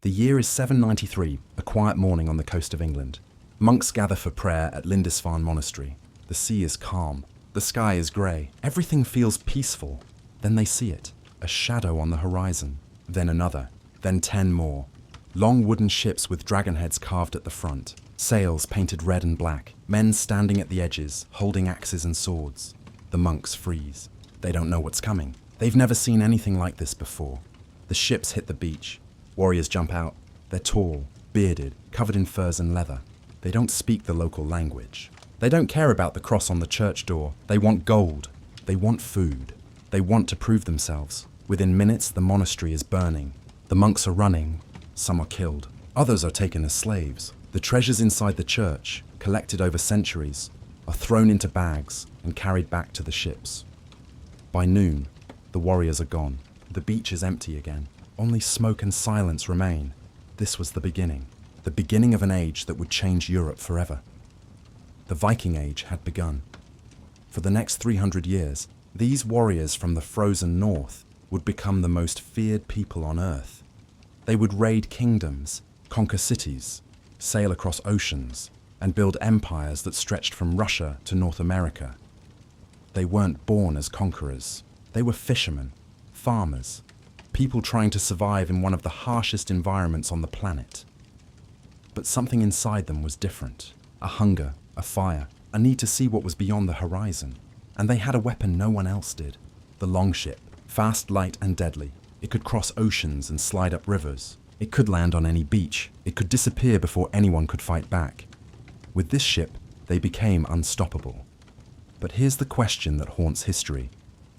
The year is 793, a quiet morning on the coast of England. Monks gather for prayer at Lindisfarne monastery. The sea is calm. The sky is grey. Everything feels peaceful. Then they see it. A shadow on the horizon. Then another. Then 10 more. Long wooden ships with dragon heads carved at the front. Sails painted red and black. Men standing at the edges, holding axes and swords. The monks freeze. They don't know what's coming. They've never seen anything like this before. The ships hit the beach. Warriors jump out. They're tall, bearded, covered in furs and leather. They don't speak the local language. They don't care about the cross on the church door. They want gold. They want food. They want to prove themselves. Within minutes, the monastery is burning. The monks are running. Some are killed. Others are taken as slaves. The treasures inside the church, collected over centuries, are thrown into bags and carried back to the ships. By noon, the warriors are gone. The beach is empty again. Only smoke and silence remain. This was the beginning of an age that would change Europe forever. The Viking Age had begun. For the next 300 years, these warriors from the frozen north would become the most feared people on earth. They would raid kingdoms, conquer cities, sail across oceans, and build empires that stretched from Russia to North America. They weren't born as conquerors. They were fishermen, farmers, people trying to survive in one of the harshest environments on the planet. But something inside them was different. A hunger, a fire, a need to see what was beyond the horizon. And they had a weapon no one else did. The longship, fast, light, and deadly. It could cross oceans and slide up rivers. It could land on any beach. It could disappear before anyone could fight back. With this ship, they became unstoppable. But here's the question that haunts history.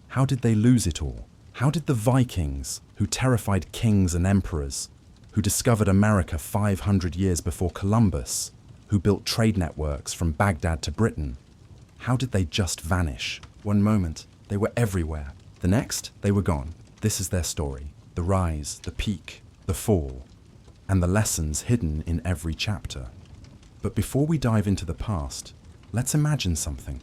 How did they lose it all? How did the Vikings, who terrified kings and emperors, who discovered America 500 years before Columbus, who built trade networks from Baghdad to Britain, how did they just vanish? One moment, they were everywhere. The next, they were gone. This is their story. The rise, the peak, the fall, and the lessons hidden in every chapter. But before we dive into the past, let's imagine something.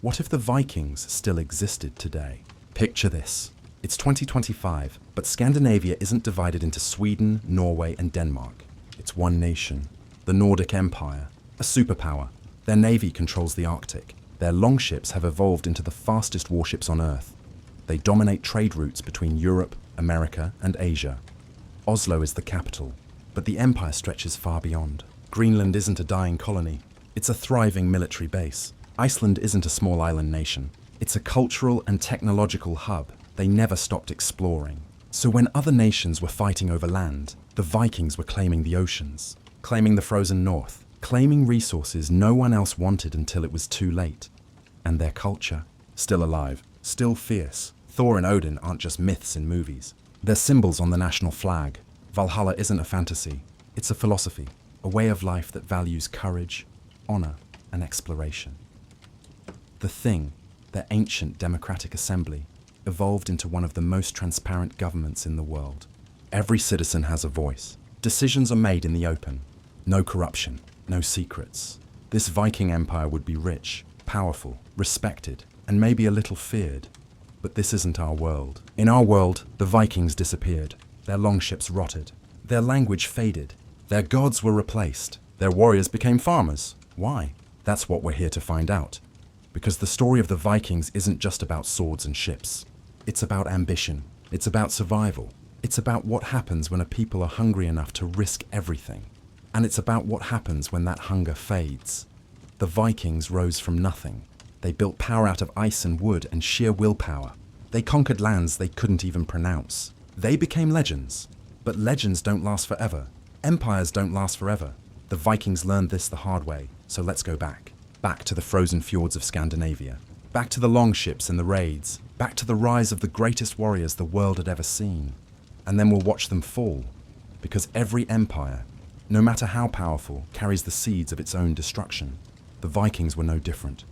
What if the Vikings still existed today? Picture this. It's 2025, but Scandinavia isn't divided into Sweden, Norway, and Denmark. It's one nation, the Nordic Empire, a superpower. Their navy controls the Arctic. Their longships have evolved into the fastest warships on Earth. They dominate trade routes between Europe, America, and Asia. Oslo is the capital, but the empire stretches far beyond. Greenland isn't a dying colony. It's a thriving military base. Iceland isn't a small island nation. It's a cultural and technological hub. They never stopped exploring. So when other nations were fighting over land, the Vikings were claiming the oceans, claiming the frozen north, claiming resources no one else wanted until it was too late. And their culture, still alive, still fierce. Thor and Odin aren't just myths in movies. They're symbols on the national flag. Valhalla isn't a fantasy. It's a philosophy, a way of life that values courage, honor, and exploration. The Thing, their ancient democratic assembly, evolved into one of the most transparent governments in the world. Every citizen has a voice. Decisions are made in the open. No corruption, no secrets. This Viking empire would be rich, powerful, respected, and maybe a little feared. But this isn't our world. In our world, the Vikings disappeared. Their longships rotted. Their language faded. Their gods were replaced. Their warriors became farmers. Why? That's what we're here to find out. Because the story of the Vikings isn't just about swords and ships. It's about ambition. It's about survival. It's about what happens when a people are hungry enough to risk everything. And it's about what happens when that hunger fades. The Vikings rose from nothing. They built power out of ice and wood and sheer willpower. They conquered lands they couldn't even pronounce. They became legends. But legends don't last forever. Empires don't last forever. The Vikings learned this the hard way, so let's go back. Back to the frozen fjords of Scandinavia. Back to the longships and the raids. Back to the rise of the greatest warriors the world had ever seen. And then we'll watch them fall. Because every empire, no matter how powerful, carries the seeds of its own destruction. The Vikings were no different.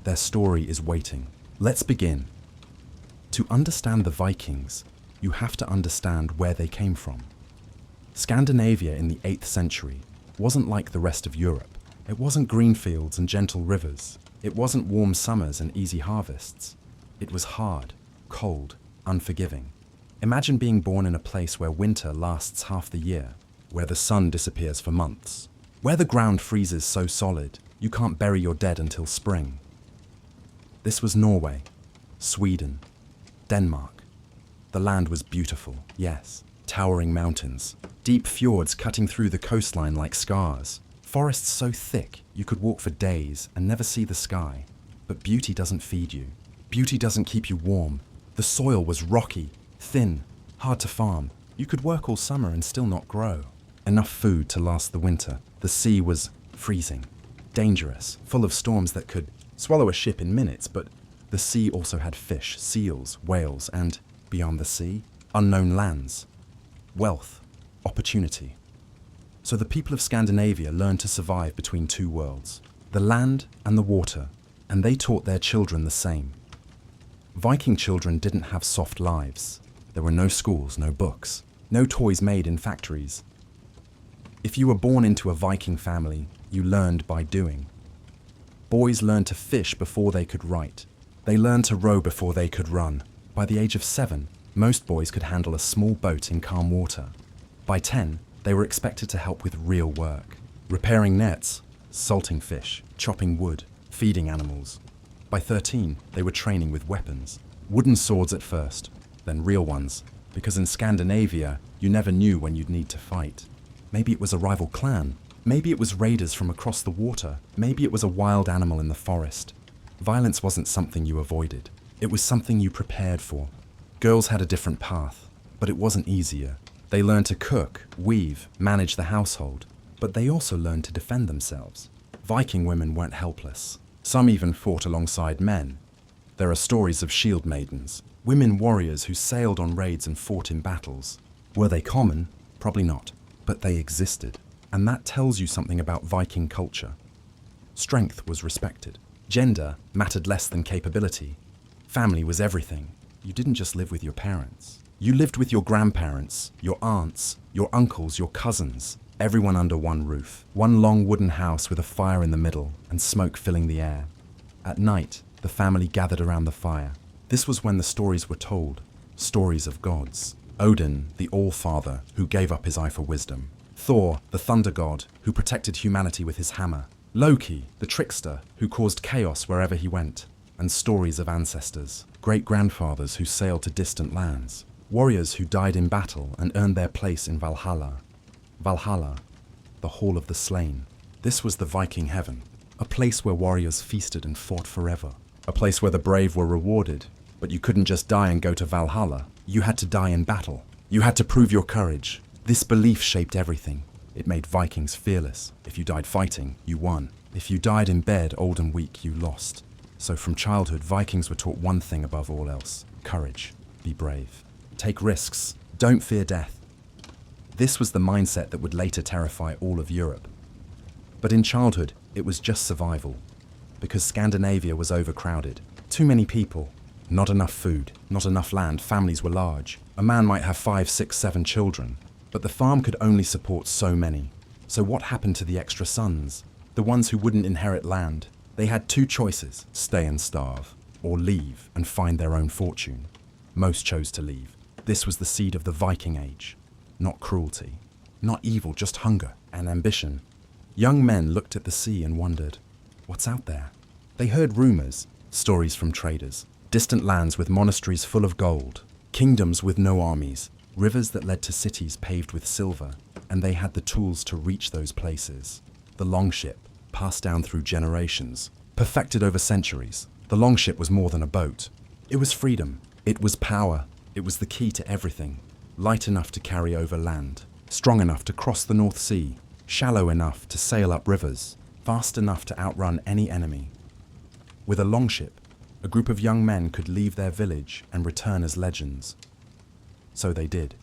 Their story is waiting. Let's begin. To understand the Vikings, you have to understand where they came from. Scandinavia in the 8th century wasn't like the rest of Europe. It wasn't green fields and gentle rivers. It wasn't warm summers and easy harvests. It was hard, cold, unforgiving. Imagine being born in a place where winter lasts half the year, where the sun disappears for months, where the ground freezes so solid you can't bury your dead until spring. This was Norway, Sweden, Denmark. The land was beautiful, yes. Towering mountains, deep fjords cutting through the coastline like scars, forests so thick you could walk for days and never see the sky. But beauty doesn't feed you. Beauty doesn't keep you warm. The soil was rocky, thin, hard to farm. You could work all summer and still not grow. Enough food to last the winter. The sea was freezing, dangerous, full of storms that could swallow a ship in minutes, but the sea also had fish, seals, whales, and, beyond the sea, unknown lands. Wealth, opportunity. So the people of Scandinavia learned to survive between two worlds, the land and the water, and they taught their children the same. Viking children didn't have soft lives. There were no schools, no books, no toys made in factories. If you were born into a Viking family, you learned by doing. Boys learned to fish before they could write. They learned to row before they could run. By the age of 7, most boys could handle a small boat in calm water. By 10, they were expected to help with real work, repairing nets, salting fish, chopping wood, feeding animals. By 13, they were training with weapons, wooden swords at first, then real ones, because in Scandinavia, you never knew when you'd need to fight. Maybe it was a rival clan, maybe it was raiders from across the water, maybe it was a wild animal in the forest. Violence wasn't something you avoided, it was something you prepared for. Girls had a different path, but it wasn't easier. They learned to cook, weave, manage the household, but they also learned to defend themselves. Viking women weren't helpless. Some even fought alongside men. There are stories of shield maidens, women warriors who sailed on raids and fought in battles. Were they common? Probably not, but they existed. And that tells you something about Viking culture. Strength was respected. Gender mattered less than capability. Family was everything. You didn't just live with your parents. You lived with your grandparents, your aunts, your uncles, your cousins, everyone under one roof. One long wooden house with a fire in the middle and smoke filling the air. At night, the family gathered around the fire. This was when the stories were told. Stories of gods. Odin, the All-Father, who gave up his eye for wisdom. Thor, the thunder god, who protected humanity with his hammer. Loki, the trickster, who caused chaos wherever he went. And stories of ancestors, great-grandfathers who sailed to distant lands, warriors who died in battle and earned their place in Valhalla. Valhalla, the Hall of the Slain. This was the Viking heaven, a place where warriors feasted and fought forever, a place where the brave were rewarded. But you couldn't just die and go to Valhalla. You had to die in battle. You had to prove your courage. This belief shaped everything. It made Vikings fearless. If you died fighting, you won. If you died in bed, old and weak, you lost. So from childhood, Vikings were taught one thing above all else: courage. Be brave. Take risks. Don't fear death. This was the mindset that would later terrify all of Europe. But in childhood, it was just survival. Because Scandinavia was overcrowded. Too many people. Not enough food. Not enough land. Families were large. A man might have 5, 6, 7 children. But the farm could only support so many. So what happened to the extra sons? The ones who wouldn't inherit land? They had 2 choices: stay and starve, or leave and find their own fortune. Most chose to leave. This was the seed of the Viking Age. Not cruelty, not evil, just hunger and ambition. Young men looked at the sea and wondered, what's out there? They heard rumors, stories from traders, distant lands with monasteries full of gold, kingdoms with no armies, rivers that led to cities paved with silver, and they had the tools to reach those places. The longship, passed down through generations, perfected over centuries. The longship was more than a boat. It was freedom. It was power. It was the key to everything. Light enough to carry over land, strong enough to cross the North Sea, shallow enough to sail up rivers, fast enough to outrun any enemy. With a longship, a group of young men could leave their village and return as legends. So they did.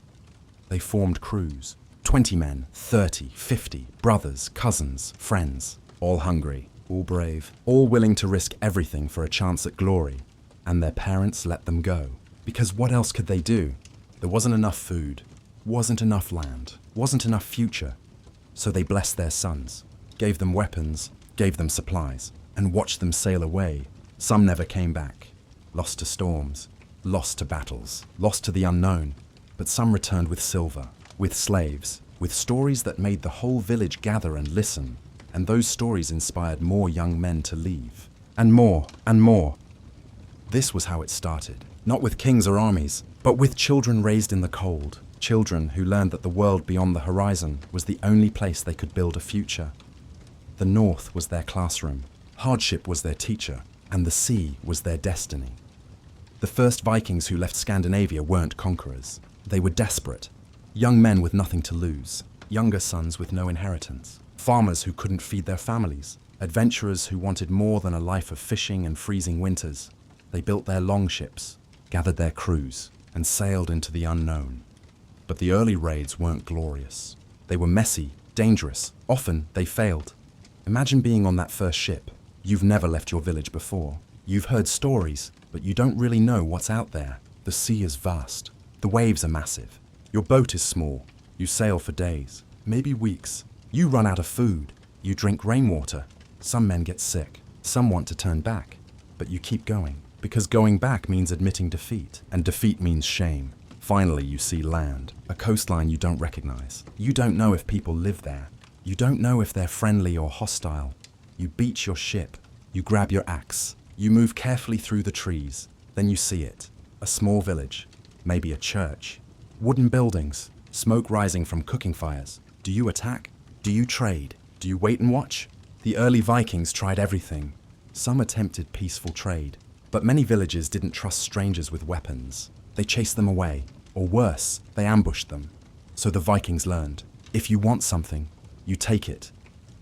They formed crews. 20 men, 30, 50, brothers, cousins, friends, all hungry, all brave, all willing to risk everything for a chance at glory. And their parents let them go. Because what else could they do? There wasn't enough food, wasn't enough land, wasn't enough future. So they blessed their sons, gave them weapons, gave them supplies, and watched them sail away. Some never came back, lost to storms, lost to battles, lost to the unknown. but some returned with silver, with slaves, with stories that made the whole village gather and listen, and those stories inspired more young men to leave. And more, and more. This was how it started, not with kings or armies, but with children raised in the cold, children who learned that the world beyond the horizon was the only place they could build a future. The north was their classroom, hardship was their teacher, and the sea was their destiny. The first Vikings who left Scandinavia weren't conquerors. They were desperate. Young men with nothing to lose, younger sons with no inheritance, farmers who couldn't feed their families, adventurers who wanted more than a life of fishing and freezing winters. They built their longships, gathered their crews, and sailed into the unknown. But the early raids weren't glorious. They were messy, dangerous. Often they failed. Imagine being on that first ship. You've never left your village before. You've heard stories, but you don't really know what's out there. The sea is vast. The waves are massive. Your boat is small. You sail for days, maybe weeks. You run out of food. You drink rainwater. Some men get sick. Some want to turn back. But you keep going, because going back means admitting defeat, and defeat means shame. Finally, you see land, a coastline you don't recognize. You don't know if people live there. You don't know if they're friendly or hostile. You beach your ship. You grab your axe. You move carefully through the trees. Then you see it. A small village. Maybe a church. Wooden buildings. Smoke rising from cooking fires. Do you attack? Do you trade? Do you wait and watch? The early Vikings tried everything. Some attempted peaceful trade. But many villages didn't trust strangers with weapons. They chased them away. Or worse, they ambushed them. So the Vikings learned. If you want something, you take it.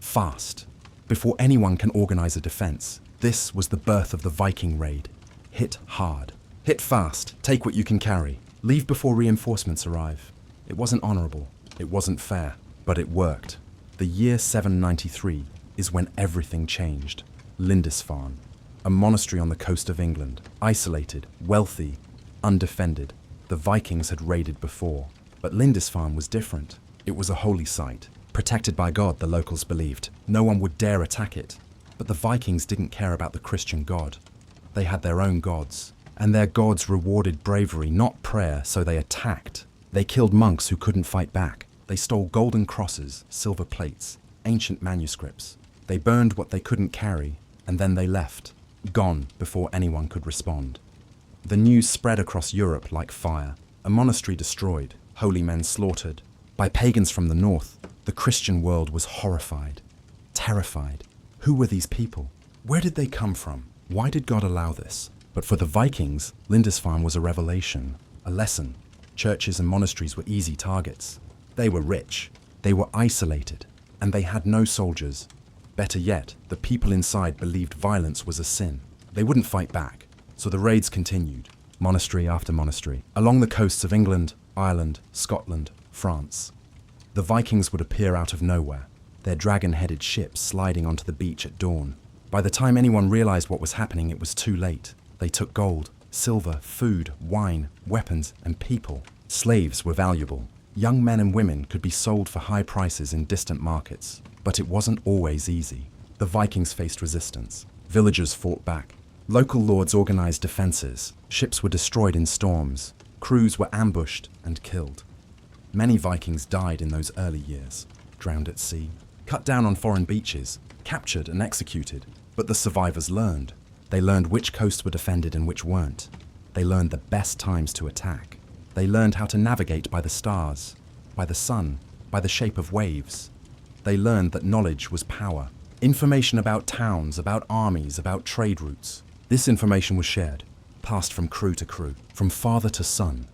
Fast. Before anyone can organize a defense. This was the birth of the Viking raid. Hit hard. Hit fast. Take what you can carry. Leave before reinforcements arrive. It wasn't honorable. It wasn't fair. But it worked. The year 793 is when everything changed. Lindisfarne, a monastery on the coast of England. Isolated, wealthy, undefended. The Vikings had raided before. But Lindisfarne was different. It was a holy site. Protected by God, the locals believed. No one would dare attack it. But the Vikings didn't care about the Christian God. They had their own gods. And their gods rewarded bravery, not prayer, so they attacked. They killed monks who couldn't fight back. They stole golden crosses, silver plates, ancient manuscripts. They burned what they couldn't carry, and then they left, gone before anyone could respond. The news spread across Europe like fire. A monastery destroyed, holy men slaughtered. By pagans from the north, the Christian world was horrified, terrified. Who were these people? Where did they come from? Why did God allow this? But for the Vikings, Lindisfarne was a revelation, a lesson. Churches and monasteries were easy targets. They were rich, they were isolated, and they had no soldiers. Better yet, the people inside believed violence was a sin. They wouldn't fight back, so the raids continued, monastery after monastery, along the coasts of England, Ireland, Scotland, France. The Vikings would appear out of nowhere, their dragon-headed ships sliding onto the beach at dawn. By the time anyone realized what was happening, it was too late. They took gold, silver, food, wine, weapons, and people. Slaves were valuable. Young men and women could be sold for high prices in distant markets. But it wasn't always easy. The Vikings faced resistance. Villagers fought back. Local lords organized defenses. Ships were destroyed in storms. Crews were ambushed and killed. Many Vikings died in those early years, drowned at sea, cut down on foreign beaches, captured and executed. But the survivors learned. They learned which coasts were defended and which weren't. They learned the best times to attack. They learned how to navigate by the stars, by the sun, by the shape of waves. They learned that knowledge was power. Information about towns, about armies, about trade routes. This information was shared, passed from crew to crew, from father to son.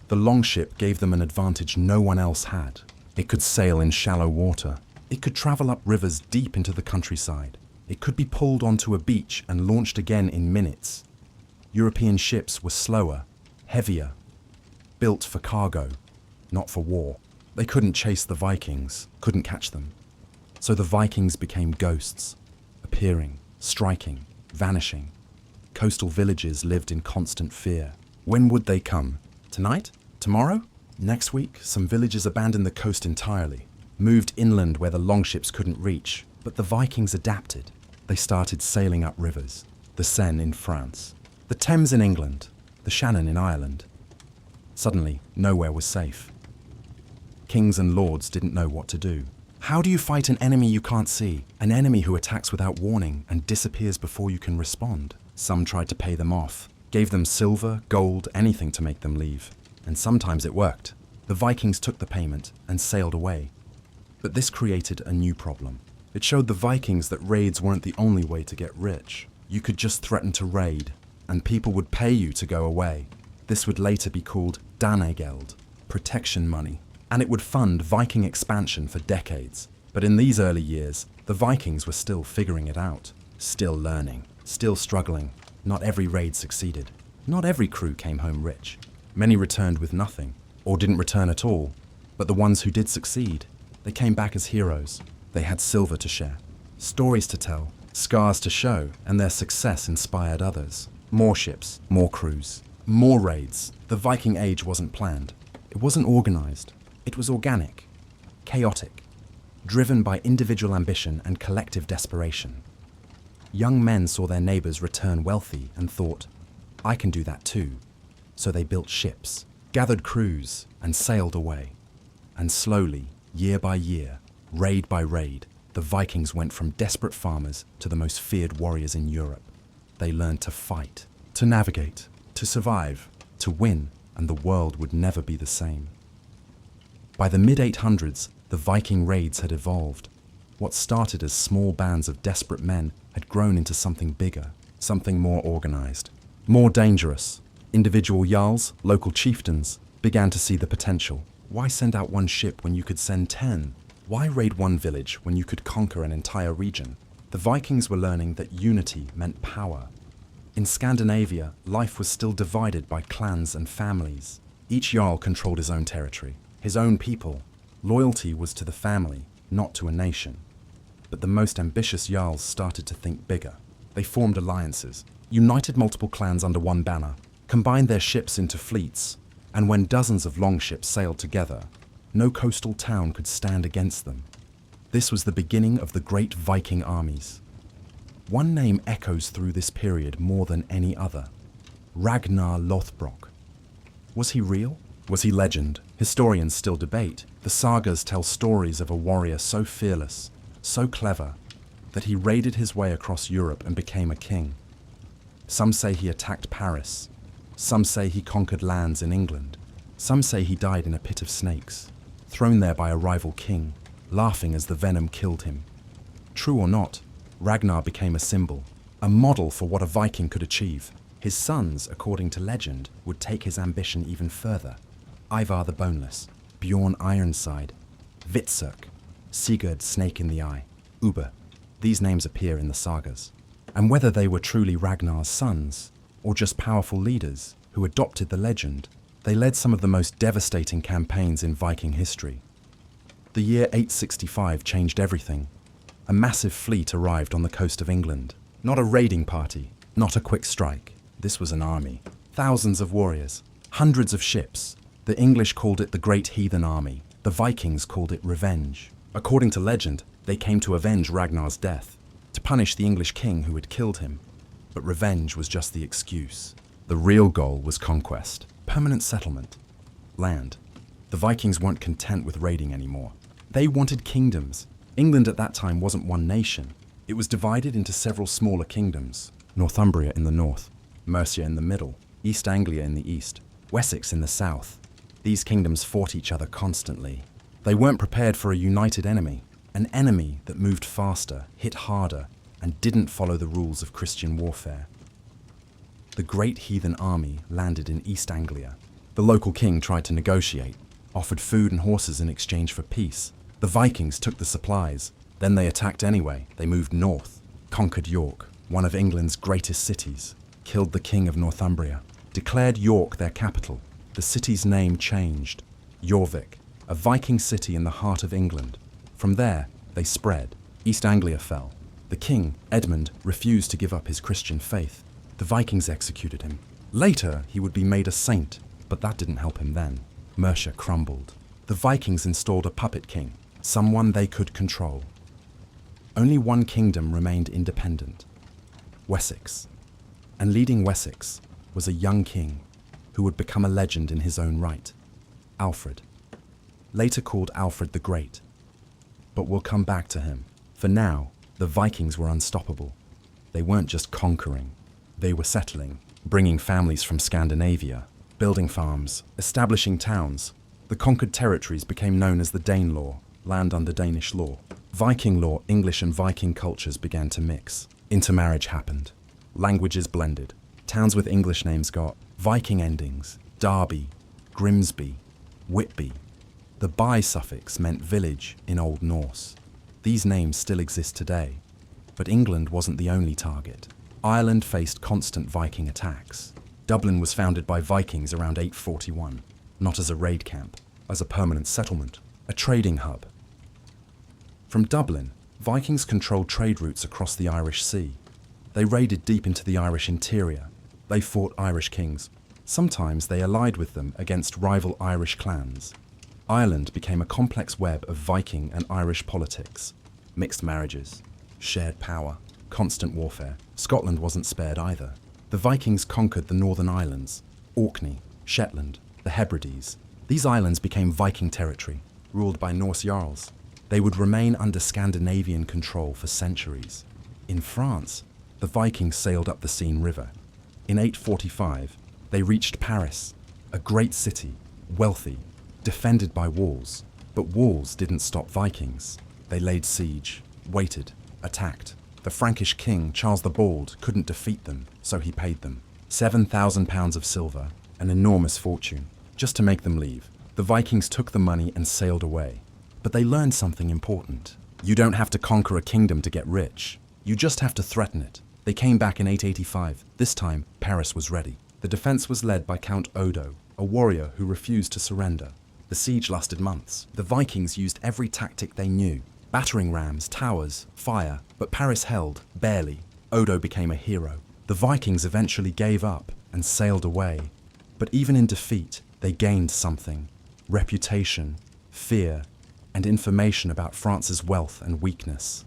The longship gave them an advantage no one else had. It could sail in shallow water. It could travel up rivers deep into the countryside. It could be pulled onto a beach and launched again in minutes. European ships were slower, heavier, built for cargo, not for war. They couldn't chase the Vikings, couldn't catch them. So the Vikings became ghosts, appearing, striking, vanishing. Coastal villages lived in constant fear. When would they come? Tonight? Tomorrow? Next week, some villages abandoned the coast entirely, moved inland where the longships couldn't reach. But the Vikings adapted. They started sailing up rivers. The Seine in France, the Thames in England, the Shannon in Ireland. Suddenly, nowhere was safe. Kings and lords didn't know what to do. How do you fight an enemy you can't see? An enemy who attacks without warning and disappears before you can respond? Some tried to pay them off, gave them silver, gold, anything to make them leave. And sometimes it worked. The Vikings took the payment and sailed away. But this created a new problem. It showed the Vikings that raids weren't the only way to get rich. You could just threaten to raid, and people would pay you to go away. This would later be called danegeld, protection money, and it would fund Viking expansion for decades. But in these early years, the Vikings were still figuring it out, still learning, still struggling. Not every raid succeeded. Not every crew came home rich. Many returned with nothing, or didn't return at all. But the ones who did succeed, they came back as heroes. They had silver to share, stories to tell, scars to show, and their success inspired others. More ships, more crews, more raids. The Viking Age wasn't planned. It wasn't organized. It was organic, chaotic, driven by individual ambition and collective desperation. Young men saw their neighbors return wealthy and thought, I can do that too. So they built ships, gathered crews, and sailed away. And slowly, year by year, raid by raid, the Vikings went from desperate farmers to the most feared warriors in Europe. They learned to fight, to navigate, to survive, to win, and the world would never be the same. By the mid-800s, the Viking raids had evolved. What started as small bands of desperate men had grown into something bigger, something more organized, more dangerous. Individual jarls, local chieftains, began to see the potential. Why send out one ship when you could send 10? Why raid one village when you could conquer an entire region? The Vikings were learning that unity meant power. In Scandinavia, life was still divided by clans and families. Each jarl controlled his own territory, his own people. Loyalty was to the family, not to a nation. But the most ambitious jarls started to think bigger. They formed alliances, united multiple clans under one banner, combined their ships into fleets, and when dozens of longships sailed together, no coastal town could stand against them. This was the beginning of the great Viking armies. One name echoes through this period more than any other: Ragnar Lothbrok. Was he real? Was he legend? Historians still debate. The sagas tell stories of a warrior so fearless, so clever, that he raided his way across Europe and became a king. Some say he attacked Paris. Some say he conquered lands in England. Some say he died in a pit of snakes, thrown there by a rival king, laughing as the venom killed him. True or not, Ragnar became a symbol, a model for what a Viking could achieve. His sons, according to legend, would take his ambition even further. Ivar the Boneless, Bjorn Ironside, Hvitserk, Sigurd Snake in the Eye, Ubbe. These names appear in the sagas. And whether they were truly Ragnar's sons, or just powerful leaders who adopted the legend, they led some of the most devastating campaigns in Viking history. The year 865 changed everything. A massive fleet arrived on the coast of England. Not a raiding party, not a quick strike. This was an army. Thousands of warriors, hundreds of ships. The English called it the Great Heathen Army. The Vikings called it revenge. According to legend, they came to avenge Ragnar's death, to punish the English king who had killed him. But revenge was just the excuse. The real goal was conquest, permanent settlement, land. The Vikings weren't content with raiding anymore. They wanted kingdoms. England at that time wasn't one nation. It was divided into several smaller kingdoms. Northumbria in the north, Mercia in the middle, East Anglia in the east, Wessex in the south. These kingdoms fought each other constantly. They weren't prepared for a united enemy, an enemy that moved faster, hit harder, and didn't follow the rules of Christian warfare. The Great Heathen Army landed in East Anglia. The local king tried to negotiate, offered food and horses in exchange for peace. The Vikings took the supplies. Then they attacked anyway. They moved north, conquered York, one of England's greatest cities, killed the king of Northumbria, declared York their capital. The city's name changed. Jorvik, a Viking city in the heart of England. From there, they spread. East Anglia fell. The king, Edmund, refused to give up his Christian faith. The Vikings executed him. Later, he would be made a saint, but that didn't help him then. Mercia crumbled. The Vikings installed a puppet king, someone they could control. Only one kingdom remained independent: Wessex. And leading Wessex was a young king, who would become a legend in his own right. Alfred, later called Alfred the Great. But we'll come back to him. For now, the Vikings were unstoppable. They weren't just conquering, they were settling, bringing families from Scandinavia, building farms, establishing towns. The conquered territories became known as the Danelaw, land under Danish law. Viking law, English and Viking cultures began to mix. Intermarriage happened. Languages blended. Towns with English names got Viking endings: Derby, Grimsby, Whitby. The by suffix meant village in Old Norse. These names still exist today. But England wasn't the only target. Ireland faced constant Viking attacks. Dublin was founded by Vikings around 841, not as a raid camp, as a permanent settlement, a trading hub. From Dublin, Vikings controlled trade routes across the Irish Sea. They raided deep into the Irish interior. They fought Irish kings. Sometimes they allied with them against rival Irish clans. Ireland became a complex web of Viking and Irish politics. Mixed marriages, shared power, constant warfare. Scotland wasn't spared either. The Vikings conquered the Northern Islands, Orkney, Shetland, the Hebrides. These islands became Viking territory, ruled by Norse jarls. They would remain under Scandinavian control for centuries. In France, the Vikings sailed up the Seine River. In 845, they reached Paris, a great city, wealthy, defended by walls. But walls didn't stop Vikings. They laid siege, waited, attacked. The Frankish king, Charles the Bald, couldn't defeat them, so he paid them £7,000 of silver, an enormous fortune, just to make them leave. The Vikings took the money and sailed away. But they learned something important. You don't have to conquer a kingdom to get rich. You just have to threaten it. They came back in 885. This time, Paris was ready. The defense was led by Count Odo, a warrior who refused to surrender. The siege lasted months. The Vikings used every tactic they knew. Battering rams, towers, fire, but Paris held, barely. Odo became a hero. The Vikings eventually gave up and sailed away. But even in defeat, they gained something: reputation, fear, and information about France's wealth and weakness.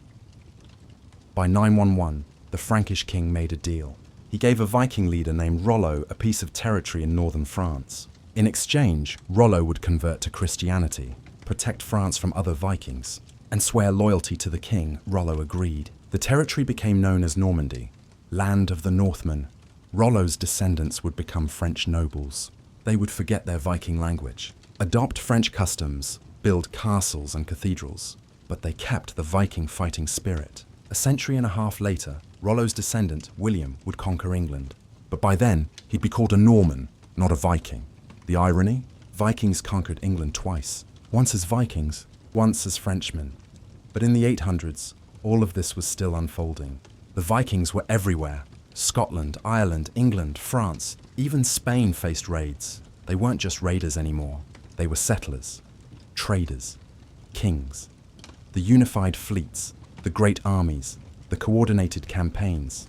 By 911, the Frankish king made a deal. He gave a Viking leader named Rollo a piece of territory in northern France. In exchange, Rollo would convert to Christianity, protect France from other Vikings, and swear loyalty to the king. Rollo agreed. The territory became known as Normandy, land of the Northmen. Rollo's descendants would become French nobles. They would forget their Viking language, adopt French customs, build castles and cathedrals, but they kept the Viking fighting spirit. A century and a half later, Rollo's descendant, William, would conquer England. But by then, he'd be called a Norman, not a Viking. The irony? Vikings conquered England twice, once as Vikings, once as Frenchmen. But in the 800s, all of this was still unfolding. The Vikings were everywhere. Scotland, Ireland, England, France, even Spain faced raids. They weren't just raiders anymore. They were settlers, traders, kings. The unified fleets, the great armies, the coordinated campaigns.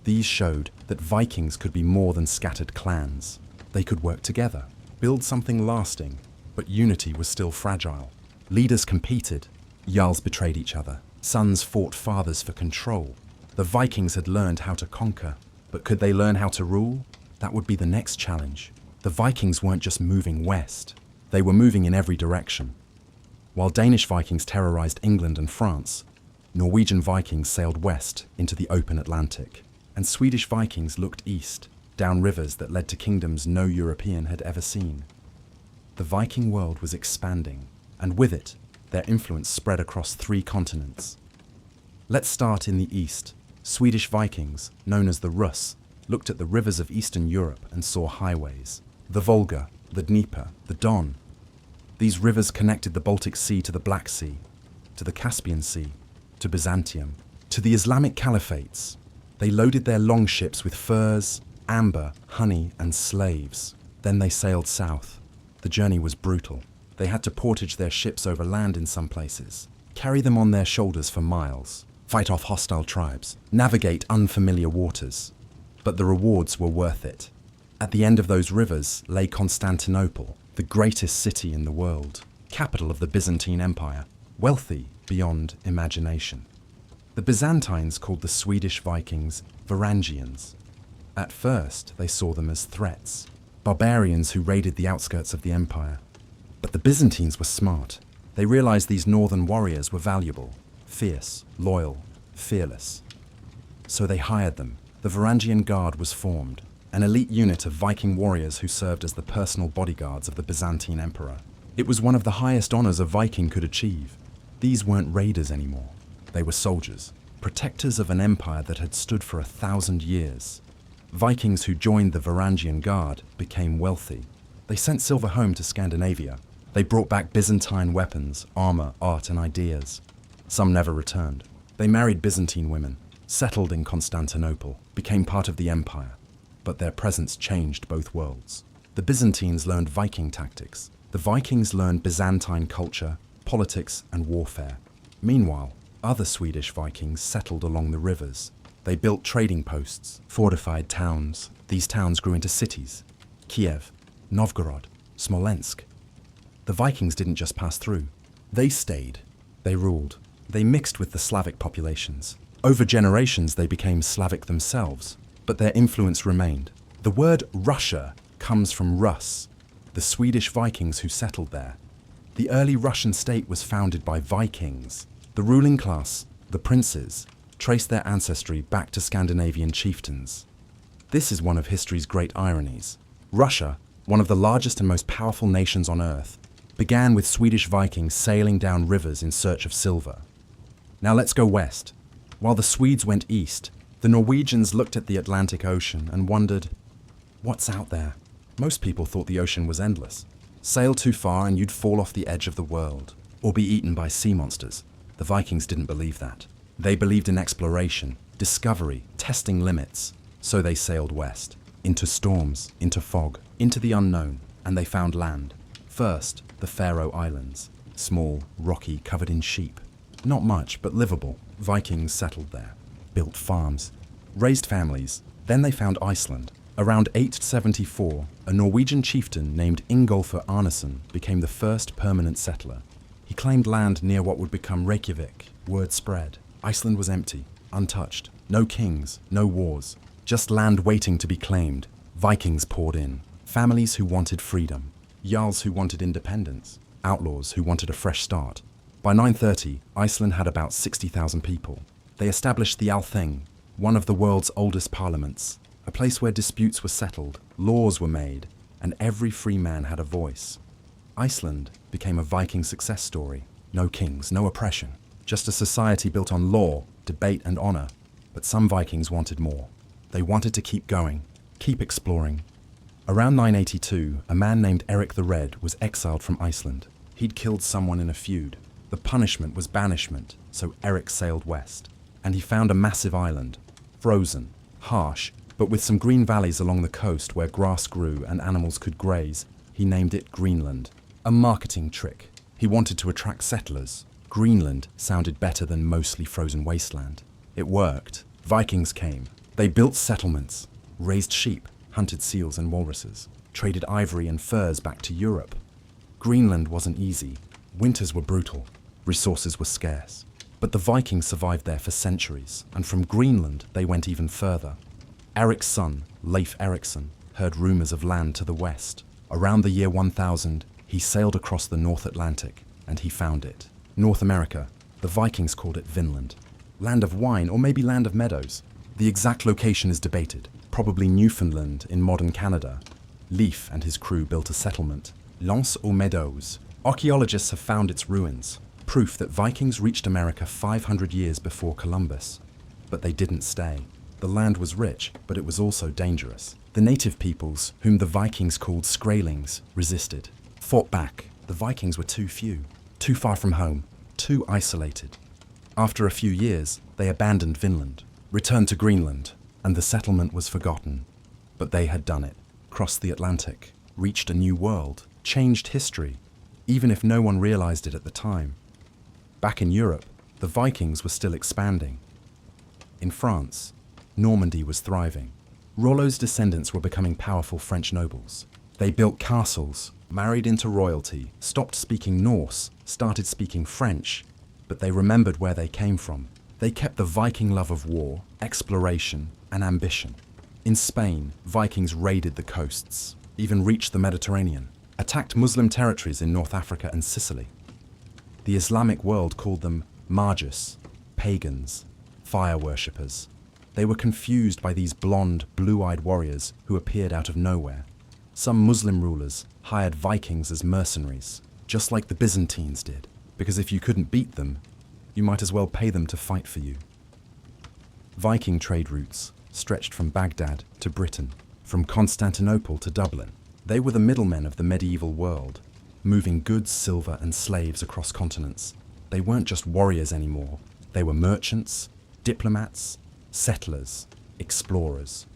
These showed that Vikings could be more than scattered clans. They could work together, build something lasting, but unity was still fragile. Leaders competed, jarls betrayed each other, sons fought fathers for control. The Vikings had learned how to conquer, but could they learn how to rule? That would be the next challenge. The Vikings weren't just moving west, they were moving in every direction. While Danish Vikings terrorized England and France, Norwegian Vikings sailed west into the open Atlantic, and Swedish Vikings looked east, down rivers that led to kingdoms no European had ever seen. The Viking world was expanding, and with it, their influence spread across 3 continents. Let's start in the east. Swedish Vikings, known as the Russ, looked at the rivers of Eastern Europe and saw highways. The Volga, the Dnieper, the Don. These rivers connected the Baltic Sea to the Black Sea, to the Caspian Sea, to Byzantium, to the Islamic caliphates. They loaded their longships with furs, amber, honey, and slaves. Then they sailed south. The journey was brutal. They had to portage their ships over land in some places, carry them on their shoulders for miles, fight off hostile tribes, navigate unfamiliar waters. But the rewards were worth it. At the end of those rivers lay Constantinople, the greatest city in the world, capital of the Byzantine Empire, wealthy beyond imagination. The Byzantines called the Swedish Vikings Varangians. At first, they saw them as threats. barbarians who raided the outskirts of the empire. But the Byzantines were smart. They realized these northern warriors were valuable, fierce, loyal, fearless. So they hired them. The Varangian Guard was formed, an elite unit of Viking warriors who served as the personal bodyguards of the Byzantine emperor. It was one of the highest honors a Viking could achieve. These weren't raiders anymore. They were soldiers, protectors of an empire that had stood for 1,000 years. Vikings who joined the Varangian Guard became wealthy. They sent silver home to Scandinavia. They brought back Byzantine weapons, armor, art, and ideas. Some never returned. They married Byzantine women, settled in Constantinople, became part of the empire. But their presence changed both worlds. The Byzantines learned Viking tactics. The Vikings learned Byzantine culture, politics, and warfare. Meanwhile, other Swedish Vikings settled along the rivers. They built trading posts, fortified towns. These towns grew into cities: Kiev, Novgorod, Smolensk. The Vikings didn't just pass through. They stayed. They ruled. They mixed with the Slavic populations. Over generations, they became Slavic themselves, but their influence remained. The word Russia comes from Rus, the Swedish Vikings who settled there. The early Russian state was founded by Vikings. The ruling class, the princes, traced their ancestry back to Scandinavian chieftains. This is one of history's great ironies. Russia, one of the largest and most powerful nations on earth, began with Swedish Vikings sailing down rivers in search of silver. Now let's go west. While the Swedes went east, the Norwegians looked at the Atlantic Ocean and wondered, what's out there? Most people thought the ocean was endless. Sail too far and you'd fall off the edge of the world, or be eaten by sea monsters. The Vikings didn't believe that. They believed in exploration, discovery, testing limits. So they sailed west, into storms, into fog, into the unknown, and they found land. First, the Faroe Islands, small, rocky, covered in sheep. Not much, but livable. Vikings settled there, built farms, raised families. Then they found Iceland. Around 874, a Norwegian chieftain named Ingolfur Arnason became the first permanent settler. He claimed land near what would become Reykjavik. Word spread. Iceland was empty, untouched. No kings, no wars. Just land waiting to be claimed. Vikings poured in. Families who wanted freedom. Jarls who wanted independence. Outlaws who wanted a fresh start. By 930, Iceland had about 60,000 people. They established the Althing, one of the world's oldest parliaments, a place where disputes were settled, laws were made, and every free man had a voice. Iceland became a Viking success story. No kings, no oppression, just a society built on law, debate, and honor. But some Vikings wanted more. They wanted to keep going, keep exploring. Around 982, a man named Eric the Red was exiled from Iceland. He'd killed someone in a feud. The punishment was banishment, so Eric sailed west. And he found a massive island, frozen, harsh, but with some green valleys along the coast where grass grew and animals could graze. He named it Greenland. A marketing trick. He wanted to attract settlers. Greenland sounded better than mostly frozen wasteland. It worked. Vikings came. They built settlements, raised sheep, hunted seals and walruses, traded ivory and furs back to Europe. Greenland wasn't easy. Winters were brutal. Resources were scarce. But the Vikings survived there for centuries, and from Greenland they went even further. Eric's son, Leif Erikson, heard rumors of land to the west. Around the year 1000, he sailed across the North Atlantic, and he found it. North America. The Vikings called it Vinland. Land of wine, or maybe land of meadows. The exact location is debated. Probably Newfoundland in modern Canada. Leif and his crew built a settlement, L'Anse aux Meadows. Archaeologists have found its ruins, proof that Vikings reached America 500 years before Columbus. But they didn't stay. The land was rich, but it was also dangerous. The native peoples, whom the Vikings called Skraelings, resisted, fought back. The Vikings were too few, too far from home, too isolated. After a few years, they abandoned Vinland, returned to Greenland, and the settlement was forgotten. But they had done it, crossed the Atlantic, reached a new world, changed history, even if no one realized it at the time. Back in Europe, the Vikings were still expanding. In France, Normandy was thriving. Rollo's descendants were becoming powerful French nobles. They built castles, married into royalty, stopped speaking Norse, started speaking French, but they remembered where they came from. They kept the Viking love of war, exploration, and ambition. In Spain, Vikings raided the coasts. even reached the Mediterranean, attacked Muslim territories in North Africa and Sicily. The Islamic world called them Magus, pagans, fire worshippers. They were confused by these blonde, blue-eyed warriors who appeared out of nowhere. Some Muslim rulers hired Vikings as mercenaries, just like the Byzantines did, because if you couldn't beat them, you might as well pay them to fight for you. Viking trade routes stretched from Baghdad to Britain, from Constantinople to Dublin. They were the middlemen of the medieval world, moving goods, silver, and slaves across continents. They weren't just warriors anymore. They were merchants, diplomats, settlers, explorers.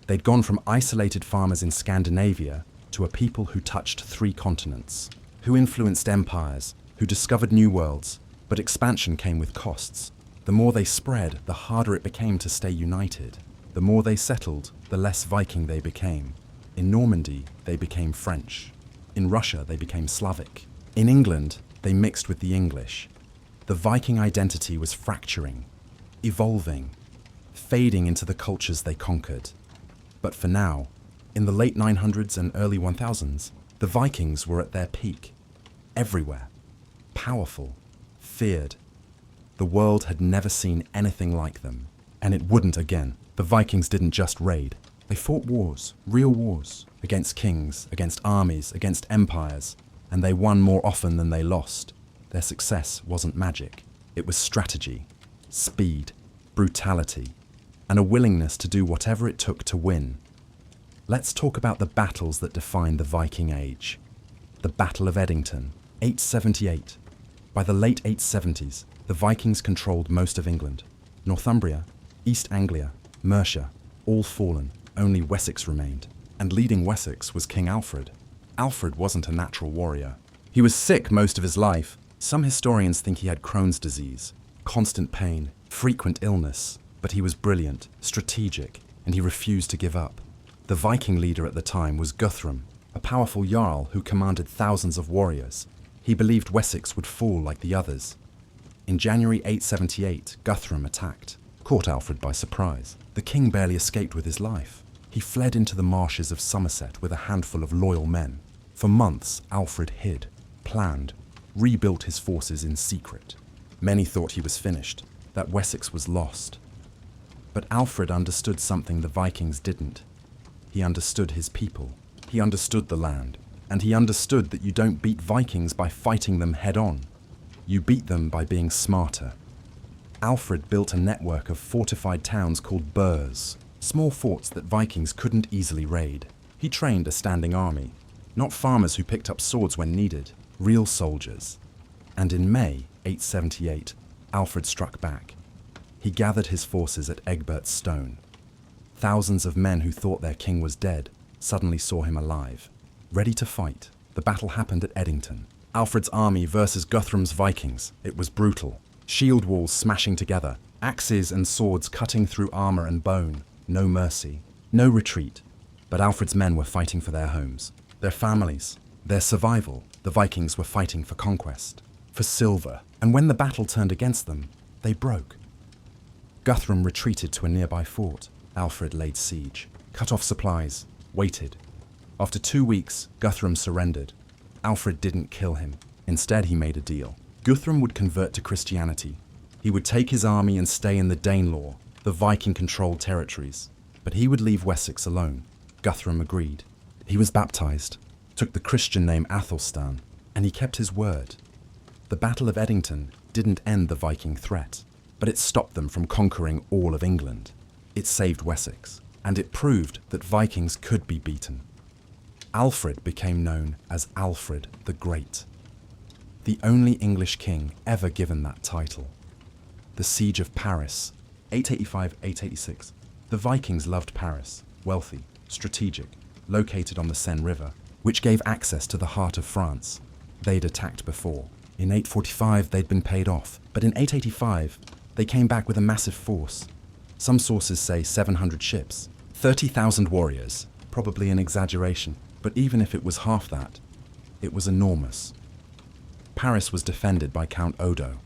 They'd gone from isolated farmers in Scandinavia to a people who touched 3 continents, who influenced empires, who discovered new worlds, but expansion came with costs. The more they spread, the harder it became to stay united. The more they settled, the less Viking they became. In Normandy, they became French. In Russia, they became Slavic. In England, they mixed with the English. The Viking identity was fracturing, evolving, fading into the cultures they conquered. But for now, in the late 900s and early 1000s, the Vikings were at their peak. Everywhere. Powerful. Feared. The world had never seen anything like them. And it wouldn't again. The Vikings didn't just raid. They fought wars, real wars, against kings, against armies, against empires, and they won more often than they lost. Their success wasn't magic. It was strategy, speed, brutality, and a willingness to do whatever it took to win. Let's talk about the battles that defined the Viking Age. The Battle of Edington, 878. By the late 870s, the Vikings controlled most of England. Northumbria, East Anglia, Mercia, all fallen. Only Wessex remained, and leading Wessex was King Alfred. Alfred wasn't a natural warrior. He was sick most of his life. Some historians think he had Crohn's disease, constant pain, frequent illness, but he was brilliant, strategic, and he refused to give up. The Viking leader at the time was Guthrum, a powerful jarl who commanded thousands of warriors. He believed Wessex would fall like the others. In January 878, Guthrum attacked, caught Alfred by surprise. The king barely escaped with his life. He fled into the marshes of Somerset with a handful of loyal men. For months, Alfred hid, planned, rebuilt his forces in secret. Many thought he was finished, that Wessex was lost. But Alfred understood something the Vikings didn't. He understood his people. He understood the land. And he understood that you don't beat Vikings by fighting them head-on. You beat them by being smarter. Alfred built a network of fortified towns called burhs, small forts that Vikings couldn't easily raid. He trained a standing army, not farmers who picked up swords when needed, real soldiers. And in May 878, Alfred struck back. He gathered his forces at Egbert's Stone. Thousands of men who thought their king was dead suddenly saw him alive, ready to fight. The battle happened at Edington. Alfred's army versus Guthrum's Vikings. It was brutal. Shield walls smashing together, axes and swords cutting through armor and bone. No mercy, no retreat. But Alfred's men were fighting for their homes, their families, their survival. The Vikings were fighting for conquest, for silver. And when the battle turned against them, they broke. Guthrum retreated to a nearby fort. Alfred laid siege, cut off supplies, waited. After 2 weeks, Guthrum surrendered. Alfred didn't kill him. Instead, he made a deal. Guthrum would convert to Christianity. He would take his army and stay in the Danelaw, the Viking-controlled territories. But he would leave Wessex alone. Guthrum agreed. He was baptized, took the Christian name Athelstan, and he kept his word. The Battle of Edington didn't end the Viking threat, but it stopped them from conquering all of England. It saved Wessex, and it proved that Vikings could be beaten. Alfred became known as Alfred the Great, the only English king ever given that title. The Siege of Paris, 885-886. The Vikings loved Paris, wealthy, strategic, located on the Seine River, which gave access to the heart of France. They'd attacked before. In 845, they'd been paid off, but in 885, they came back with a massive force. Some sources say 700 ships, 30,000 warriors, probably an exaggeration, but even if it was half that, it was enormous. Paris was defended by Count Odo,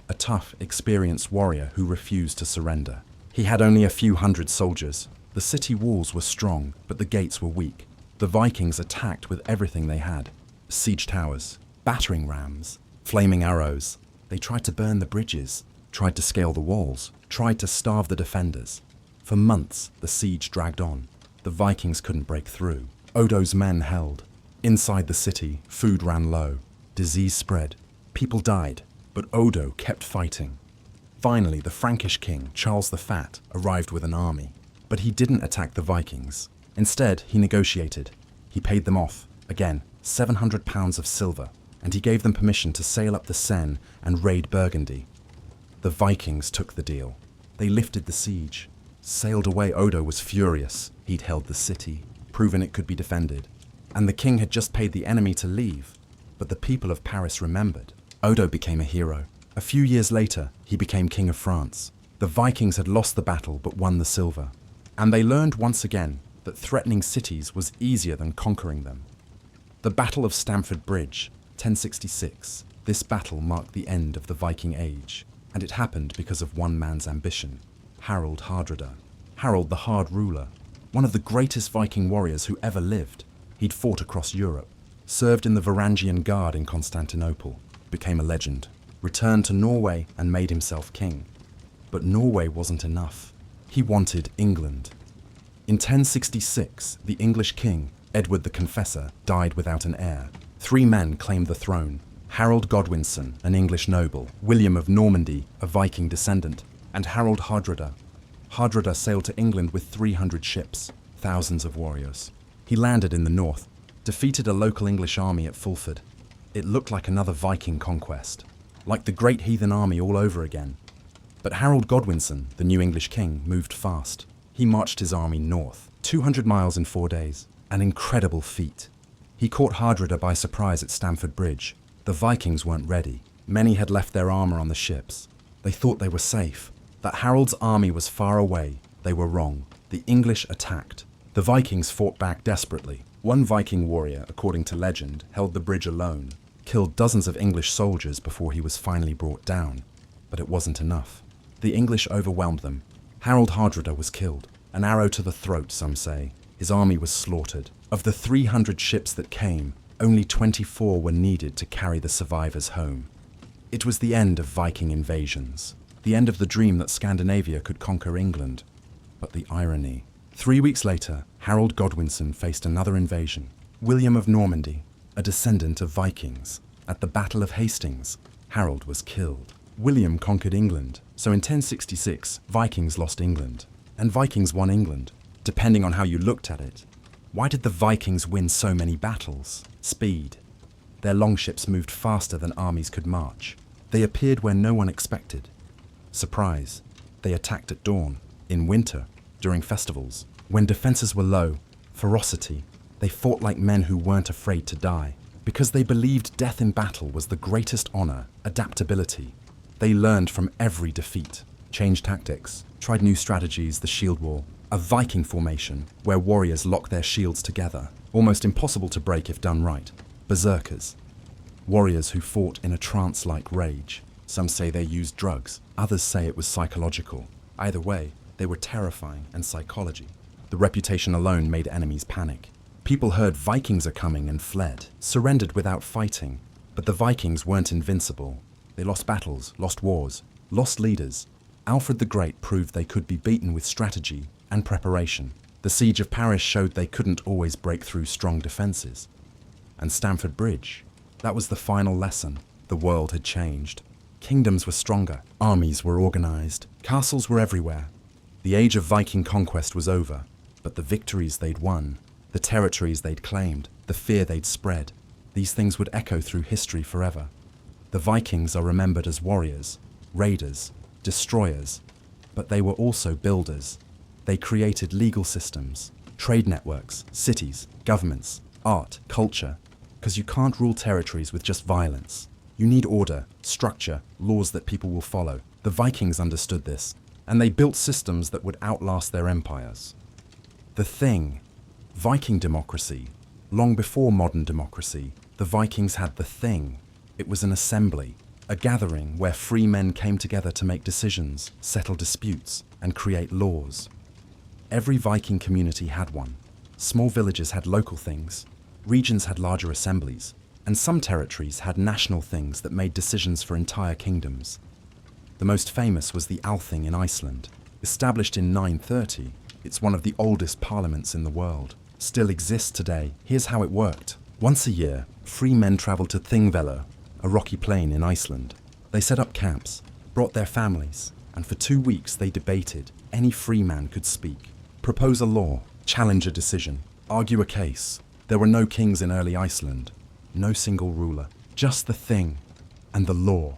a tough, experienced warrior who refused to surrender. He had only a few hundred soldiers. The city walls were strong, but the gates were weak. The Vikings attacked with everything they had: siege towers, battering rams, flaming arrows. They tried to burn the bridges, tried to scale the walls, tried to starve the defenders. For months, the siege dragged on. The Vikings couldn't break through. Odo's men held. Inside the city, food ran low. Disease spread. People died, but Odo kept fighting. Finally, the Frankish king, Charles the Fat, arrived with an army. But he didn't attack the Vikings. Instead, he negotiated. He paid them off, again, 700 pounds of silver, and he gave them permission to sail up the Seine and raid Burgundy. The Vikings took the deal. They lifted the siege. Sailed away. Odo was furious. He'd held the city, proven it could be defended. And the king had just paid the enemy to leave. But the people of Paris remembered. Odo became a hero. A few years later, he became king of France. The Vikings had lost the battle but won the silver. And they learned once again that threatening cities was easier than conquering them. The Battle of Stamford Bridge, 1066. This battle marked the end of the Viking Age, and it happened because of one man's ambition: Harold Hardrada. Harold the Hard Ruler, one of the greatest Viking warriors who ever lived. He'd fought across Europe, served in the Varangian Guard in Constantinople, became a legend, returned to Norway and made himself king. But Norway wasn't enough. He wanted England. In 1066, the English king, Edward the Confessor, died without an heir. 3 men claimed the throne: Harold Godwinson, an English noble; William of Normandy, a Viking descendant; and Harold Hardrada. Hardrada sailed to England with 300 ships, thousands of warriors. He landed in the north, defeated a local English army at Fulford. It looked like another Viking conquest, like the Great Heathen Army all over again. But Harold Godwinson, the new English king, moved fast. He marched his army north, 200 miles in 4 days. An incredible feat. He caught Hardrada by surprise at Stamford Bridge. The Vikings weren't ready. Many had left their armor on the ships. They thought they were safe. That Harold's army was far away. They were wrong. The English attacked. The Vikings fought back desperately. One Viking warrior, according to legend, held the bridge alone, killed dozens of English soldiers before he was finally brought down. But it wasn't enough. The English overwhelmed them. Harold Hardrada was killed. An arrow to the throat, some say. His army was slaughtered. Of the 300 ships that came, only 24 were needed to carry the survivors home. It was the end of Viking invasions. The end of the dream that Scandinavia could conquer England. But the irony. 3 weeks later, Harold Godwinson faced another invasion. William of Normandy, a descendant of Vikings. At the Battle of Hastings, Harold was killed. William conquered England, so in 1066, Vikings lost England. And Vikings won England, depending on how you looked at it. Why did the Vikings win so many battles? Speed. Their longships moved faster than armies could march. They appeared where no one expected. Surprise. They attacked at dawn, in winter, during festivals. When defenses were low, ferocity. They fought like men who weren't afraid to die. Because they believed death in battle was the greatest honor. Adaptability. They learned from every defeat. Changed tactics. Tried new strategies, the shield wall. A Viking formation, where warriors lock their shields together. Almost impossible to break if done right. Berserkers. Warriors who fought in a trance-like rage. Some say they used drugs. Others say it was psychological. Either way, they were terrifying, and psychology. The reputation alone made enemies panic. People heard Vikings are coming and fled, surrendered without fighting. But the Vikings weren't invincible. They lost battles, lost wars, lost leaders. Alfred the Great proved they could be beaten with strategy and preparation. The siege of Paris showed they couldn't always break through strong defenses. And Stamford Bridge, that was the final lesson. The world had changed. Kingdoms were stronger, armies were organized, castles were everywhere. The age of Viking conquest was over, but the victories they'd won, the territories they'd claimed, the fear they'd spread, these things would echo through history forever. The Vikings are remembered as warriors, raiders, destroyers, but they were also builders. They created legal systems, trade networks, cities, governments, art, culture, because you can't rule territories with just violence. You need order, structure, laws that people will follow. The Vikings understood this, and they built systems that would outlast their empires. The thing, Viking democracy, long before modern democracy, the Vikings had the thing. It was an assembly, a gathering where free men came together to make decisions, settle disputes, and create laws. Every Viking community had one. Small villages had local things, regions had larger assemblies, and some territories had national things that made decisions for entire kingdoms. The most famous was the Althing in Iceland. Established in 930, it's one of the oldest parliaments in the world. Still exists today. Here's how it worked. Once a year, free men travelled to Thingvellir, a rocky plain in Iceland. They set up camps, brought their families, and for 2 weeks they debated. Any free man could speak, propose a law, challenge a decision, argue a case. There were no kings in early Iceland, no single ruler, just the thing and the law.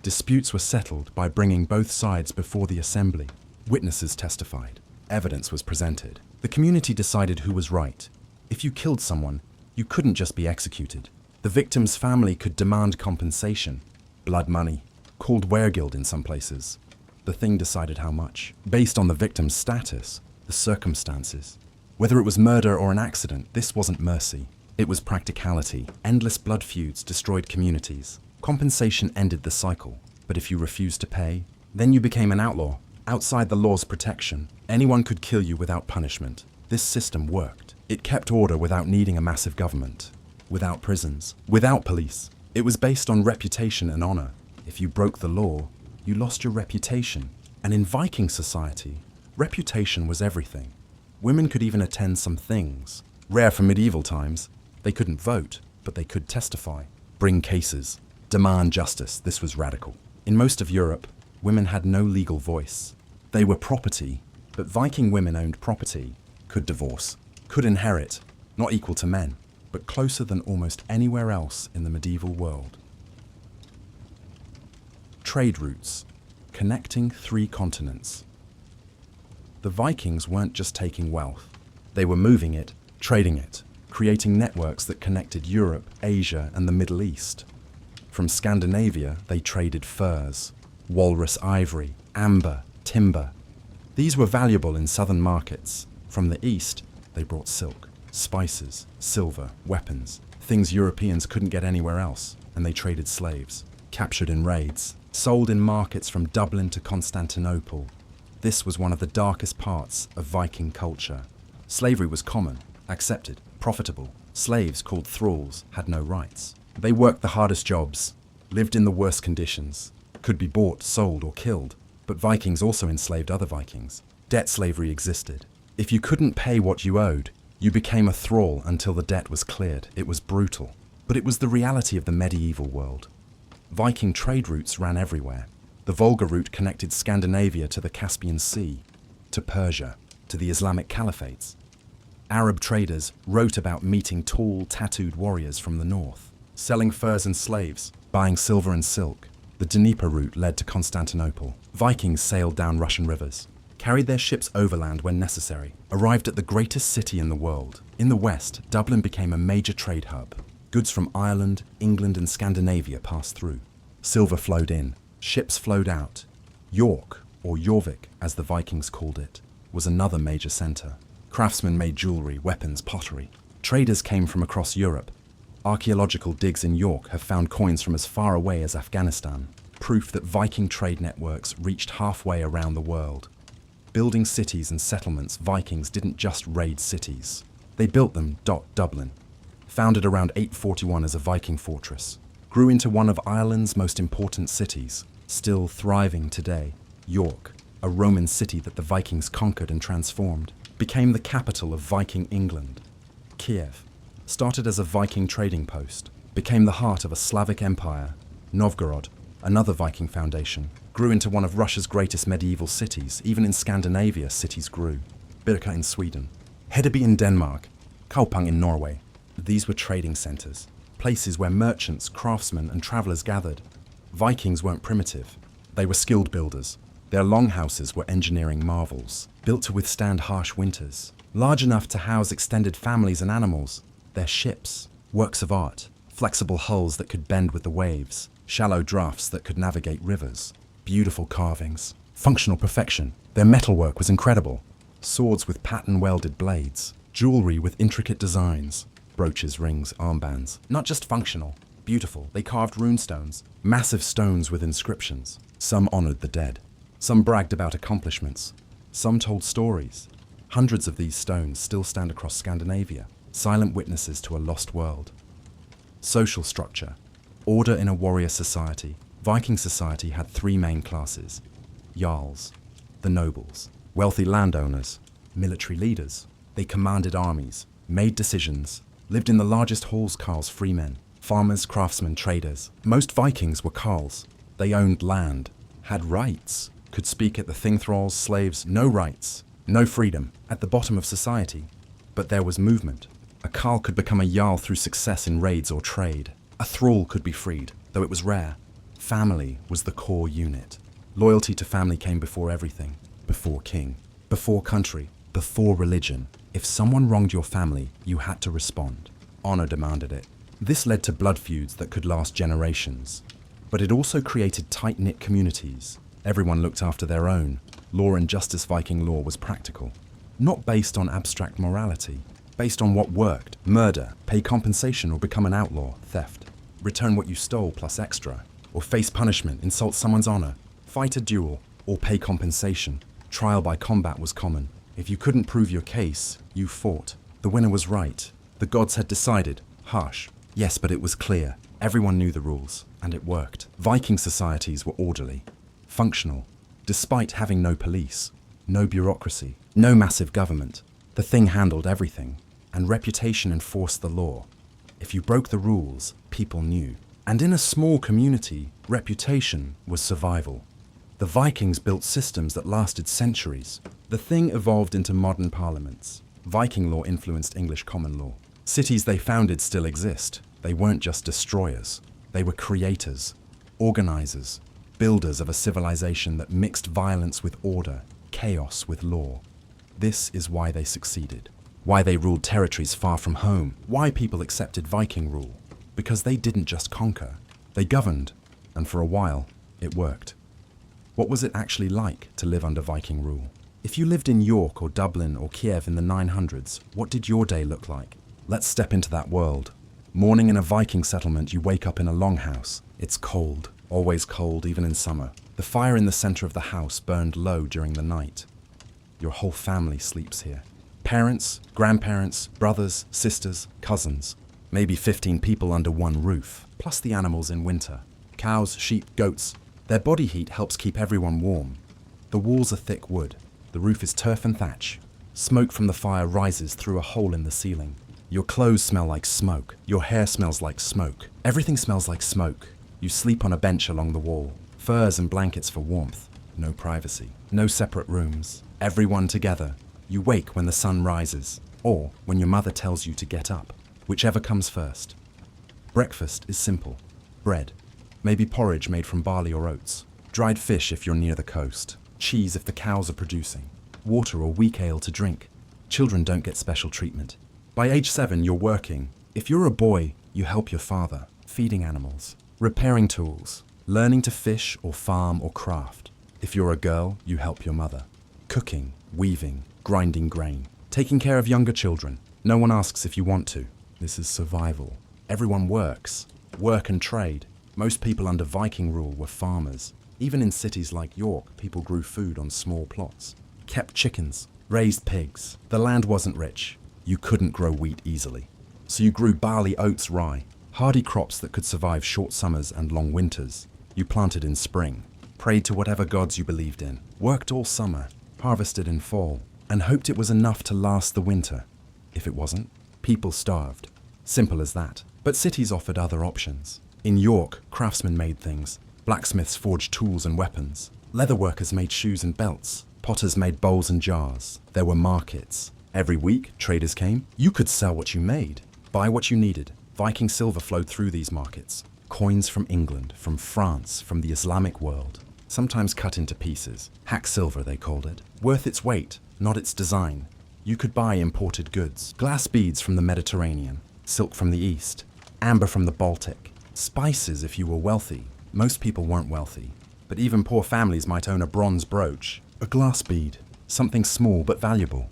Disputes were settled by bringing both sides before the assembly. Witnesses testified. Evidence was presented. The community decided who was right. If you killed someone, you couldn't just be executed. The victim's family could demand compensation, blood money, called weregild in some places. The thing decided how much, based on the victim's status, the circumstances. Whether it was murder or an accident, this wasn't mercy. It was practicality. Endless blood feuds destroyed communities. Compensation ended the cycle, but if you refused to pay, then you became an outlaw. Outside the law's protection, anyone could kill you without punishment. This system worked. It kept order without needing a massive government, without prisons, without police. It was based on reputation and honor. If you broke the law, you lost your reputation. And in Viking society, reputation was everything. Women could even attend some things. Rare for medieval times. They couldn't vote, but they could testify, bring cases, demand justice. This was radical. In most of Europe, women had no legal voice. They were property, but Viking women owned property, could divorce, could inherit, not equal to men, but closer than almost anywhere else in the medieval world. Trade routes, connecting 3 continents. The Vikings weren't just taking wealth. They were moving it, trading it, creating networks that connected Europe, Asia, and the Middle East. From Scandinavia, they traded furs, walrus ivory, amber, timber. These were valuable in southern markets. From the east, they brought silk, spices, silver, weapons, things Europeans couldn't get anywhere else, and they traded slaves, captured in raids, sold in markets from Dublin to Constantinople. This was one of the darkest parts of Viking culture. Slavery was common, accepted, profitable. Slaves, called thralls, had no rights. They worked the hardest jobs, lived in the worst conditions, could be bought, sold, or killed. But Vikings also enslaved other Vikings. Debt slavery existed. If you couldn't pay what you owed, you became a thrall until the debt was cleared. It was brutal. But it was the reality of the medieval world. Viking trade routes ran everywhere. The Volga route connected Scandinavia to the Caspian Sea, to Persia, to the Islamic caliphates. Arab traders wrote about meeting tall, tattooed warriors from the north, selling furs and slaves, buying silver and silk. The Dnieper route led to Constantinople. Vikings sailed down Russian rivers, carried their ships overland when necessary, arrived at the greatest city in the world. In the west, Dublin became a major trade hub. Goods from Ireland, England, and Scandinavia passed through. Silver flowed in, ships flowed out. York, or Jorvik as the Vikings called it, was another major centre. Craftsmen made jewellery, weapons, pottery. Traders came from across Europe. Archaeological digs in York have found coins from as far away as Afghanistan, proof that Viking trade networks reached halfway around the world. Building cities and settlements, Vikings didn't just raid cities. They built them. Dublin, founded around 841 as a Viking fortress, grew into one of Ireland's most important cities, still thriving today. York, a Roman city that the Vikings conquered and transformed, became the capital of Viking England. Kiev, started as a Viking trading post, became the heart of a Slavic empire. Novgorod, another Viking foundation, grew into one of Russia's greatest medieval cities. Even in Scandinavia, cities grew. Birka in Sweden, Hedeby in Denmark, Kaupang in Norway. These were trading centres, places where merchants, craftsmen, and travellers gathered. Vikings weren't primitive. They were skilled builders. Their longhouses were engineering marvels, built to withstand harsh winters, large enough to house extended families and animals. Their ships, works of art, flexible hulls that could bend with the waves, shallow drafts that could navigate rivers, beautiful carvings, functional perfection. Their metalwork was incredible. Swords with pattern-welded blades, jewellery with intricate designs, brooches, rings, armbands. Not just functional, beautiful. They carved runestones, massive stones with inscriptions. Some honoured the dead. Some bragged about accomplishments. Some told stories. Hundreds of these stones still stand across Scandinavia, silent witnesses to a lost world. Social structure. Order in a warrior society. Viking society had three main classes. Jarls, the nobles, wealthy landowners, military leaders. They commanded armies, made decisions, lived in the largest halls. Carls, freemen, farmers, craftsmen, traders. Most Vikings were carls. They owned land, had rights, could speak at the thing. Thralls, slaves, no rights, no freedom, at the bottom of society. But there was movement. A carl could become a jarl through success in raids or trade. A thrall could be freed, though it was rare. Family was the core unit. Loyalty to family came before everything. Before king, before country, before religion. If someone wronged your family, you had to respond. Honor demanded it. This led to blood feuds that could last generations. But it also created tight-knit communities. Everyone looked after their own. Law and justice. Viking law was practical, not based on abstract morality, based on what worked. Murder, pay compensation or become an outlaw. Theft, return what you stole plus extra, or face punishment, insult someone's honor, fight a duel, or pay compensation. Trial by combat was common. If you couldn't prove your case, you fought. The winner was right. The gods had decided. Harsh. Yes, but it was clear. Everyone knew the rules, and it worked. Viking societies were orderly, functional, despite having no police, no bureaucracy, no massive government. The thing handled everything, and reputation enforced the law. If you broke the rules, people knew. And in a small community, reputation was survival. The Vikings built systems that lasted centuries. The thing evolved into modern parliaments. Viking law influenced English common law. Cities they founded still exist. They weren't just destroyers. They were creators, organizers, builders of a civilization that mixed violence with order, chaos with law. This is why they succeeded. Why they ruled territories far from home. Why people accepted Viking rule. Because they didn't just conquer. They governed, and for a while, it worked. What was it actually like to live under Viking rule? If you lived in York or Dublin or Kiev in the 900s, what did your day look like? Let's step into that world. Morning in a Viking settlement, you wake up in a longhouse. It's cold, always cold, even in summer. The fire in the center of the house burned low during the night. Your whole family sleeps here. Parents, grandparents, brothers, sisters, cousins. Maybe 15 people under one roof, plus the animals in winter. Cows, sheep, goats. Their body heat helps keep everyone warm. The walls are thick wood. The roof is turf and thatch. Smoke from the fire rises through a hole in the ceiling. Your clothes smell like smoke. Your hair smells like smoke. Everything smells like smoke. You sleep on a bench along the wall. Furs and blankets for warmth. No privacy. No separate rooms. Everyone together. You wake when the sun rises, or when your mother tells you to get up, whichever comes first. Breakfast is simple. Bread. Maybe porridge made from barley or oats. Dried fish if you're near the coast. Cheese if the cows are producing. Water or weak ale to drink. Children don't get special treatment. By age 7, you're working. If you're a boy, you help your father, feeding animals, repairing tools, learning to fish or farm or craft. If you're a girl, you help your mother, cooking, weaving, grinding grain, taking care of younger children. No one asks if you want to. This is survival. Everyone works. Work and trade. Most people under Viking rule were farmers. Even in cities like York, people grew food on small plots. Kept chickens, raised pigs. The land wasn't rich. You couldn't grow wheat easily. So you grew barley, oats, rye, hardy crops that could survive short summers and long winters. You planted in spring, prayed to whatever gods you believed in, worked all summer, harvested in fall, and hoped it was enough to last the winter. If it wasn't, people starved. Simple as that. But cities offered other options. In York, craftsmen made things. Blacksmiths forged tools and weapons. Leatherworkers made shoes and belts. Potters made bowls and jars. There were markets. Every week, traders came. You could sell what you made, buy what you needed. Viking silver flowed through these markets. Coins from England, from France, from the Islamic world. Sometimes cut into pieces. Hack silver, they called it. Worth its weight, not its design. You could buy imported goods. Glass beads from the Mediterranean. Silk from the East. Amber from the Baltic. Spices if you were wealthy. Most people weren't wealthy. But even poor families might own a bronze brooch. A glass bead. Something small but valuable.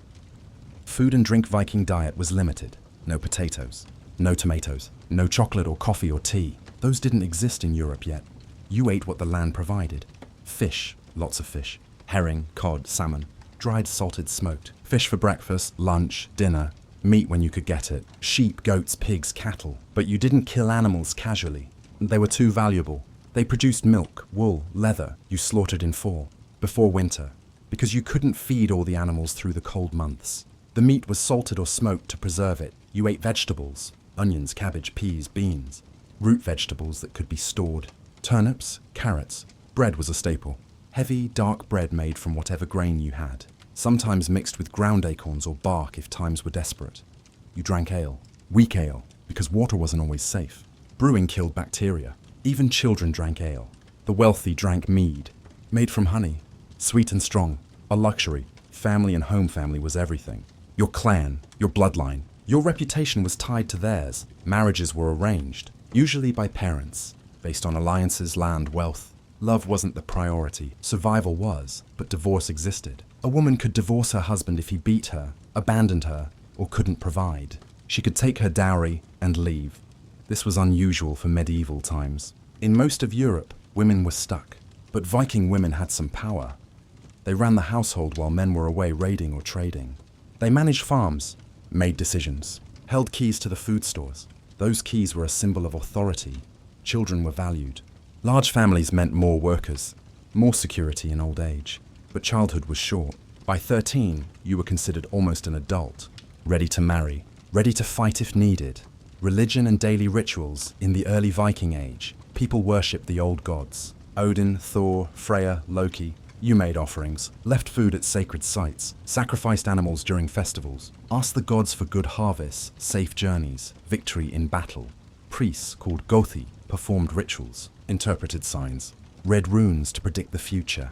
Food and drink Viking diet was limited. No potatoes, no tomatoes, no chocolate or coffee or tea. Those didn't exist in Europe yet. You ate what the land provided. Fish, lots of fish. Herring, cod, salmon. dried, salted, smoked. Fish for breakfast, lunch, dinner. Meat when you could get it. Sheep, goats, pigs, cattle. But you didn't kill animals casually. They were too valuable. They produced milk, wool, leather. You slaughtered in fall, before winter, because you couldn't feed all the animals through the cold months. The meat was salted or smoked to preserve it. You ate vegetables, onions, cabbage, peas, beans, root vegetables that could be stored, turnips, carrots. Bread was a staple. Heavy, dark bread made from whatever grain you had, sometimes mixed with ground acorns or bark if times were desperate. You drank ale, weak ale, because water wasn't always safe. Brewing killed bacteria. Even children drank ale. The wealthy drank mead, made from honey, sweet and strong, a luxury. Family and home family was everything. Your clan, your bloodline, your reputation was tied to theirs. Marriages were arranged, usually by parents, based on alliances, land, wealth. Love wasn't the priority. Survival was, but divorce existed. A woman could divorce her husband if he beat her, abandoned her, or couldn't provide. She could take her dowry and leave. This was unusual for medieval times. In most of Europe, women were stuck, but Viking women had some power. They ran the household while men were away raiding or trading. They managed farms, made decisions, held keys to the food stores. Those keys were a symbol of authority. Children were valued. Large families meant more workers, more security in old age. But childhood was short. By 13, you were considered almost an adult, ready to marry, ready to fight if needed. Religion and daily rituals. In the early Viking Age, people worshipped the old gods. Odin, Thor, Freya, Loki. You made offerings, left food at sacred sites, sacrificed animals during festivals, asked the gods for good harvests, safe journeys, victory in battle. Priests, called Gothi, performed rituals, interpreted signs, read runes to predict the future.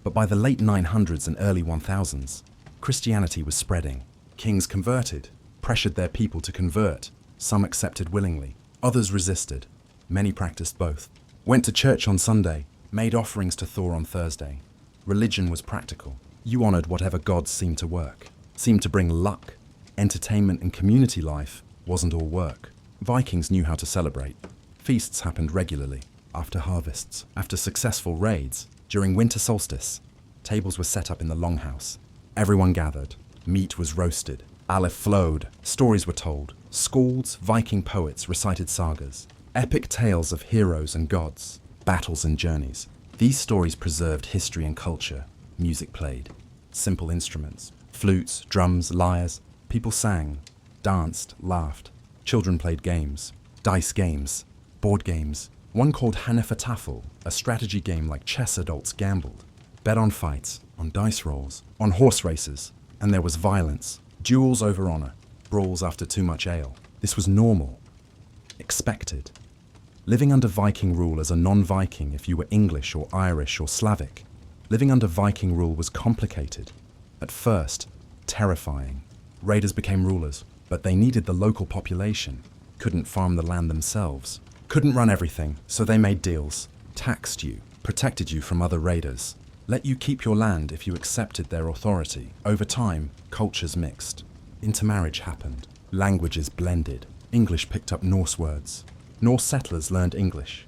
But by the late 900s and early 1000s, Christianity was spreading. Kings converted, pressured their people to convert. Some accepted willingly, others resisted. Many practiced both. Went to church on Sunday, made offerings to Thor on Thursday. Religion was practical. You honored whatever gods seemed to work, seemed to bring luck. Entertainment and community life wasn't all work. Vikings knew how to celebrate. Feasts happened regularly, after harvests, after successful raids, during winter solstice. Tables were set up in the longhouse. Everyone gathered. Meat was roasted. Ale flowed. Stories were told. Skalds, Viking poets recited sagas. Epic tales of heroes and gods, battles and journeys. These stories preserved history and culture. Music played. Simple instruments. Flutes, drums, lyres. People sang, danced, laughed. Children played games. Dice games. Board games. One called Hannefatafel, a strategy game like chess adults gambled. Bet on fights, on dice rolls, on horse races. And there was violence. Duels over honor. Brawls after too much ale. This was normal. Expected. Living under Viking rule as a non-Viking if you were English or Irish or Slavic. Living under Viking rule was complicated. At first, terrifying. Raiders became rulers, but they needed the local population. Couldn't farm the land themselves. Couldn't run everything, so they made deals. Taxed you, protected you from other raiders. Let you keep your land if you accepted their authority. Over time, cultures mixed. Intermarriage happened. Languages blended. English picked up Norse words. Norse settlers learned English.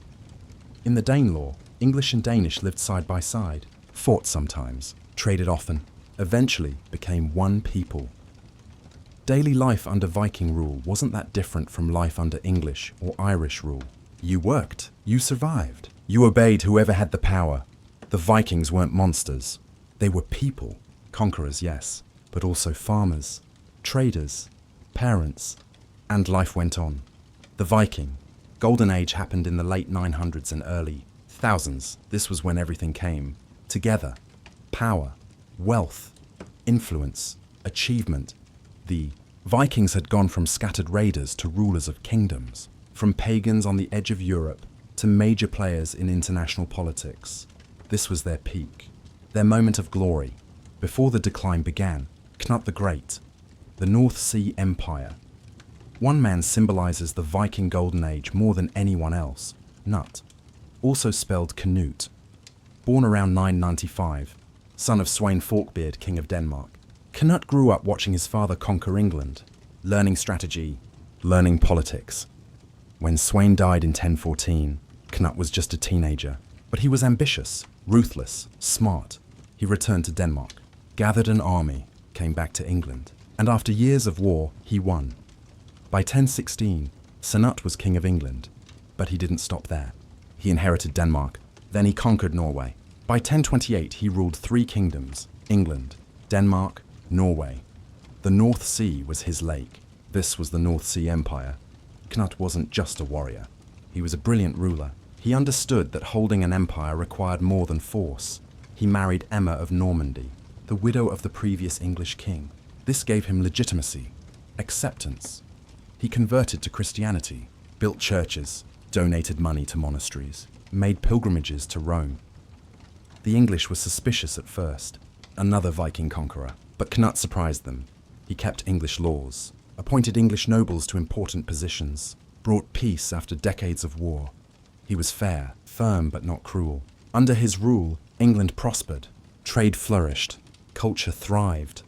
In the Danelaw, English and Danish lived side by side, fought sometimes, traded often, eventually became one people. Daily life under Viking rule wasn't that different from life under English or Irish rule. You worked, you survived, you obeyed whoever had the power. The Vikings weren't monsters. They were people. Conquerors, yes, but also farmers, traders, parents, and life went on. The Viking Golden Age happened in the late 900s and early thousands. This was when everything came together. Power, wealth, influence, achievement. The Vikings had gone from scattered raiders to rulers of kingdoms, from pagans on the edge of Europe to major players in international politics. This was their peak, their moment of glory. Before the decline began, Knut the Great, the North Sea Empire. One man symbolizes the Viking Golden Age more than anyone else, Knut, also spelled Canute. Born around 995, son of Sweyn Forkbeard, King of Denmark. Canute grew up watching his father conquer England, learning strategy, learning politics. When Sweyn died in 1014, Knut was just a teenager, but he was ambitious, ruthless, smart. He returned to Denmark, gathered an army, came back to England, and after years of war, he won. By 1016, Cnut was king of England, but he didn't stop there. He inherited Denmark, then he conquered Norway. By 1028, he ruled 3 kingdoms: England, Denmark, Norway. The North Sea was his lake. This was the North Sea Empire. Cnut wasn't just a warrior. He was a brilliant ruler. He understood that holding an empire required more than force. He married Emma of Normandy, the widow of the previous English king. This gave him legitimacy, acceptance. He converted to Christianity, built churches, donated money to monasteries, made pilgrimages to Rome. The English were suspicious at first, another Viking conqueror, but Cnut surprised them. He kept English laws, appointed English nobles to important positions, brought peace after decades of war. He was fair, firm but not cruel. Under his rule, England prospered, trade flourished, culture thrived.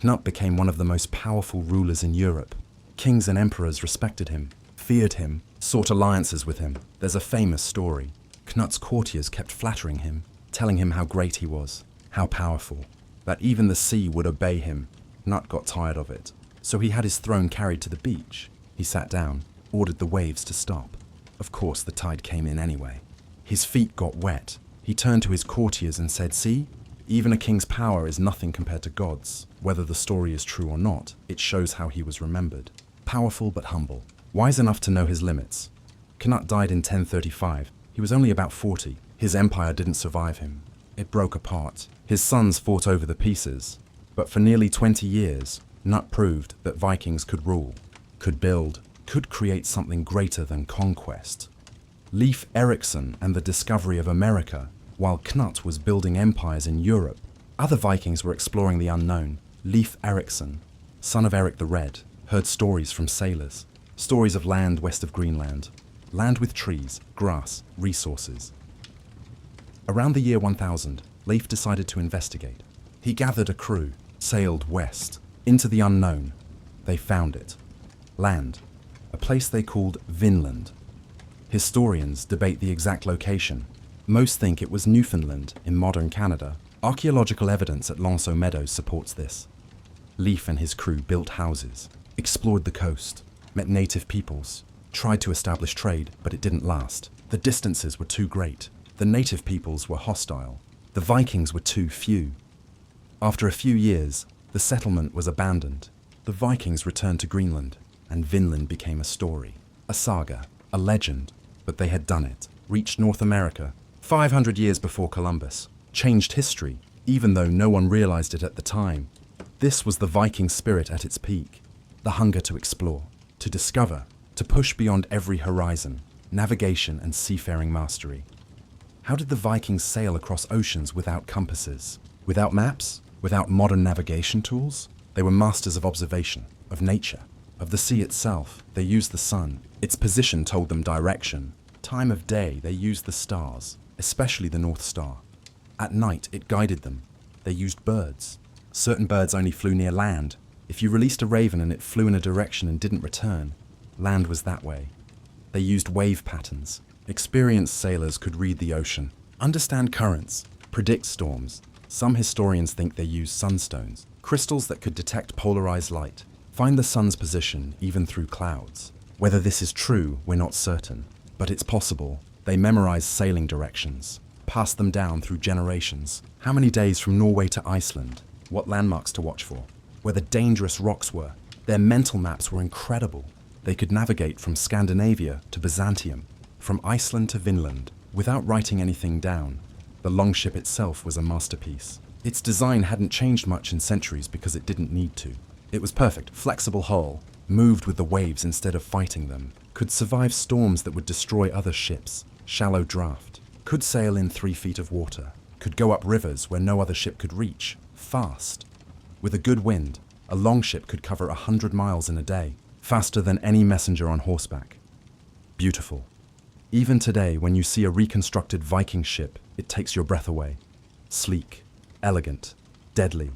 Cnut became one of the most powerful rulers in Europe. Kings and emperors respected him, feared him, sought alliances with him. There's a famous story. Cnut's courtiers kept flattering him, telling him how great he was, how powerful, that even the sea would obey him. Cnut got tired of it, so he had his throne carried to the beach. He sat down, ordered the waves to stop. Of course, the tide came in anyway. His feet got wet. He turned to his courtiers and said, "See, even a king's power is nothing compared to God's. Whether the story is true or not, it shows how he was remembered. Powerful but humble, wise enough to know his limits." Cnut died in 1035. He was only about 40. His empire didn't survive him. It broke apart. His sons fought over the pieces. But for nearly 20 years, Cnut proved that Vikings could rule, could build, could create something greater than conquest. Leif Erikson and the discovery of America, while Cnut was building empires in Europe. Other Vikings were exploring the unknown. Leif Erikson, son of Eric the Red, heard stories from sailors, stories of land west of Greenland, land with trees, grass, resources. Around the year 1000, Leif decided to investigate. He gathered a crew, sailed west, into the unknown. They found it. Land, a place they called Vinland. Historians debate the exact location. Most think it was Newfoundland in modern Canada. Archaeological evidence at Lanceau Meadows supports this. Leif and his crew built houses, explored the coast, met native peoples, tried to establish trade, but it didn't last. The distances were too great. The native peoples were hostile. The Vikings were too few. After a few years, the settlement was abandoned. The Vikings returned to Greenland, and Vinland became a story, a saga, a legend. But they had done it, reached North America 500 years before Columbus, changed history, even though no one realized it at the time. This was the Viking spirit at its peak, the hunger to explore, to discover, to push beyond every horizon, navigation and seafaring mastery. How did the Vikings sail across oceans without compasses, without maps, without modern navigation tools? They were masters of observation, of nature, of the sea itself. They used the sun. Its position told them direction. Time of day, they used the stars, especially the North Star. At night, it guided them. They used birds. Certain birds only flew near land. If you released a raven and it flew in a direction and didn't return, land was that way. They used wave patterns. Experienced sailors could read the ocean, understand currents, predict storms. Some historians think they used sunstones, crystals that could detect polarized light, find the sun's position even through clouds. Whether this is true, we're not certain, but it's possible. They memorized sailing directions, passed them down through generations. How many days from Norway to Iceland? What landmarks to watch for? Where the dangerous rocks were. Their mental maps were incredible. They could navigate from Scandinavia to Byzantium, from Iceland to Vinland, without writing anything down. The longship itself was a masterpiece. Its design hadn't changed much in centuries because it didn't need to. It was perfect, flexible hull, moved with the waves instead of fighting them, could survive storms that would destroy other ships, shallow draft, could sail in 3 feet of water, could go up rivers where no other ship could reach, fast. With a good wind, a longship could cover 100 miles in a day, faster than any messenger on horseback. Beautiful. Even today, when you see a reconstructed Viking ship, it takes your breath away. Sleek, elegant, deadly.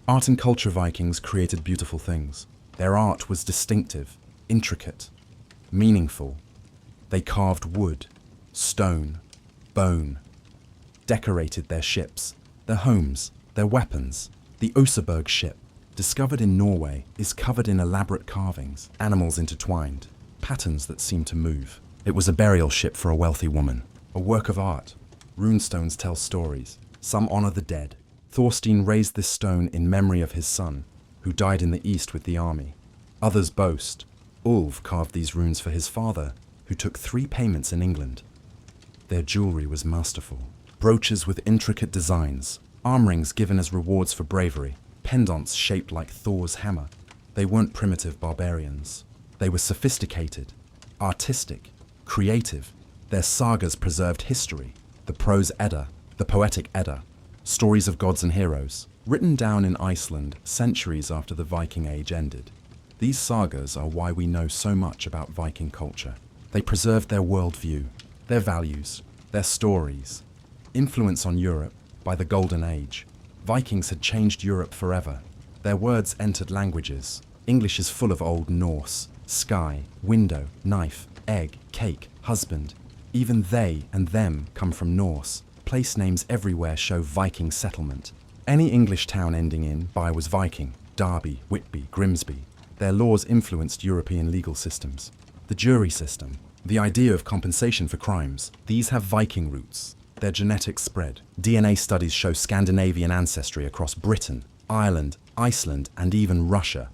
Art and culture Vikings created beautiful things. Their art was distinctive, intricate, meaningful. They carved wood, stone, bone, decorated their ships. their homes, their weapons. The Oseberg ship, discovered in Norway, is covered in elaborate carvings, animals intertwined, patterns that seem to move. It was a burial ship for a wealthy woman, a work of art. Runestones tell stories. Some honor the dead. Thorstein raised this stone in memory of his son, who died in the east with the army. Others boast. Ulv carved these runes for his father, who took 3 payments in England. Their jewelry was masterful. Brooches with intricate designs, arm rings given as rewards for bravery, pendants shaped like Thor's hammer. They weren't primitive barbarians. They were sophisticated, artistic, creative. Their sagas preserved history, the prose Edda, the poetic Edda, stories of gods and heroes, written down in Iceland centuries after the Viking Age ended. These sagas are why we know so much about Viking culture. They preserved their worldview, their values, their stories. Influence on Europe by the Golden Age. Vikings had changed Europe forever. Their words entered languages. English is full of Old Norse, sky, window, knife, egg, cake, husband. Even they and them come from Norse. Place names everywhere show Viking settlement. Any English town ending in by was Viking. Derby, Whitby, Grimsby. Their laws influenced European legal systems. The jury system, the idea of compensation for crimes, these have Viking roots. Their genetics spread. DNA studies show Scandinavian ancestry across Britain, Ireland, Iceland, and even Russia.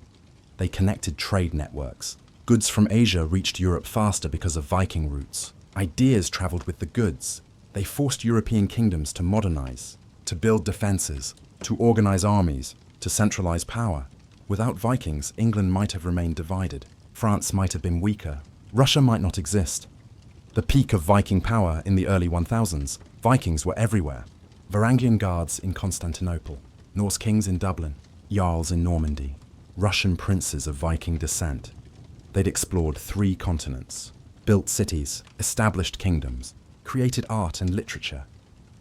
They connected trade networks. Goods from Asia reached Europe faster because of Viking routes. Ideas traveled with the goods. They forced European kingdoms to modernize, to build defenses, to organize armies, to centralize power. Without Vikings, England might have remained divided. France might have been weaker. Russia might not exist. The peak of Viking power in the early 1000s, Vikings were everywhere. Varangian guards in Constantinople, Norse kings in Dublin, jarls in Normandy, Russian princes of Viking descent. They'd explored 3 continents, built cities, established kingdoms, created art and literature.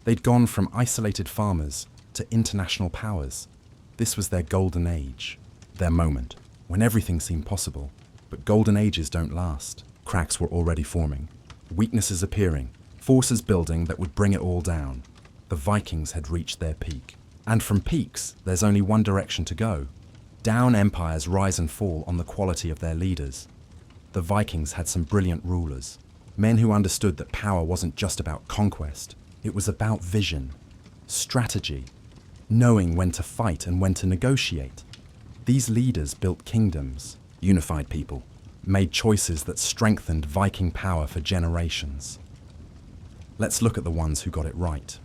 They'd gone from isolated farmers to international powers. This was their golden age, their moment, when everything seemed possible. But golden ages don't last. Cracks were already forming, weaknesses appearing, forces building that would bring it all down. The Vikings had reached their peak. And from peaks, there's only one direction to go. Down empires rise and fall on the quality of their leaders. The Vikings had some brilliant rulers, men who understood that power wasn't just about conquest. It was about vision, strategy, knowing when to fight and when to negotiate. These leaders built kingdoms, unified people, made choices that strengthened Viking power for generations. Let's look at the ones who got it right.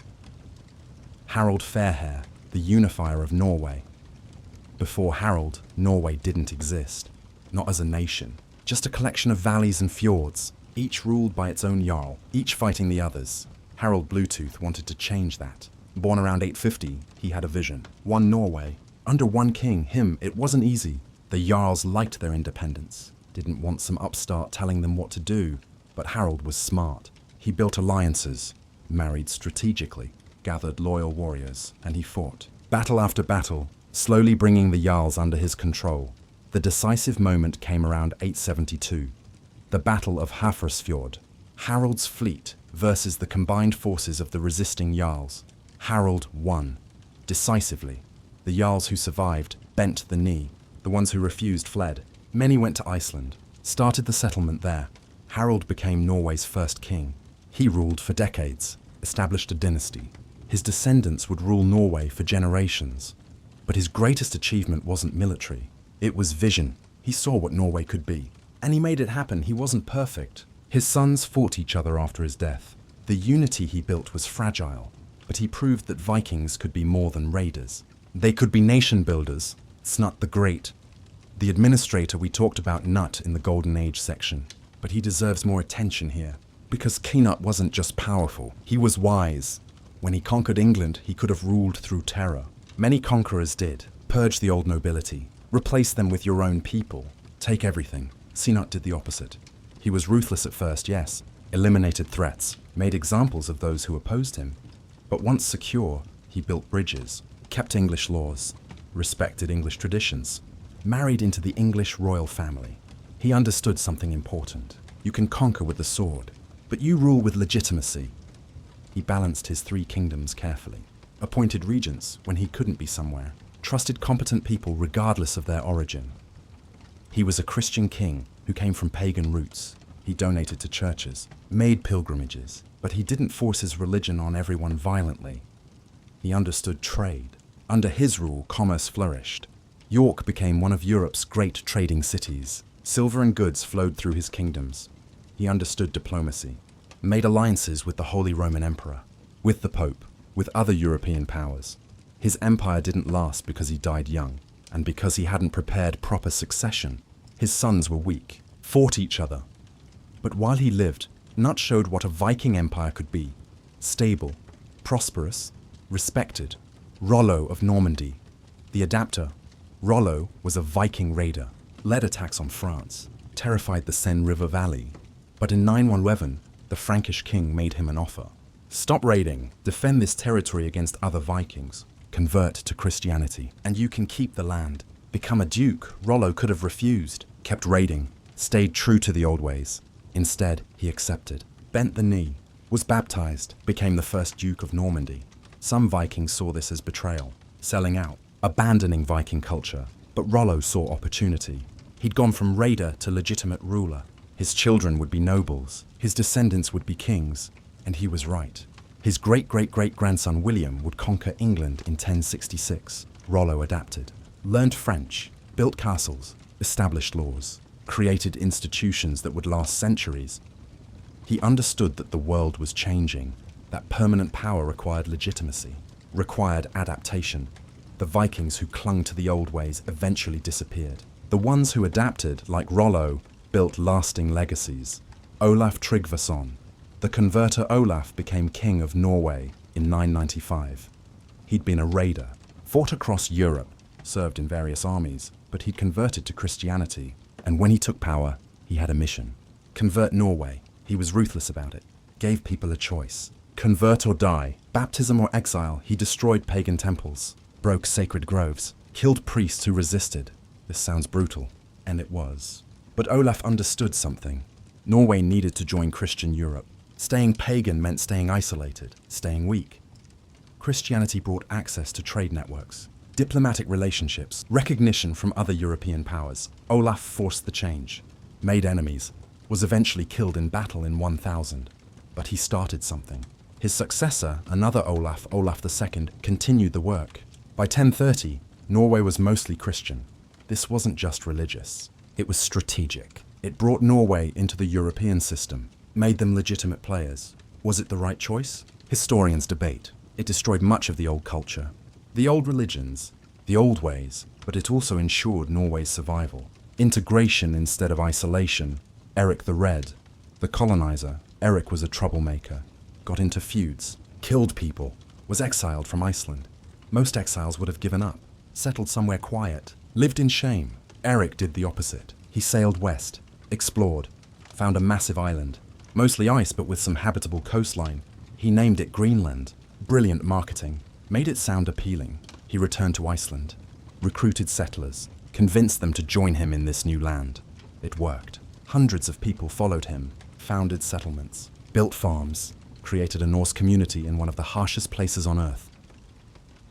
Harald Fairhair, the unifier of Norway. Before Harald, Norway didn't exist. Not as a nation, just a collection of valleys and fjords, each ruled by its own jarl, each fighting the others. Harald Bluetooth wanted to change that. Born around 850, he had a vision. One Norway. Under one king, him, it wasn't easy. The jarls liked their independence, didn't want some upstart telling them what to do, but Harald was smart. He built alliances, married strategically, gathered loyal warriors, and he fought. Battle after battle, slowly bringing the jarls under his control. The decisive moment came around 872, the Battle of Hafrsfjord. Harald's fleet versus the combined forces of the resisting jarls. Harald won, decisively. The jarls who survived bent the knee. The ones who refused fled. Many went to Iceland, started the settlement there. Harald became Norway's first king. He ruled for decades, established a dynasty. His descendants would rule Norway for generations. But his greatest achievement wasn't military. It was vision. He saw what Norway could be. And he made it happen. He wasn't perfect. His sons fought each other after his death. The unity he built was fragile, but he proved that Vikings could be more than raiders. They could be nation builders. Snut the Great, the administrator we talked about Nut in the Golden Age section. But he deserves more attention here, because Knut wasn't just powerful, he was wise. When he conquered England, he could have ruled through terror. Many conquerors did. Purge the old nobility. Replace them with your own people. Take everything. Knut did the opposite. He was ruthless at first, yes. Eliminated threats. Made examples of those who opposed him. But once secure, he built bridges. Kept English laws. Respected English traditions. Married into the English royal family. He understood something important. You can conquer with the sword, but you rule with legitimacy. He balanced his 3 kingdoms carefully. appointed regents when he couldn't be somewhere, trusted competent people regardless of their origin. He was a Christian king who came from pagan roots. He donated to churches, made pilgrimages, but he didn't force his religion on everyone violently. He understood trade. Under his rule, commerce flourished. York became one of Europe's great trading cities. Silver and goods flowed through his kingdoms. He understood diplomacy, made alliances with the Holy Roman Emperor, with the Pope, with other European powers. His empire didn't last because he died young, and because he hadn't prepared proper succession. His sons were weak, fought each other. But while he lived, Nut showed what a Viking empire could be: stable, prosperous, respected. Rollo of Normandy, the adapter. Rollo was a Viking raider, led attacks on France, terrified the Seine River Valley. But in 911, the Frankish king made him an offer. Stop raiding, defend this territory against other Vikings, convert to Christianity, and you can keep the land. Become a duke. Rollo could have refused, kept raiding, stayed true to the old ways. Instead, he accepted, bent the knee, was baptized, became the first Duke of Normandy. Some Vikings saw this as betrayal, selling out, abandoning Viking culture. But Rollo saw opportunity. He'd gone from raider to legitimate ruler. His children would be nobles, his descendants would be kings, and he was right. His great-great-great-grandson William would conquer England in 1066. Rollo adapted, learned French, built castles, established laws, created institutions that would last centuries. He understood that the world was changing, that permanent power required legitimacy, required adaptation. The Vikings who clung to the old ways eventually disappeared. The ones who adapted, like Rollo, built lasting legacies. Olaf Tryggvason, the converter Olaf, became king of Norway in 995. He'd been a raider, fought across Europe, served in various armies, but he'd converted to Christianity. And when he took power, he had a mission: convert Norway. He was ruthless about it, gave people a choice. Convert or die, baptism or exile. He destroyed pagan temples, broke sacred groves, killed priests who resisted. This sounds brutal, and it was. But Olaf understood something. Norway needed to join Christian Europe. Staying pagan meant staying isolated, staying weak. Christianity brought access to trade networks, diplomatic relationships, recognition from other European powers. Olaf forced the change, made enemies, was eventually killed in battle in 1000. But he started something. His successor, another Olaf, Olaf II, continued the work. By 1030, Norway was mostly Christian. This wasn't just religious. It was strategic. It brought Norway into the European system, made them legitimate players. Was it the right choice? Historians debate. It destroyed much of the old culture, the old religions, the old ways, but it also ensured Norway's survival. Integration instead of isolation. Eric the Red, the colonizer. Eric was a troublemaker, got into feuds, killed people, was exiled from Iceland. Most exiles would have given up, settled somewhere quiet, lived in shame. Eric did the opposite. He sailed west, explored, found a massive island, mostly ice but with some habitable coastline. He named it Greenland. Brilliant marketing, made it sound appealing. He returned to Iceland, recruited settlers, convinced them to join him in this new land. It worked. Hundreds of people followed him, founded settlements, built farms, created a Norse community in one of the harshest places on Earth.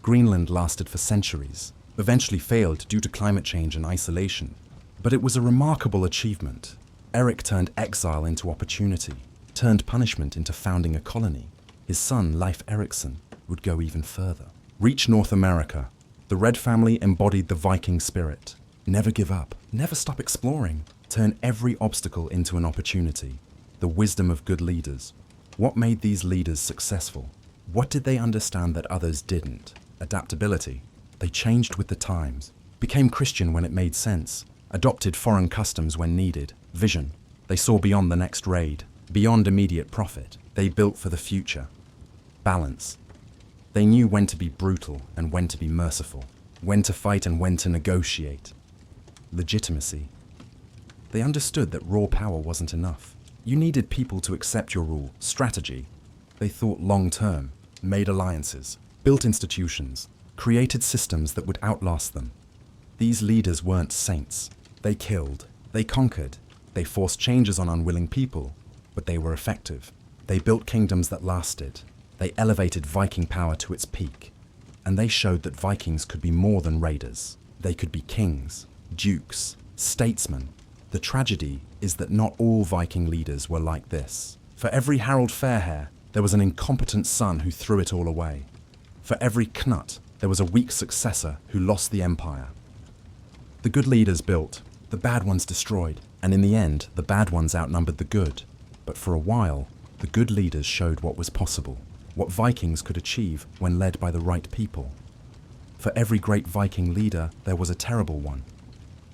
Greenland lasted for centuries, eventually failed due to climate change and isolation. But it was a remarkable achievement. Eric turned exile into opportunity, turned punishment into founding a colony. His son, Leif Erikson, would go even further. Reach North America. The Red family embodied the Viking spirit. Never give up, never stop exploring. Turn every obstacle into an opportunity. The wisdom of good leaders. What made these leaders successful? What did they understand that others didn't? Adaptability. They changed with the times, became Christian when it made sense, adopted foreign customs when needed. Vision. They saw beyond the next raid, beyond immediate profit. They built for the future. Balance. They knew when to be brutal and when to be merciful, when to fight and when to negotiate. Legitimacy. They understood that raw power wasn't enough. You needed people to accept your rule. Strategy. They thought long-term, made alliances, built institutions, created systems that would outlast them. These leaders weren't saints. They killed, they conquered, they forced changes on unwilling people, but they were effective. They built kingdoms that lasted. They elevated Viking power to its peak. and they showed that Vikings could be more than raiders. They could be kings, dukes, statesmen. The tragedy is that not all Viking leaders were like this. For every Harald Fairhair, there was an incompetent son who threw it all away. For every Knut, there was a weak successor who lost the empire. The good leaders built, the bad ones destroyed, and in the end, the bad ones outnumbered the good. But for a while, the good leaders showed what was possible, what Vikings could achieve when led by the right people. For every great Viking leader, there was a terrible one.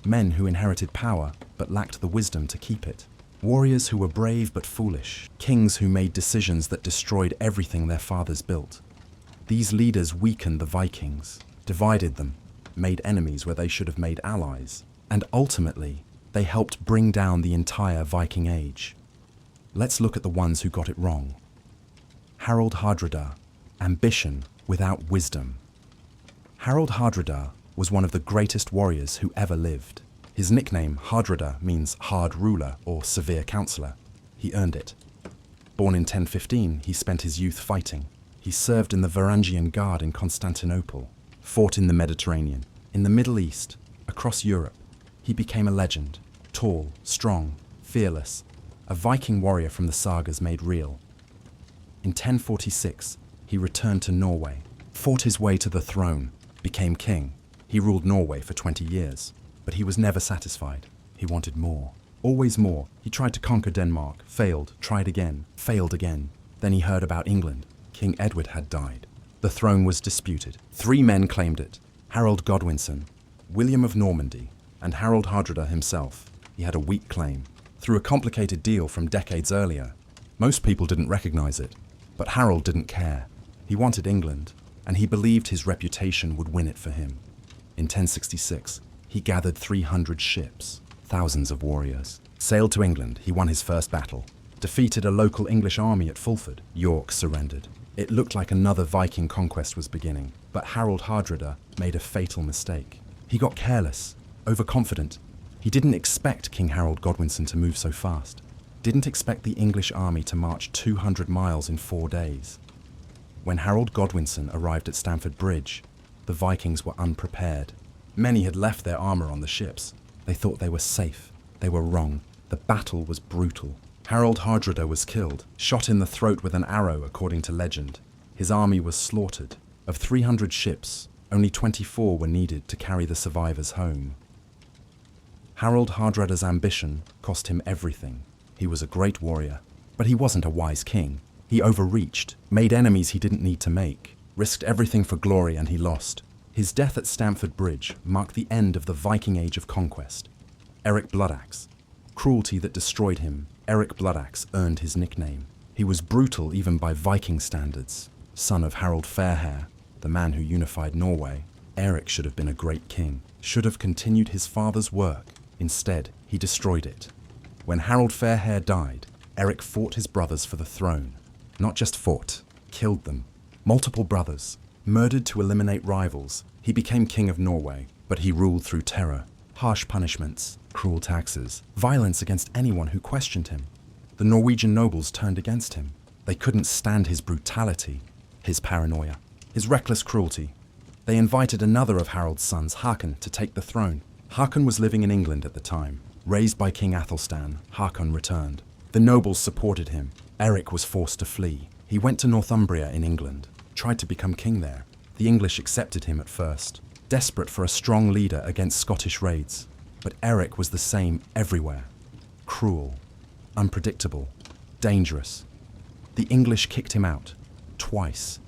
Men who inherited power but lacked the wisdom to keep it. Warriors who were brave but foolish. Kings who made decisions that destroyed everything their fathers built. These leaders weakened the Vikings, divided them, made enemies where they should have made allies, and ultimately, they helped bring down the entire Viking Age. Let's look at the ones who got it wrong. Harald Hardrada, ambition without wisdom. Harald Hardrada was one of the greatest warriors who ever lived. His nickname, Hardrada, means hard ruler or severe counselor. He earned it. Born in 1015, he spent his youth fighting. He served in the Varangian Guard in Constantinople, fought in the Mediterranean, in the Middle East, across Europe. He became a legend, tall, strong, fearless, a Viking warrior from the sagas made real. In 1046, he returned to Norway, fought his way to the throne, became king. He ruled Norway for 20 years, but he was never satisfied. He wanted more, always more. He tried to conquer Denmark, failed, tried again, failed again. Then he heard about England. King Edward had died. The throne was disputed. 3 men claimed it: Harold Godwinson, William of Normandy, and Harald Hardrada himself. He had a weak claim, through a complicated deal from decades earlier. Most people didn't recognize it, but Harold didn't care. He wanted England, and he believed his reputation would win it for him. In 1066, he gathered 300 ships, thousands of warriors. Sailed to England, he won his first battle. Defeated a local English army at Fulford. York surrendered. It looked like another Viking conquest was beginning, but Harald Hardrada made a fatal mistake. He got careless, overconfident. He didn't expect King Harold Godwinson to move so fast. Didn't expect the English army to march 200 miles in 4 days. When Harold Godwinson arrived at Stamford Bridge, the Vikings were unprepared. Many had left their armor on the ships. They thought they were safe. They were wrong. The battle was brutal. Harald Hardrada was killed, shot in the throat with an arrow according to legend. His army was slaughtered. Of 300 ships, only 24 were needed to carry the survivors home. Harald Hardrada's ambition cost him everything. He was a great warrior, but he wasn't a wise king. He overreached, made enemies he didn't need to make, risked everything for glory, and he lost. His death at Stamford Bridge marked the end of the Viking Age of conquest. Eric Bloodaxe. Cruelty that destroyed him. Eric Bloodaxe earned his nickname. He was brutal even by Viking standards. Son of Harald Fairhair, the man who unified Norway, Eric should have been a great king, should have continued his father's work. Instead, he destroyed it. When Harald Fairhair died, Eric fought his brothers for the throne. Not just fought, killed them. Multiple brothers, murdered to eliminate rivals. He became king of Norway, but he ruled through terror, harsh punishments, cruel taxes, violence against anyone who questioned him. The Norwegian nobles turned against him. They couldn't stand his brutality, his paranoia, his reckless cruelty. They invited another of Harold's sons, Haakon, to take the throne. Haakon was living in England at the time. Raised by King Athelstan, Haakon returned. The nobles supported him. Eric was forced to flee. He went to Northumbria in England, tried to become king there. The English accepted him at first, desperate for a strong leader against Scottish raids. But Eric was the same everywhere. Cruel, unpredictable, dangerous. The English kicked him out, twice.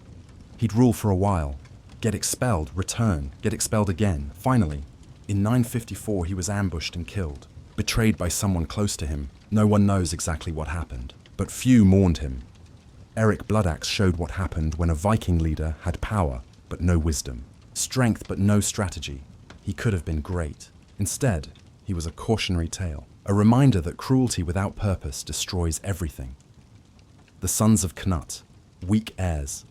He'd rule for a while, get expelled, return, get expelled again. Finally, in 954 he was ambushed and killed, betrayed by someone close to him. No one knows exactly what happened, but few mourned him. Eric Bloodaxe showed what happened when a Viking leader had power but no wisdom, strength but no strategy. He could have been great. Instead, he was a cautionary tale, a reminder that cruelty without purpose destroys everything. The sons of Knut, weak heirs.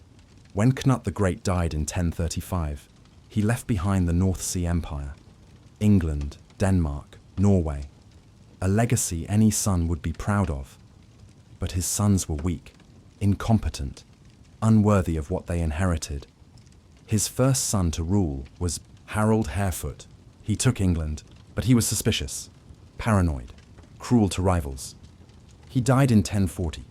When Knut the Great died in 1035, he left behind the North Sea Empire, England, Denmark, Norway, a legacy any son would be proud of. But his sons were weak, incompetent, unworthy of what they inherited. His first son to rule was Harold Harefoot. He took England, but he was suspicious, paranoid, cruel to rivals. He died in 1040,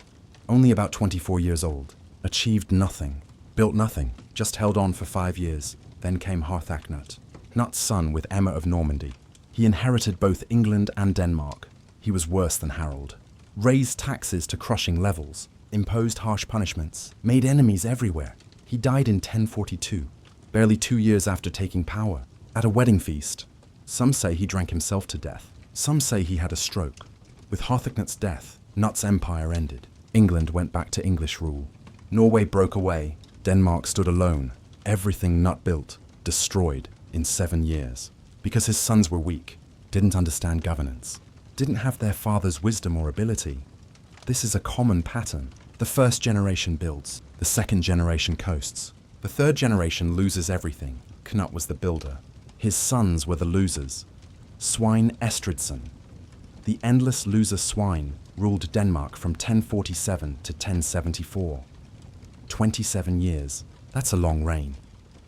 only about 24 years old, achieved nothing, built nothing, just held on for 5 years. Then came Harthacnut, Nut's son with Emma of Normandy. He inherited both England and Denmark. He was worse than Harold. Raised taxes to crushing levels, imposed harsh punishments, made enemies everywhere. He died in 1042, barely 2 years after taking power, at a wedding feast. Some say he drank himself to death. Some say he had a stroke. With Harthacnut's death, Nut's empire ended. England went back to English rule. Norway broke away. Denmark stood alone. Everything Nut built, destroyed in 7 years. Because his sons were weak, didn't understand governance, didn't have their father's wisdom or ability. This is a common pattern. The first generation builds, the second generation coasts. The third generation loses everything. Knut was the builder. His sons were the losers. Swine Estridsson. The endless loser Swine ruled Denmark from 1047 to 1074. 27 years. That's a long reign.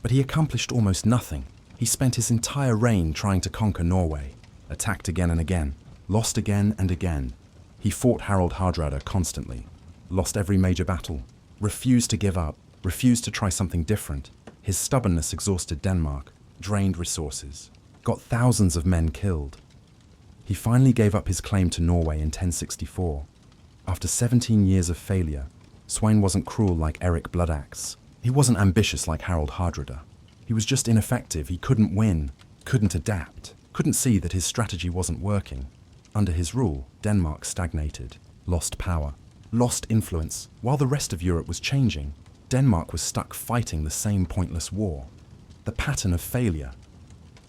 But he accomplished almost nothing. He spent his entire reign trying to conquer Norway, attacked again and again, lost again and again. He fought Harald Hardrada constantly, lost every major battle, refused to give up, refused to try something different. His stubbornness exhausted Denmark, drained resources, got thousands of men killed. He finally gave up his claim to Norway in 1064. After 17 years of failure, Swine wasn't cruel like Eric Bloodaxe. He wasn't ambitious like Harald Hardrada. He was just ineffective. He couldn't win, couldn't adapt, couldn't see that his strategy wasn't working. Under his rule, Denmark stagnated, lost power, lost influence. While the rest of Europe was changing, Denmark was stuck fighting the same pointless war. The pattern of failure.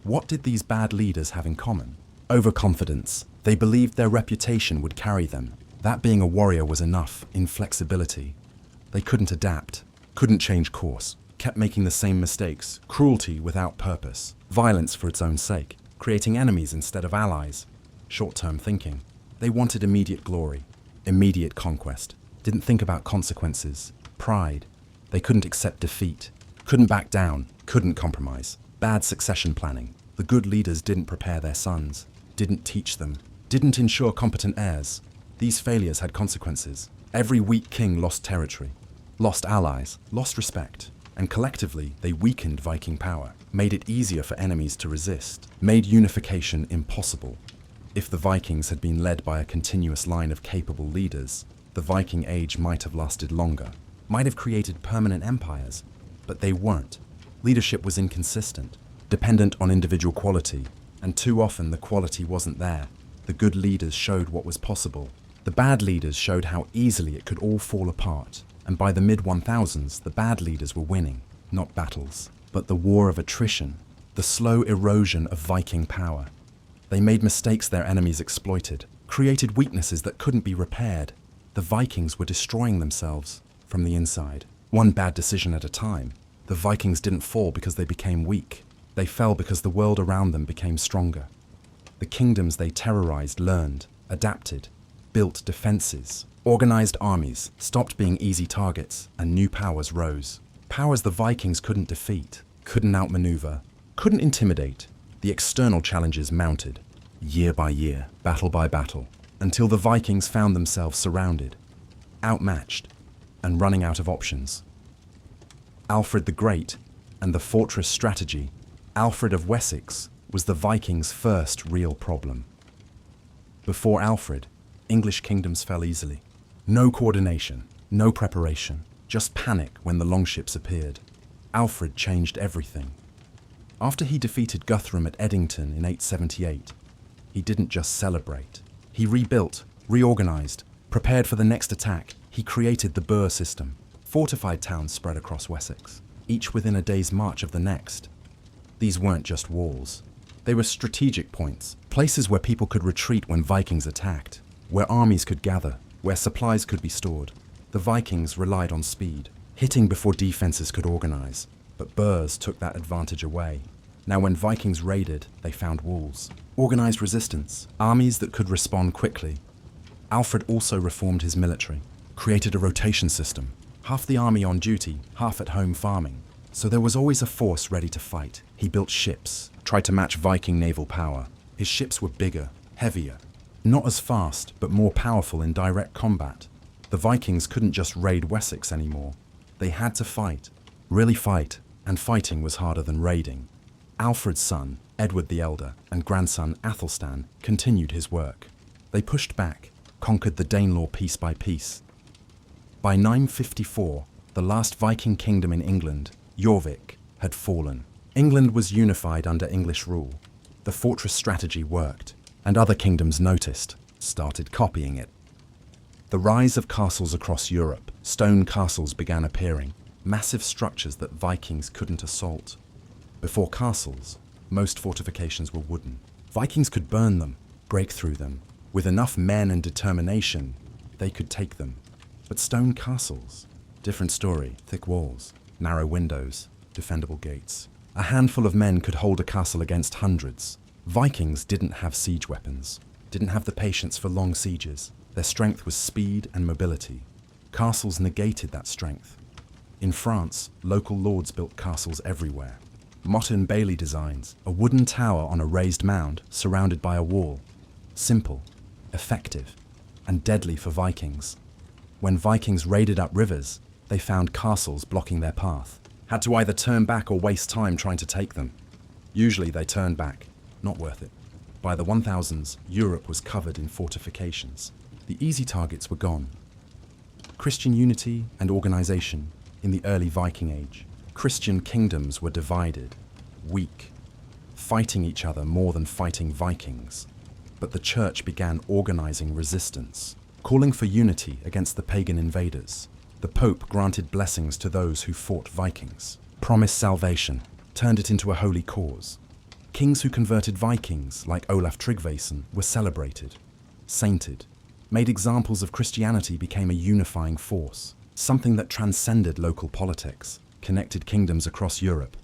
What did these bad leaders have in common? Overconfidence. They believed their reputation would carry them. That being a warrior was enough. Inflexibility. They couldn't adapt, couldn't change course, kept making the same mistakes. Cruelty without purpose. Violence for its own sake. Creating enemies instead of allies. Short-term thinking. They wanted immediate glory, immediate conquest. Didn't think about consequences. Pride. They couldn't accept defeat, couldn't back down, couldn't compromise. Bad succession planning. The good leaders didn't prepare their sons, didn't teach them, didn't ensure competent heirs. These failures had consequences. Every weak king lost territory, lost allies, lost respect, and collectively they weakened Viking power, made it easier for enemies to resist, made unification impossible. If the Vikings had been led by a continuous line of capable leaders, the Viking Age might have lasted longer, might have created permanent empires, but they weren't. Leadership was inconsistent, dependent on individual quality, and too often the quality wasn't there. The good leaders showed what was possible. The bad leaders showed how easily it could all fall apart, and by the mid-1000s, the bad leaders were winning, not battles, but the war of attrition, the slow erosion of Viking power. They made mistakes their enemies exploited, created weaknesses that couldn't be repaired. The Vikings were destroying themselves from the inside, one bad decision at a time. The Vikings didn't fall because they became weak. They fell because the world around them became stronger. The kingdoms they terrorized learned, adapted, built defenses, organized armies, stopped being easy targets, and new powers rose. Powers the Vikings couldn't defeat, couldn't outmaneuver, couldn't intimidate. The external challenges mounted, year by year, battle by battle, until the Vikings found themselves surrounded, outmatched, and running out of options. Alfred the Great and the fortress strategy. Alfred of Wessex was the Vikings' first real problem. Before Alfred, English kingdoms fell easily. No coordination, no preparation, just panic when the longships appeared. Alfred changed everything. After he defeated Guthrum at Edington in 878, he didn't just celebrate. He rebuilt, reorganized, prepared for the next attack. He created the Burr system, fortified towns spread across Wessex, each within a day's march of the next. These weren't just walls. They were strategic points, places where people could retreat when Vikings attacked, where armies could gather, where supplies could be stored. The Vikings relied on speed, hitting before defenses could organize, but Burrs took that advantage away. Now when Vikings raided, they found walls, organized resistance, armies that could respond quickly. Alfred also reformed his military, created a rotation system, half the army on duty, half at home farming. So there was always a force ready to fight. He built ships, tried to match Viking naval power. His ships were bigger, heavier, not as fast, but more powerful in direct combat. The Vikings couldn't just raid Wessex anymore. They had to fight, really fight, and fighting was harder than raiding. Alfred's son, Edward the Elder, and grandson Athelstan continued his work. They pushed back, conquered the Danelaw piece by piece. By 954, the last Viking kingdom in England, Jorvik, had fallen. England was unified under English rule. The fortress strategy worked, and other kingdoms noticed, started copying it. The rise of castles across Europe, stone castles began appearing, massive structures that Vikings couldn't assault. Before castles, most fortifications were wooden. Vikings could burn them, break through them. With enough men and determination, they could take them. But stone castles, different story. Thick walls, narrow windows, defendable gates. A handful of men could hold a castle against hundreds. Vikings didn't have siege weapons, didn't have the patience for long sieges. Their strength was speed and mobility. Castles negated that strength. In France, local lords built castles everywhere. Motte and Bailey designs, a wooden tower on a raised mound surrounded by a wall. Simple, effective, and deadly for Vikings. When Vikings raided up rivers, they found castles blocking their path. Had to either turn back or waste time trying to take them. Usually they turned back. Not worth it. By the 1000s, Europe was covered in fortifications. The easy targets were gone. Christian unity and organization in the early Viking Age. Christian kingdoms were divided, weak, fighting each other more than fighting Vikings. But the church began organizing resistance, calling for unity against the pagan invaders. The Pope granted blessings to those who fought Vikings, promised salvation, turned it into a holy cause. Kings who converted Vikings, like Olaf Tryggvason, were celebrated, sainted. Made examples of Christianity became a unifying force, something that transcended local politics, connected kingdoms across Europe.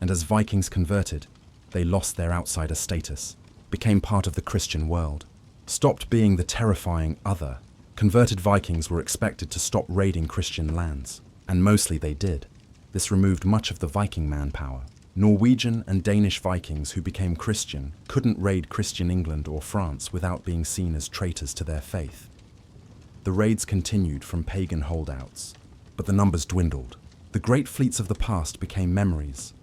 And as Vikings converted, they lost their outsider status, became part of the Christian world, stopped being the terrifying other. Converted Vikings were expected to stop raiding Christian lands, and mostly they did. This removed much of the Viking manpower. Norwegian and Danish Vikings who became Christian couldn't raid Christian England or France without being seen as traitors to their faith. The raids continued from pagan holdouts, but the numbers dwindled. The great fleets of the past became memories.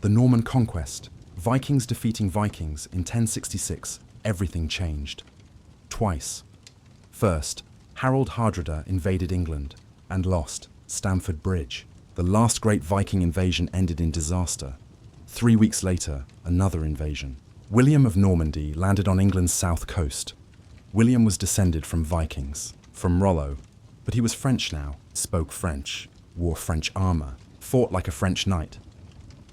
The Norman conquest, Vikings defeating Vikings in 1066, everything changed. Twice. First, Harold Hardrada invaded England and lost Stamford Bridge. The last great Viking invasion ended in disaster. 3 weeks later, another invasion. William of Normandy landed on England's south coast. William was descended from Vikings, from Rollo, but he was French now, spoke French, wore French armor, fought like a French knight.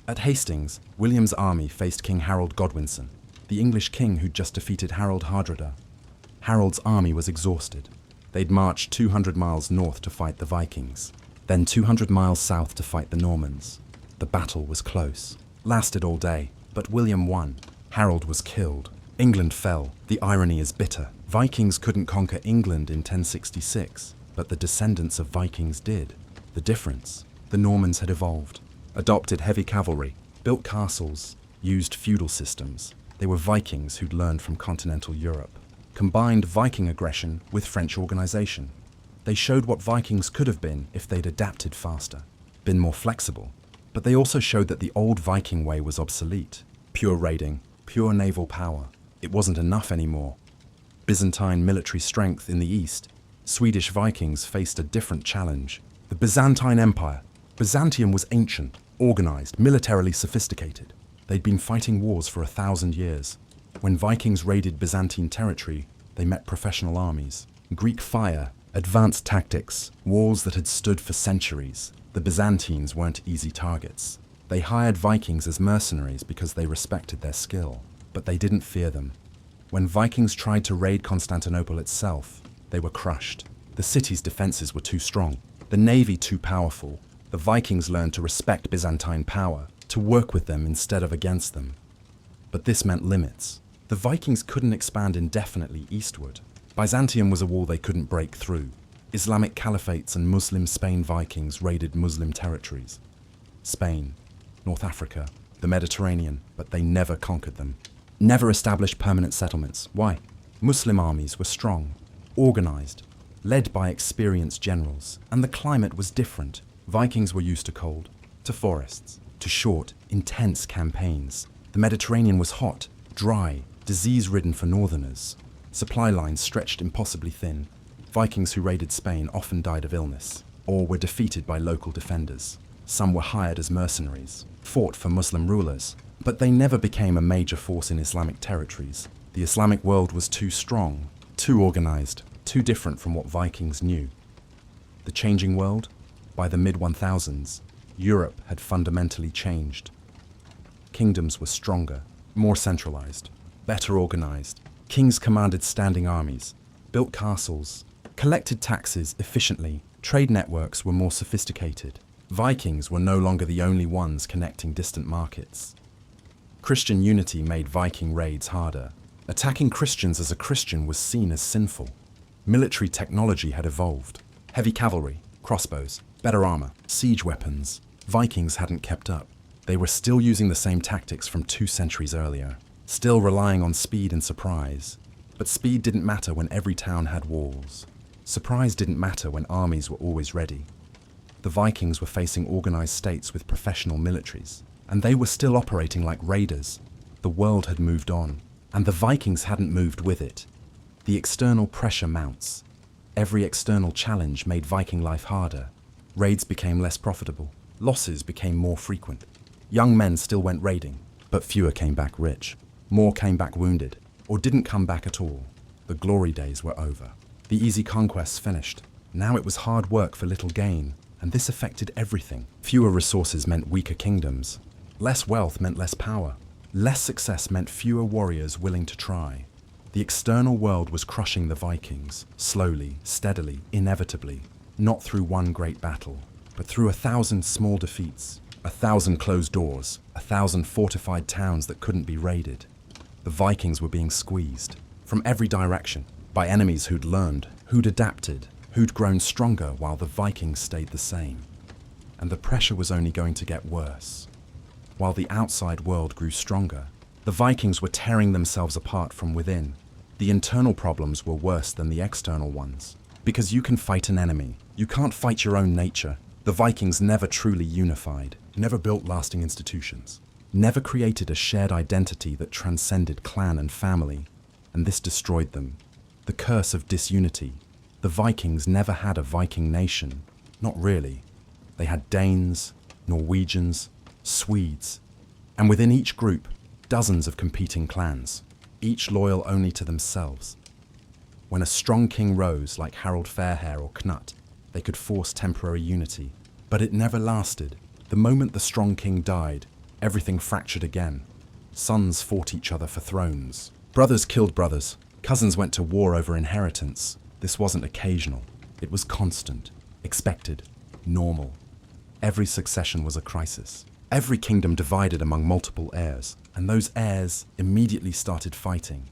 At Hastings, William's army faced King Harold Godwinson, the English king who'd just defeated Harold Hardrada. Harold's army was exhausted. They'd marched 200 miles north to fight the Vikings, then 200 miles south to fight the Normans. The battle was close. Lasted all day, but William won. Harold was killed. England fell. The irony is bitter. Vikings couldn't conquer England in 1066, but the descendants of Vikings did. The difference? The Normans had evolved, adopted heavy cavalry, built castles, used feudal systems. They were Vikings who'd learned from continental Europe, combined Viking aggression with French organization. They showed what Vikings could have been if they'd adapted faster, been more flexible. But they also showed that the old Viking way was obsolete. Pure raiding, pure naval power. It wasn't enough anymore. Byzantine military strength in the east, Swedish Vikings faced a different challenge. The Byzantine Empire. Byzantium was ancient, organized, militarily sophisticated. They'd been fighting wars for 1,000 years. When Vikings raided Byzantine territory, they met professional armies. Greek fire, advanced tactics, walls that had stood for centuries. The Byzantines weren't easy targets. They hired Vikings as mercenaries because they respected their skill, but they didn't fear them. When Vikings tried to raid Constantinople itself, they were crushed. The city's defenses were too strong, the navy too powerful. The Vikings learned to respect Byzantine power, to work with them instead of against them. But this meant limits. The Vikings couldn't expand indefinitely eastward. Byzantium was a wall they couldn't break through. Islamic caliphates and Muslim Spain Vikings raided Muslim territories. Spain, North Africa, the Mediterranean, but they never conquered them. Never established permanent settlements. Why? Muslim armies were strong, organized, led by experienced generals, and the climate was different. Vikings were used to cold, to forests, to short, intense campaigns. The Mediterranean was hot, dry, disease-ridden for northerners. Supply lines stretched impossibly thin. Vikings who raided Spain often died of illness, or were defeated by local defenders. Some were hired as mercenaries, fought for Muslim rulers, but they never became a major force in Islamic territories. The Islamic world was too strong, too organized, too different from what Vikings knew. The changing world? By the mid-1000s, Europe had fundamentally changed. Kingdoms were stronger, more centralized, better organized. Kings commanded standing armies, built castles, collected taxes efficiently. Trade networks were more sophisticated. Vikings were no longer the only ones connecting distant markets. Christian unity made Viking raids harder. Attacking Christians as a Christian was seen as sinful. Military technology had evolved. Heavy cavalry, crossbows, better armor, siege weapons. Vikings hadn't kept up. They were still using the same tactics from 2 centuries earlier, still relying on speed and surprise. But speed didn't matter when every town had walls. Surprise didn't matter when armies were always ready. The Vikings were facing organized states with professional militaries, and they were still operating like raiders. The world had moved on, and the Vikings hadn't moved with it. The external pressure mounts. Every external challenge made Viking life harder. Raids became less profitable. Losses became more frequent. Young men still went raiding, but fewer came back rich. More came back wounded, or didn't come back at all. The glory days were over. The easy conquests finished. Now it was hard work for little gain, and this affected everything. Fewer resources meant weaker kingdoms. Less wealth meant less power. Less success meant fewer warriors willing to try. The external world was crushing the Vikings, slowly, steadily, inevitably, not through one great battle, but through 1,000 small defeats, 1,000 closed doors, 1,000 fortified towns that couldn't be raided. The Vikings were being squeezed, from every direction, by enemies who'd learned, who'd adapted, who'd grown stronger while the Vikings stayed the same. And the pressure was only going to get worse. While the outside world grew stronger, the Vikings were tearing themselves apart from within. The internal problems were worse than the external ones. Because you can fight an enemy, you can't fight your own nature. The Vikings never truly unified, never built lasting institutions, never created a shared identity that transcended clan and family, and this destroyed them. The curse of disunity. The Vikings never had a Viking nation. Not really. They had Danes, Norwegians, Swedes, and within each group, dozens of competing clans, each loyal only to themselves. When a strong king rose, like Harold Fairhair or Knut, they could force temporary unity. But it never lasted. The moment the strong king died, everything fractured again. Sons fought each other for thrones. Brothers killed brothers. Cousins went to war over inheritance. This wasn't occasional. It was constant, expected, normal. Every succession was a crisis. Every kingdom divided among multiple heirs, and those heirs immediately started fighting.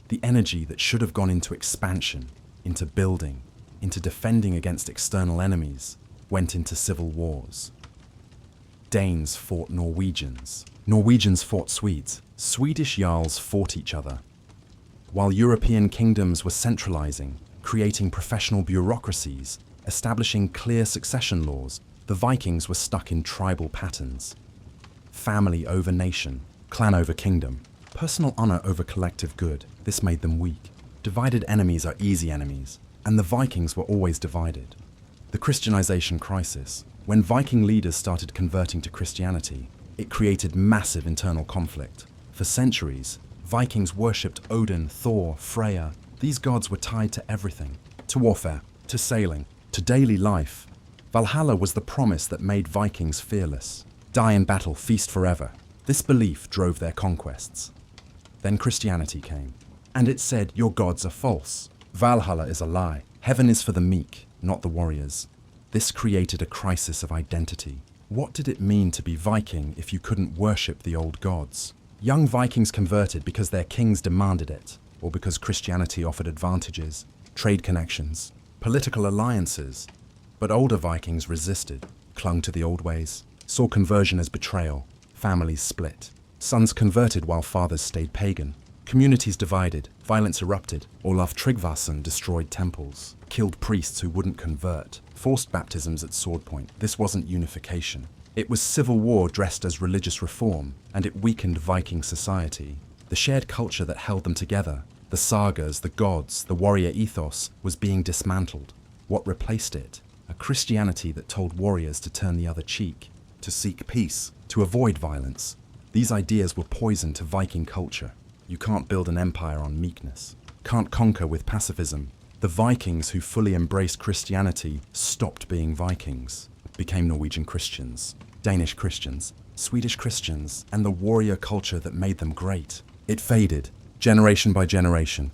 The energy that should have gone into expansion, into building, into defending against external enemies, went into civil wars. Danes fought Norwegians. Norwegians fought Swedes. Swedish jarls fought each other. While European kingdoms were centralizing, creating professional bureaucracies, establishing clear succession laws, the Vikings were stuck in tribal patterns. Family over nation, clan over kingdom, personal honor over collective good. This made them weak. Divided enemies are easy enemies, and the Vikings were always divided. The Christianization crisis. When Viking leaders started converting to Christianity, it created massive internal conflict. For centuries, Vikings worshipped Odin, Thor, Freya. These gods were tied to everything, to warfare, to sailing, to daily life. Valhalla was the promise that made Vikings fearless. Die in battle, feast forever. This belief drove their conquests. Then Christianity came, and it said, your gods are false. Valhalla is a lie. Heaven is for the meek, not the warriors. This created a crisis of identity. What did it mean to be Viking if you couldn't worship the old gods? Young Vikings converted because their kings demanded it, or because Christianity offered advantages, trade connections, political alliances. But older Vikings resisted, clung to the old ways. saw conversion as betrayal, families split. Sons converted while fathers stayed pagan. Communities divided, violence erupted. Olaf Tryggvason destroyed temples, killed priests who wouldn't convert, forced baptisms at sword point. This wasn't unification. It was civil war dressed as religious reform, and it weakened Viking society. The shared culture that held them together, the sagas, the gods, the warrior ethos, was being dismantled. What replaced it? A Christianity that told warriors to turn the other cheek, to seek peace, to avoid violence. These ideas were poison to Viking culture. You can't build an empire on meekness. Can't conquer with pacifism. The Vikings who fully embraced Christianity stopped being Vikings, became Norwegian Christians, Danish Christians, Swedish Christians, and the warrior culture that made them great. It faded, generation by generation.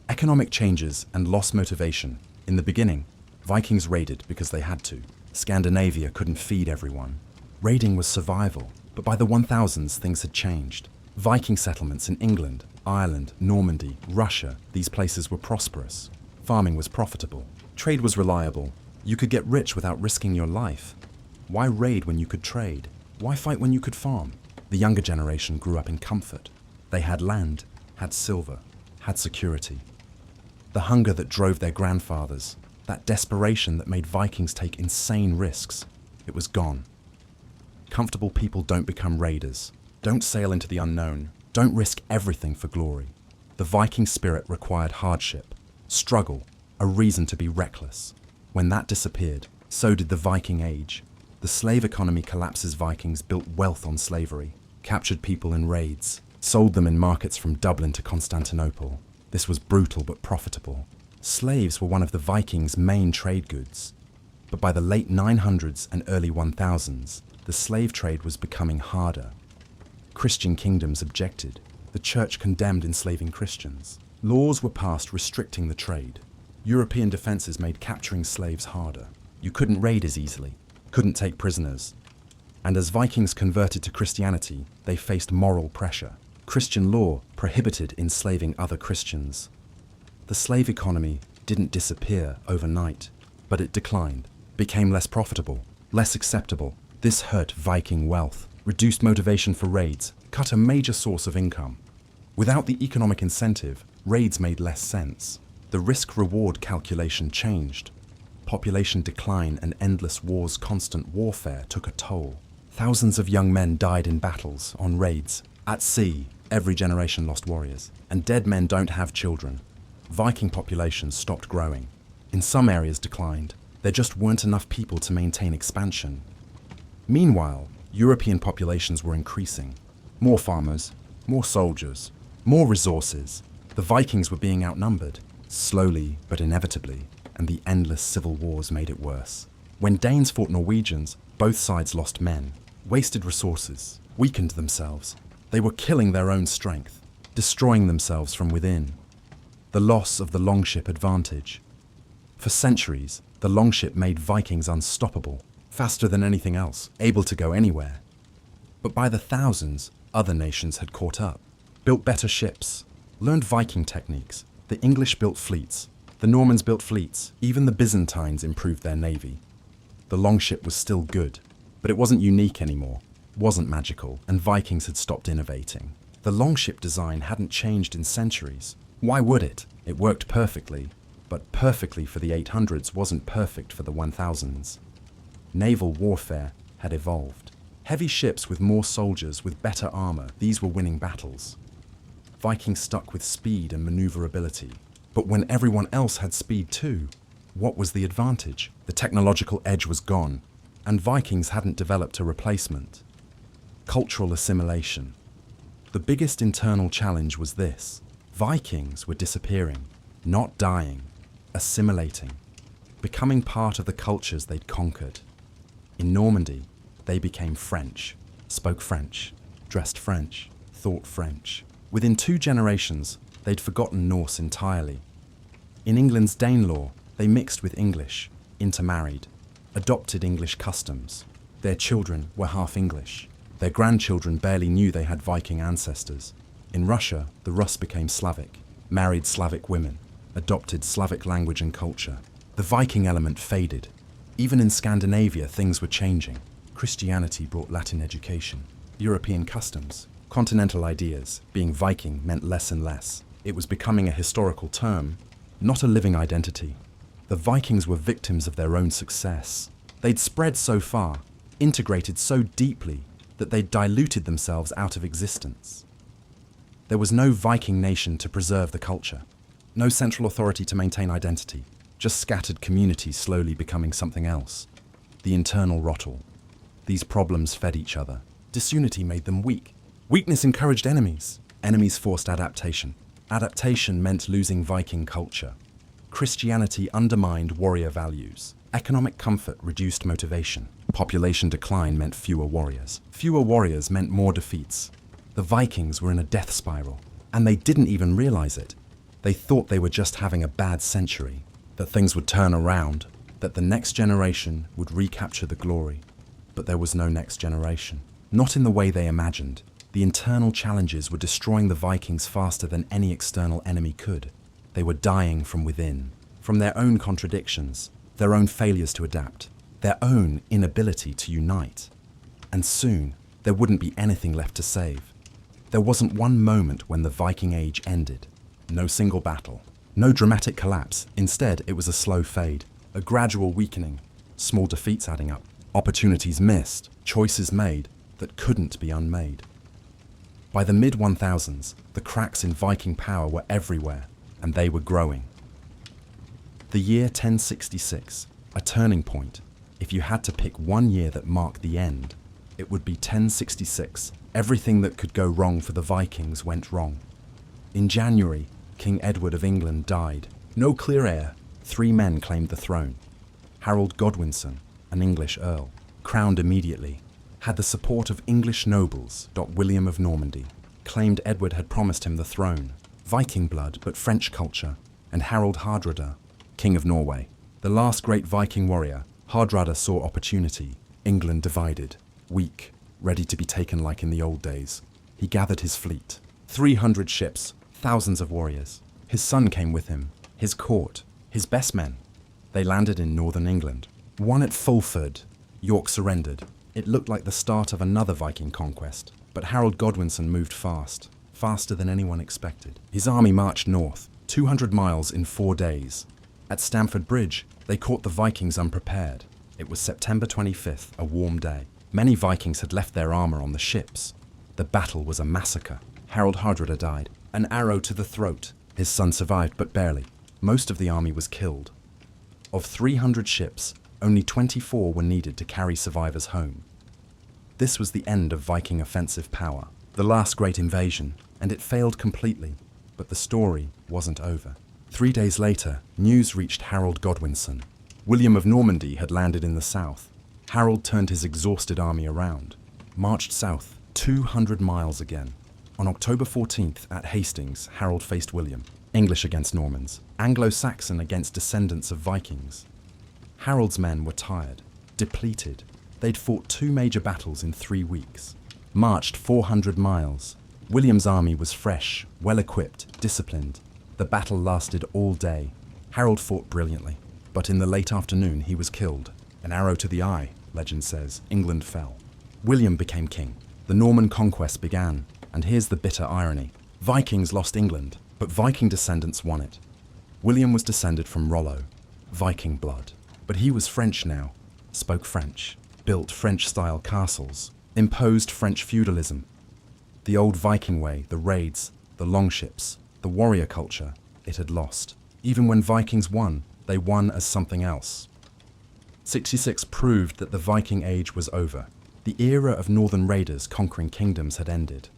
Economic changes and lost motivation. In the beginning, Vikings raided because they had to. Scandinavia couldn't feed everyone. Raiding was survival, but by the 1000s things had changed. Viking settlements in England, Ireland, Normandy, Russia, these places were prosperous. Farming was profitable. Trade was reliable. You could get rich without risking your life. Why raid when you could trade? Why fight when you could farm? The younger generation grew up in comfort. They had land, had silver, had security. The hunger that drove their grandfathers, that desperation that made Vikings take insane risks, it was gone. Comfortable people don't become raiders. Don't sail into the unknown. Don't risk everything for glory. The Viking spirit required hardship, struggle, a reason to be reckless. When that disappeared, so did the Viking Age. The slave economy collapses. Vikings built wealth on slavery, captured people in raids, sold them in markets from Dublin to Constantinople. This was brutal but profitable. Slaves were one of the Vikings' main trade goods. But by the late 900s and early 1000s, the slave trade was becoming harder. Christian kingdoms objected. The church condemned enslaving Christians. Laws were passed restricting the trade. European defenses made capturing slaves harder. You couldn't raid as easily, couldn't take prisoners. And as Vikings converted to Christianity, they faced moral pressure. Christian law prohibited enslaving other Christians. The slave economy didn't disappear overnight, but it declined, became less profitable, less acceptable. This hurt Viking wealth, reduced motivation for raids, cut a major source of income. Without the economic incentive, raids made less sense. The risk-reward calculation changed. Population decline and endless wars, constant warfare took a toll. Thousands of young men died in battles, on raids. At sea, every generation lost warriors. And dead men don't have children. Viking populations stopped growing. In some areas declined. There just weren't enough people to maintain expansion. Meanwhile, European populations were increasing. More farmers, more soldiers, more resources. The Vikings were being outnumbered, slowly but inevitably, and the endless civil wars made it worse. When Danes fought Norwegians, both sides lost men, wasted resources, weakened themselves. They were killing their own strength, destroying themselves from within. The loss of the longship advantage. For centuries, the longship made Vikings unstoppable, faster than anything else, able to go anywhere. But by the thousands, other nations had caught up, built better ships, learned Viking techniques. The English built fleets, the Normans built fleets, even the Byzantines improved their navy. The longship was still good, but it wasn't unique anymore, wasn't magical, and Vikings had stopped innovating. The longship design hadn't changed in centuries. Why would it? It worked perfectly, but perfectly for the 800s wasn't perfect for the 1000s. Naval warfare had evolved. Heavy ships with more soldiers, with better armor, these were winning battles. Vikings stuck with speed and maneuverability. But when everyone else had speed too, what was the advantage? The technological edge was gone, and Vikings hadn't developed a replacement. Cultural assimilation. The biggest internal challenge was this. Vikings were disappearing, not dying, assimilating, becoming part of the cultures they'd conquered. In Normandy, they became French, spoke French, dressed French, thought French. Within 2 generations, they'd forgotten Norse entirely. In England's Danelaw, they mixed with English, intermarried, adopted English customs. Their children were half English. Their grandchildren barely knew they had Viking ancestors. In Russia, the Rus became Slavic, married Slavic women, adopted Slavic language and culture. The Viking element faded. Even in Scandinavia, things were changing. Christianity brought Latin education, European customs, continental ideas. Being Viking meant less and less. It was becoming a historical term, not a living identity. The Vikings were victims of their own success. They'd spread so far, integrated so deeply, that they'd diluted themselves out of existence. There was no Viking nation to preserve the culture, no central authority to maintain identity, just scattered communities slowly becoming something else. The internal rottle. These problems fed each other. Disunity made them weak. Weakness encouraged enemies. Enemies forced adaptation. Adaptation meant losing Viking culture. Christianity undermined warrior values. Economic comfort reduced motivation. Population decline meant fewer warriors. Fewer warriors meant more defeats. The Vikings were in a death spiral, and they didn't even realize it. They thought they were just having a bad century, that things would turn around, that the next generation would recapture the glory. But there was no next generation. Not in the way they imagined. The internal challenges were destroying the Vikings faster than any external enemy could. They were dying from within, from their own contradictions, their own failures to adapt, their own inability to unite. And soon, there wouldn't be anything left to save. There wasn't one moment when the Viking Age ended. No single battle, no dramatic collapse. Instead, it was a slow fade, a gradual weakening, small defeats adding up, opportunities missed, choices made that couldn't be unmade. By the mid-1000s, the cracks in Viking power were everywhere, and they were growing. The year 1066, a turning point. If you had to pick one year that marked the end, it would be 1066. Everything that could go wrong for the Vikings went wrong. In January, King Edward of England died. No clear heir. 3 men claimed the throne. Harold Godwinson, an English earl, crowned immediately, had the support of English nobles. William of Normandy claimed Edward had promised him the throne. Viking blood, but French culture. And Harold Hardrada, King of Norway. The last great Viking warrior, Hardrada saw opportunity. England divided, weak, ready to be taken like in the old days. He gathered his fleet. 300 ships, thousands of warriors. His son came with him, his court, his best men. They landed in northern England. One at Fulford, York surrendered. It looked like the start of another Viking conquest, but Harold Godwinson moved fast, faster than anyone expected. His army marched north, 200 miles in 4 days. At Stamford Bridge, they caught the Vikings unprepared. It was September 25th, a warm day. Many Vikings had left their armor on the ships. The battle was a massacre. Harold Hardrada died, an arrow to the throat. His son survived, but barely. Most of the army was killed. Of 300 ships, only 24 were needed to carry survivors home. This was the end of Viking offensive power, the last great invasion, and it failed completely. But the story wasn't over. 3 days later, news reached Harold Godwinson. William of Normandy had landed in the south. Harold turned his exhausted army around, marched south 200 miles again. On October 14th at Hastings, Harold faced William. English against Normans, Anglo-Saxon against descendants of Vikings. Harold's men were tired, depleted. They'd fought 2 major battles in 3 weeks, marched 400 miles. William's army was fresh, well-equipped, disciplined. The battle lasted all day. Harold fought brilliantly, but in the late afternoon he was killed. An arrow to the eye, legend says. England fell. William became king. The Norman conquest began, and here's the bitter irony. Vikings lost England, but Viking descendants won it. William was descended from Rollo, Viking blood. But he was French now, spoke French, built French-style castles, imposed French feudalism. The old Viking way, the raids, the longships, the warrior culture, it had lost. Even when Vikings won, they won as something else. 66 proved that the Viking Age was over. The era of northern raiders conquering kingdoms had ended.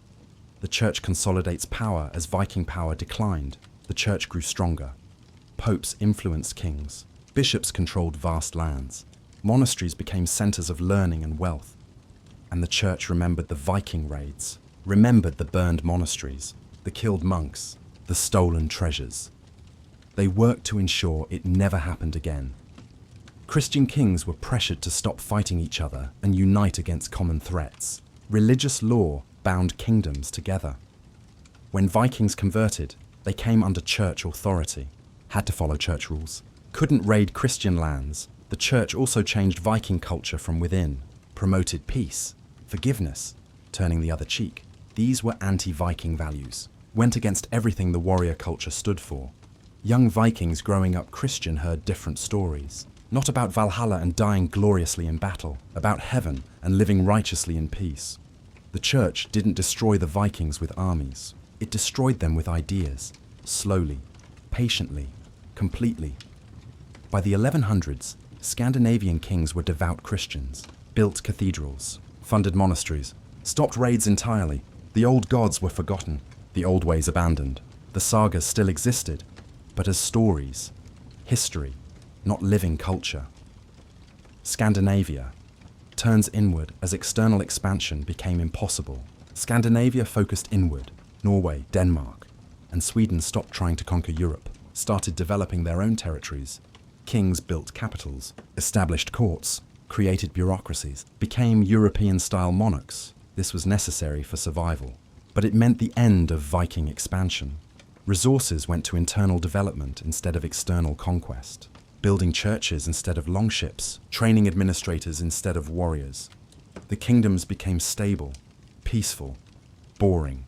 The church consolidates power as Viking power declined. The church grew stronger. Popes influenced kings. Bishops controlled vast lands. Monasteries became centers of learning and wealth. And the church remembered the Viking raids, remembered the burned monasteries, the killed monks, the stolen treasures. They worked to ensure it never happened again. Christian kings were pressured to stop fighting each other and unite against common threats. Religious law bound kingdoms together. When Vikings converted, they came under church authority, had to follow church rules, couldn't raid Christian lands. The church also changed Viking culture from within, promoted peace, forgiveness, turning the other cheek. These were anti-Viking values, went against everything the warrior culture stood for. Young Vikings growing up Christian heard different stories, not about Valhalla and dying gloriously in battle, about heaven and living righteously in peace. The church didn't destroy the Vikings with armies. It destroyed them with ideas, slowly, patiently, completely. By the 1100s, Scandinavian kings were devout Christians, built cathedrals, funded monasteries, stopped raids entirely. The old gods were forgotten, the old ways abandoned. The sagas still existed, but as stories, history, not living culture. Scandinavia turns inward as external expansion became impossible. Scandinavia focused inward. Norway, Denmark, and Sweden stopped trying to conquer Europe, started developing their own territories. Kings built capitals, established courts, created bureaucracies, became European-style monarchs. This was necessary for survival, but it meant the end of Viking expansion. Resources went to internal development instead of external conquest, building churches instead of longships, training administrators instead of warriors. The kingdoms became stable, peaceful, boring.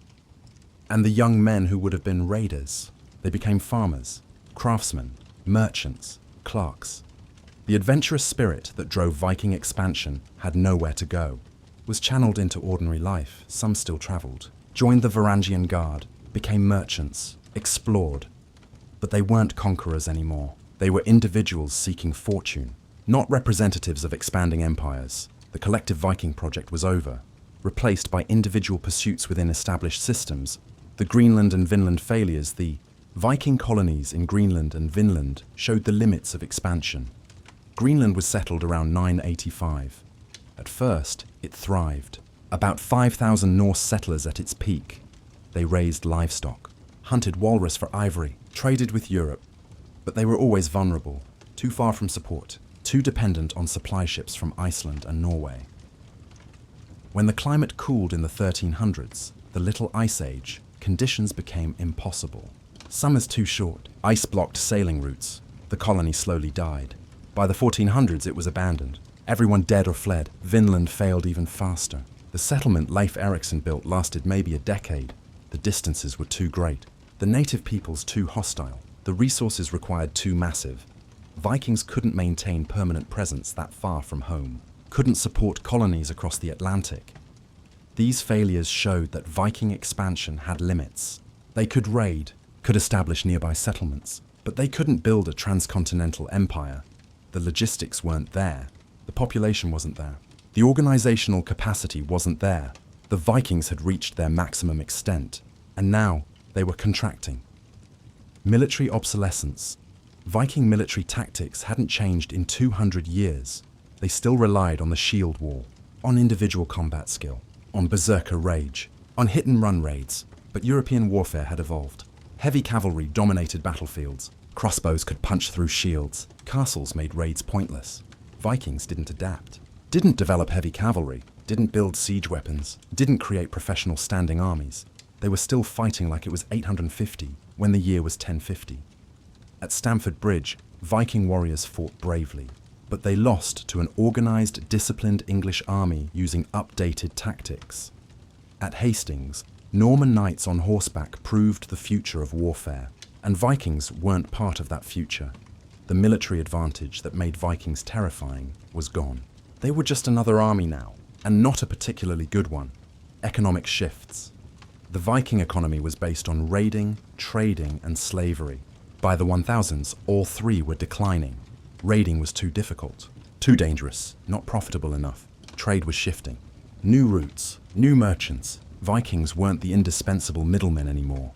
And the young men who would have been raiders, they became farmers, craftsmen, merchants, clerks. The adventurous spirit that drove Viking expansion had nowhere to go, was channeled into ordinary life. Some still travelled, joined the Varangian Guard, became merchants, explored. But they weren't conquerors anymore. They were individuals seeking fortune, not representatives of expanding empires. The collective Viking project was over, replaced by individual pursuits within established systems. The Greenland and Vinland failures, the Viking colonies in Greenland and Vinland showed the limits of expansion. Greenland was settled around 985. At first, it thrived. About 5,000 Norse settlers at its peak. They raised livestock, hunted walrus for ivory, traded with Europe. But they were always vulnerable, too far from support, too dependent on supply ships from Iceland and Norway. When the climate cooled in the 1300s, the Little Ice Age, conditions became impossible. Summers too short, ice blocked sailing routes. The colony slowly died. By the 1400s, it was abandoned. Everyone dead or fled. Vinland failed even faster. The settlement Leif Erikson built lasted maybe a decade. The distances were too great. The native peoples too hostile. The resources required too massive. Vikings couldn't maintain permanent presence that far from home, couldn't support colonies across the Atlantic. These failures showed that Viking expansion had limits. They could raid, could establish nearby settlements, but they couldn't build a transcontinental empire. The logistics weren't there. The population wasn't there. The organizational capacity wasn't there. The Vikings had reached their maximum extent, and now they were contracting. Military obsolescence. Viking military tactics hadn't changed in 200 years. They still relied on the shield wall, on individual combat skill, on berserker rage, on hit-and-run raids, but European warfare had evolved. Heavy cavalry dominated battlefields. Crossbows could punch through shields. Castles made raids pointless. Vikings didn't adapt, didn't develop heavy cavalry, didn't build siege weapons, didn't create professional standing armies. They were still fighting like it was 850 when the year was 1050. At Stamford Bridge, Viking warriors fought bravely, but they lost to an organized, disciplined English army using updated tactics. At Hastings, Norman knights on horseback proved the future of warfare, and Vikings weren't part of that future. The military advantage that made Vikings terrifying was gone. They were just another army now, and not a particularly good one. Economic shifts. The Viking economy was based on raiding, trading, and slavery. By the 1000s, all three were declining. Raiding was too difficult, too dangerous, not profitable enough. Trade was shifting. New routes, new merchants. Vikings weren't the indispensable middlemen anymore.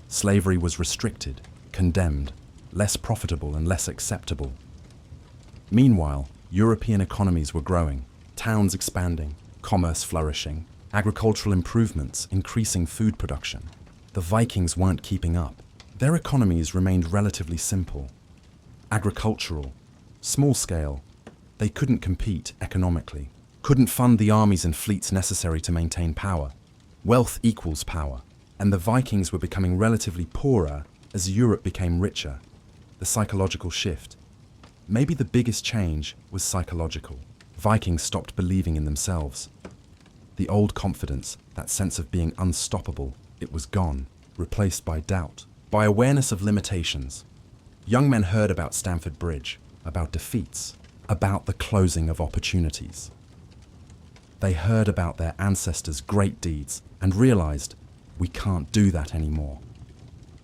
Slavery was restricted, condemned, less profitable and less acceptable. Meanwhile, European economies were growing, towns expanding, commerce flourishing, agricultural improvements increasing food production. The Vikings weren't keeping up. Their economies remained relatively simple, agricultural, small scale. They couldn't compete economically, couldn't fund the armies and fleets necessary to maintain power. Wealth equals power, and the Vikings were becoming relatively poorer as Europe became richer. The psychological shift. Maybe the biggest change was psychological. Vikings stopped believing in themselves. The old confidence, that sense of being unstoppable, it was gone, replaced by doubt, by awareness of limitations. Young men heard about Stamford Bridge, about defeats, about the closing of opportunities. They heard about their ancestors' great deeds and realized, we can't do that anymore.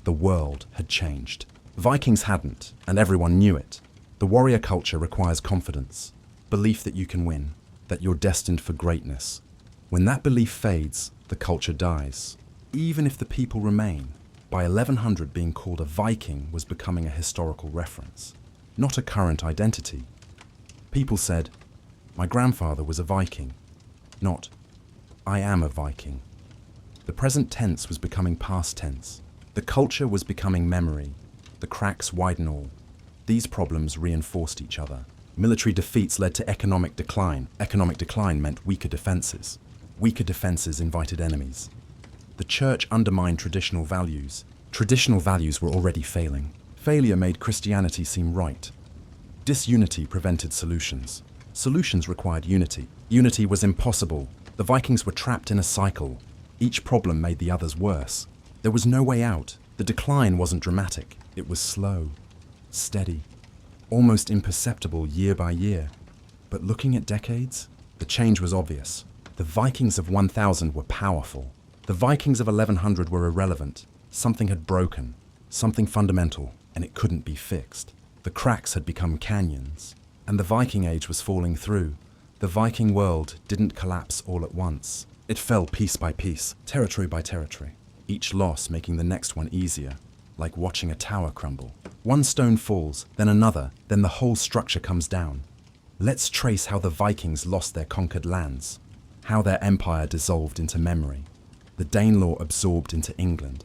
The world had changed. Vikings hadn't, and everyone knew it. The warrior culture requires confidence, belief that you can win, that you're destined for greatness. When that belief fades, the culture dies. Even if the people remain, by 1100 being called a Viking was becoming a historical reference, not a current identity. People said, my grandfather was a Viking, not, I am a Viking. The present tense was becoming past tense. The culture was becoming memory. The cracks widen all. These problems reinforced each other. Military defeats led to economic decline. Economic decline meant weaker defenses. Weaker defenses invited enemies. The church undermined traditional values. Traditional values were already failing. Failure made Christianity seem right. Disunity prevented solutions. Solutions required unity. Unity was impossible. The Vikings were trapped in a cycle. Each problem made the others worse. There was no way out. The decline wasn't dramatic. It was slow, steady, almost imperceptible year by year. But looking at decades, the change was obvious. The Vikings of 1000 were powerful. The Vikings of 1100 were irrelevant. Something had broken, something fundamental, and it couldn't be fixed. The cracks had become canyons, and the Viking Age was falling through. The Viking world didn't collapse all at once. It fell piece by piece, territory by territory, each loss making the next one easier, like watching a tower crumble. One stone falls, then another, then the whole structure comes down. Let's trace how the Vikings lost their conquered lands, how their empire dissolved into memory. The Danelaw absorbed into England.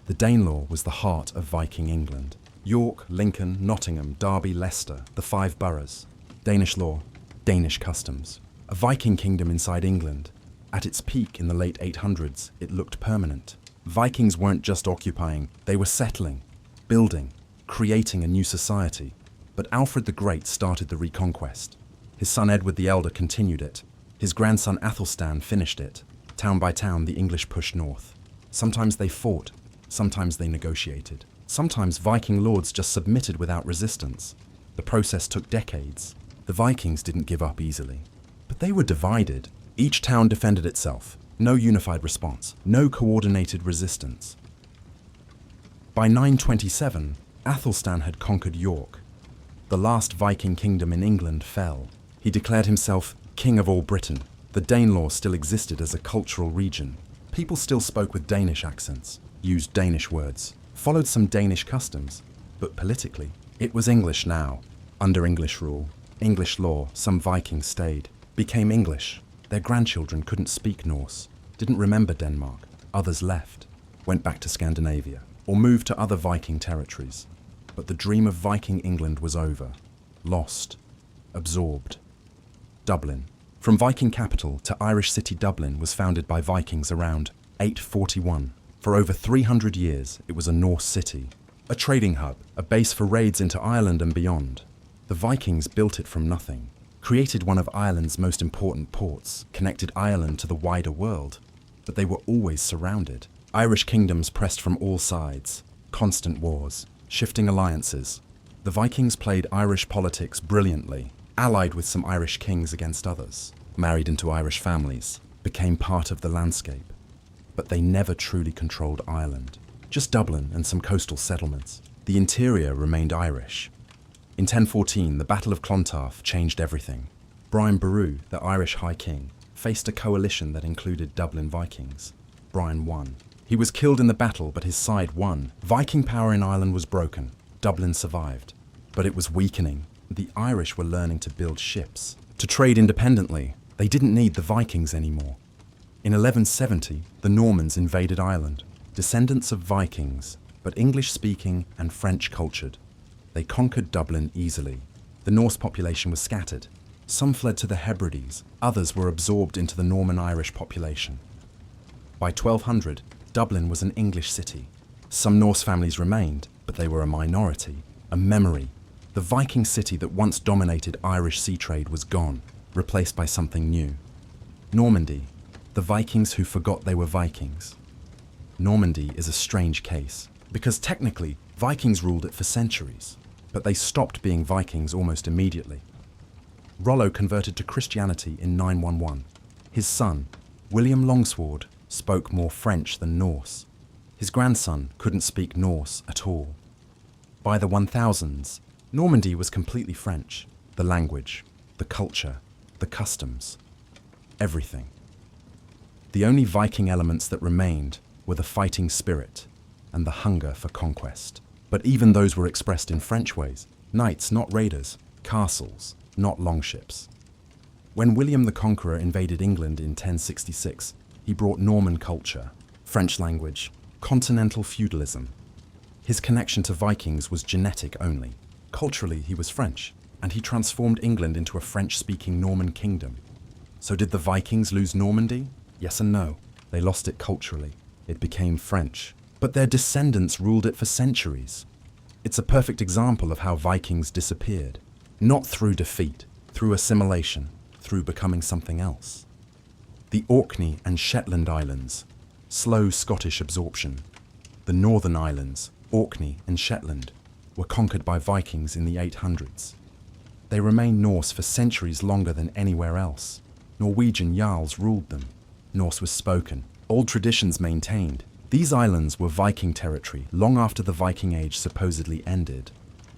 The Danelaw was the heart of Viking England. York, Lincoln, Nottingham, Derby, Leicester, the 5 boroughs. Danish law, Danish customs. A Viking kingdom inside England. At its peak in the late 800s, it looked permanent. Vikings weren't just occupying, they were settling, building, creating a new society. But Alfred the Great started the reconquest. His son Edward the Elder continued it. His grandson Athelstan finished it. Town by town, the English pushed north. Sometimes they fought, sometimes they negotiated. Sometimes Viking lords just submitted without resistance. The process took decades. The Vikings didn't give up easily. But they were divided. Each town defended itself. No unified response. No coordinated resistance. By 927, Athelstan had conquered York. The last Viking kingdom in England fell. He declared himself King of all Britain. The Danelaw still existed as a cultural region. People still spoke with Danish accents, used Danish words, followed some Danish customs, but politically, it was English now. Under English rule, English law, some Vikings stayed, became English. Their grandchildren couldn't speak Norse, didn't remember Denmark. Others left, went back to Scandinavia, or moved to other Viking territories. But the dream of Viking England was over, lost, absorbed. Dublin. From Viking capital to Irish city Dublin was founded by Vikings around 841. For over 300 years, it was a Norse city, a trading hub, a base for raids into Ireland and beyond. The Vikings built it from nothing, created one of Ireland's most important ports, connected Ireland to the wider world. But they were always surrounded. Irish kingdoms pressed from all sides, constant wars, shifting alliances. The Vikings played Irish politics brilliantly, allied with some Irish kings against others, married into Irish families, became part of the landscape. But they never truly controlled Ireland. Just Dublin and some coastal settlements. The interior remained Irish. In 1014, the Battle of Clontarf changed everything. Brian Boru, the Irish High King, faced a coalition that included Dublin Vikings. Brian won. He was killed in the battle, but his side won. Viking power in Ireland was broken. Dublin survived. But it was weakening. The Irish were learning to build ships, to trade independently. They didn't need the Vikings anymore. In 1170, the Normans invaded Ireland, descendants of Vikings, but English-speaking and French-cultured. They conquered Dublin easily. The Norse population was scattered. Some fled to the Hebrides, others were absorbed into the Norman-Irish population. By 1200, Dublin was an English city. Some Norse families remained, but they were a minority, a memory. The Viking city that once dominated Irish sea trade was gone. replaced by something new. Normandy, the Vikings who forgot they were Vikings. Normandy is a strange case, because technically Vikings ruled it for centuries, but they stopped being Vikings almost immediately. Rollo converted to Christianity in 911. His son, William Longsword, spoke more French than Norse. His grandson couldn't speak Norse at all. By the 1000s, Normandy was completely French. The language, the culture, the customs, everything. The only Viking elements that remained were the fighting spirit and the hunger for conquest. But even those were expressed in French ways. Knights, not raiders. Castles, not longships. When William the Conqueror invaded England in 1066, he brought Norman culture, French language, continental feudalism. His connection to Vikings was genetic only. Culturally, he was French, and he transformed England into a French-speaking Norman kingdom. So did the Vikings lose Normandy? Yes and no. They lost it culturally. It became French. But their descendants ruled it for centuries. It's a perfect example of how Vikings disappeared. Not through defeat, through assimilation, through becoming something else. The Orkney and Shetland Islands, slow Scottish absorption. The Northern Islands, Orkney and Shetland, were conquered by Vikings in the 800s. They remained Norse for centuries longer than anywhere else. Norwegian jarls ruled them. Norse was spoken, old traditions maintained. These islands were Viking territory long after the Viking Age supposedly ended.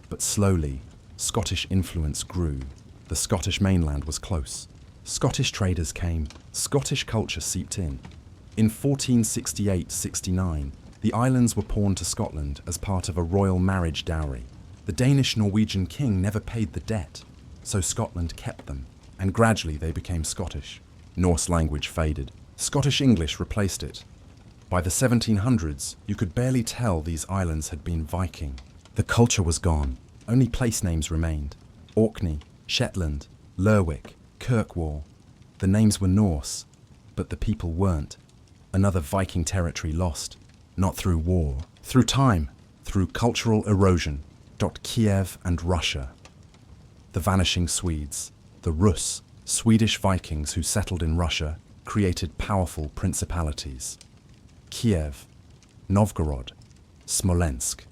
But slowly, Scottish influence grew. The Scottish mainland was close. Scottish traders came. Scottish culture seeped in. In 1468-69, the islands were pawned to Scotland as part of a royal marriage dowry. The Danish-Norwegian king never paid the debt, so Scotland kept them, and gradually they became Scottish. Norse language faded. Scottish English replaced it. By the 1700s, you could barely tell these islands had been Viking. The culture was gone. Only place names remained. Orkney, Shetland, Lerwick, Kirkwall. The names were Norse, but the people weren't. Another Viking territory lost. Not through war, through time, through cultural erosion. Kiev and Russia. The vanishing Swedes, the Rus, Swedish Vikings who settled in Russia, created powerful principalities. Kiev, Novgorod, Smolensk.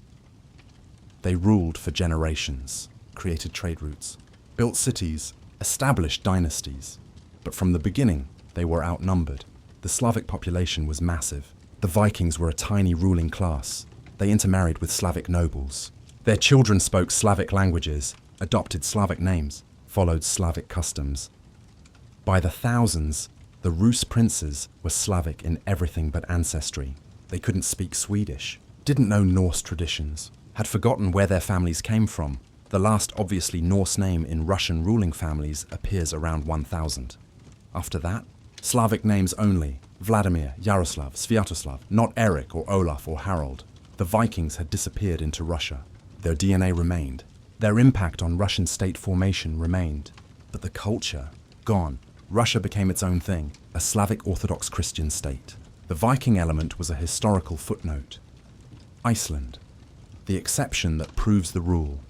They ruled for generations, created trade routes, built cities, established dynasties. But from the beginning, they were outnumbered. The Slavic population was massive. The Vikings were a tiny ruling class. They intermarried with Slavic nobles. Their children spoke Slavic languages, adopted Slavic names, followed Slavic customs. By the thousands, the Rus princes were Slavic in everything but ancestry. They couldn't speak Swedish, didn't know Norse traditions, had forgotten where their families came from. The last obviously Norse name in Russian ruling families appears around 1000. After that, Slavic names only: Vladimir, Yaroslav, Sviatoslav, not Eric or Olaf or Harold. The Vikings had disappeared into Russia. Their DNA remained. Their impact on Russian state formation remained. But the culture, gone. Russia became its own thing, a Slavic Orthodox Christian state. The Viking element was a historical footnote. Iceland, the exception that proves the rule.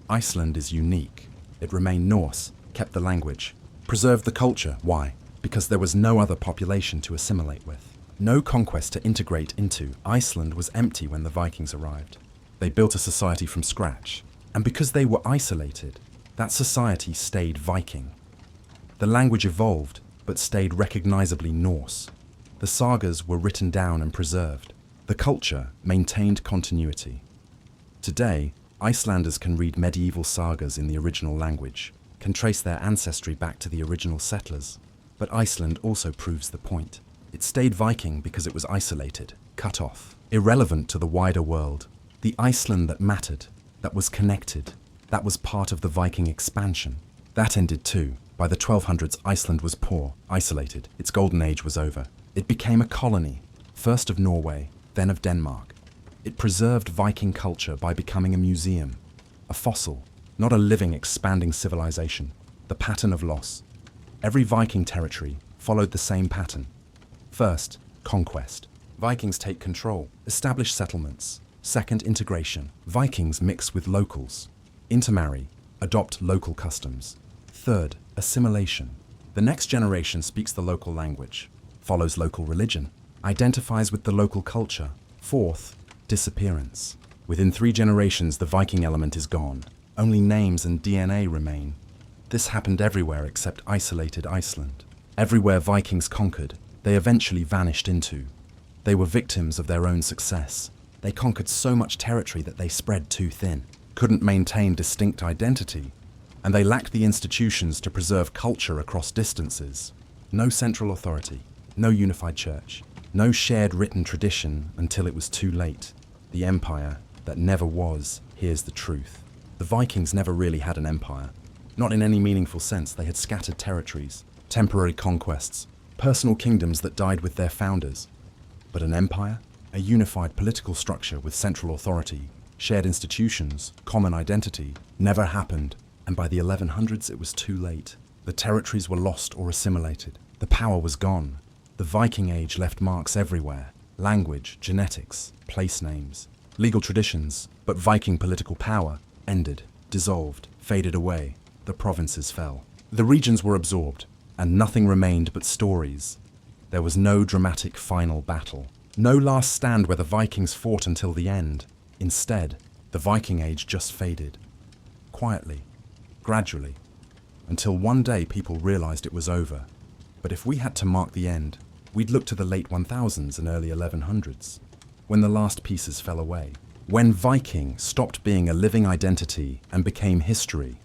Iceland is unique. It remained Norse, kept the language, preserved the culture. Why? Because there was no other population to assimilate with. No conquest to integrate into. Iceland was empty when the Vikings arrived. They built a society from scratch. And because they were isolated, that society stayed Viking. The language evolved, but stayed recognizably Norse. The sagas were written down and preserved. The culture maintained continuity. Today, Icelanders can read medieval sagas in the original language, can trace their ancestry back to the original settlers. But Iceland also proves the point. It stayed Viking because it was isolated, cut off, irrelevant to the wider world. The Iceland that mattered, that was connected, that was part of the Viking expansion. That ended too. By the 1200s, Iceland was poor, isolated. Its golden age was over. It became a colony, first of Norway, then of Denmark. It preserved Viking culture by becoming a museum, a fossil, not a living, expanding civilization. The pattern of loss. Every Viking territory followed the same pattern. First, conquest. Vikings take control, establish settlements. Second, integration. Vikings mix with locals, intermarry, adopt local customs. Third, assimilation. The next generation speaks the local language, follows local religion, identifies with the local culture. Fourth, disappearance. Within 3 generations, the Viking element is gone. Only names and DNA remain. This happened everywhere except isolated Iceland. Everywhere Vikings conquered, they eventually vanished into. They were victims of their own success. They conquered so much territory that they spread too thin, couldn't maintain distinct identity, and they lacked the institutions to preserve culture across distances. No central authority, no unified church, no shared written tradition until it was too late. The empire that never was hears the truth. The Vikings never really had an empire. Not in any meaningful sense. They had scattered territories, temporary conquests, personal kingdoms that died with their founders. But an empire? A unified political structure with central authority, shared institutions, common identity, never happened. And by the 1100s, it was too late. The territories were lost or assimilated. The power was gone. The Viking Age left marks everywhere. Language, genetics, place names, legal traditions. But Viking political power ended, dissolved, faded away. The provinces fell. The regions were absorbed, and nothing remained but stories. There was no dramatic final battle. No last stand where the Vikings fought until the end. Instead, the Viking Age just faded. Quietly, gradually, until one day people realized it was over. But if we had to mark the end, we'd look to the late 1000s and early 1100s, when the last pieces fell away. When Viking stopped being a living identity and became history.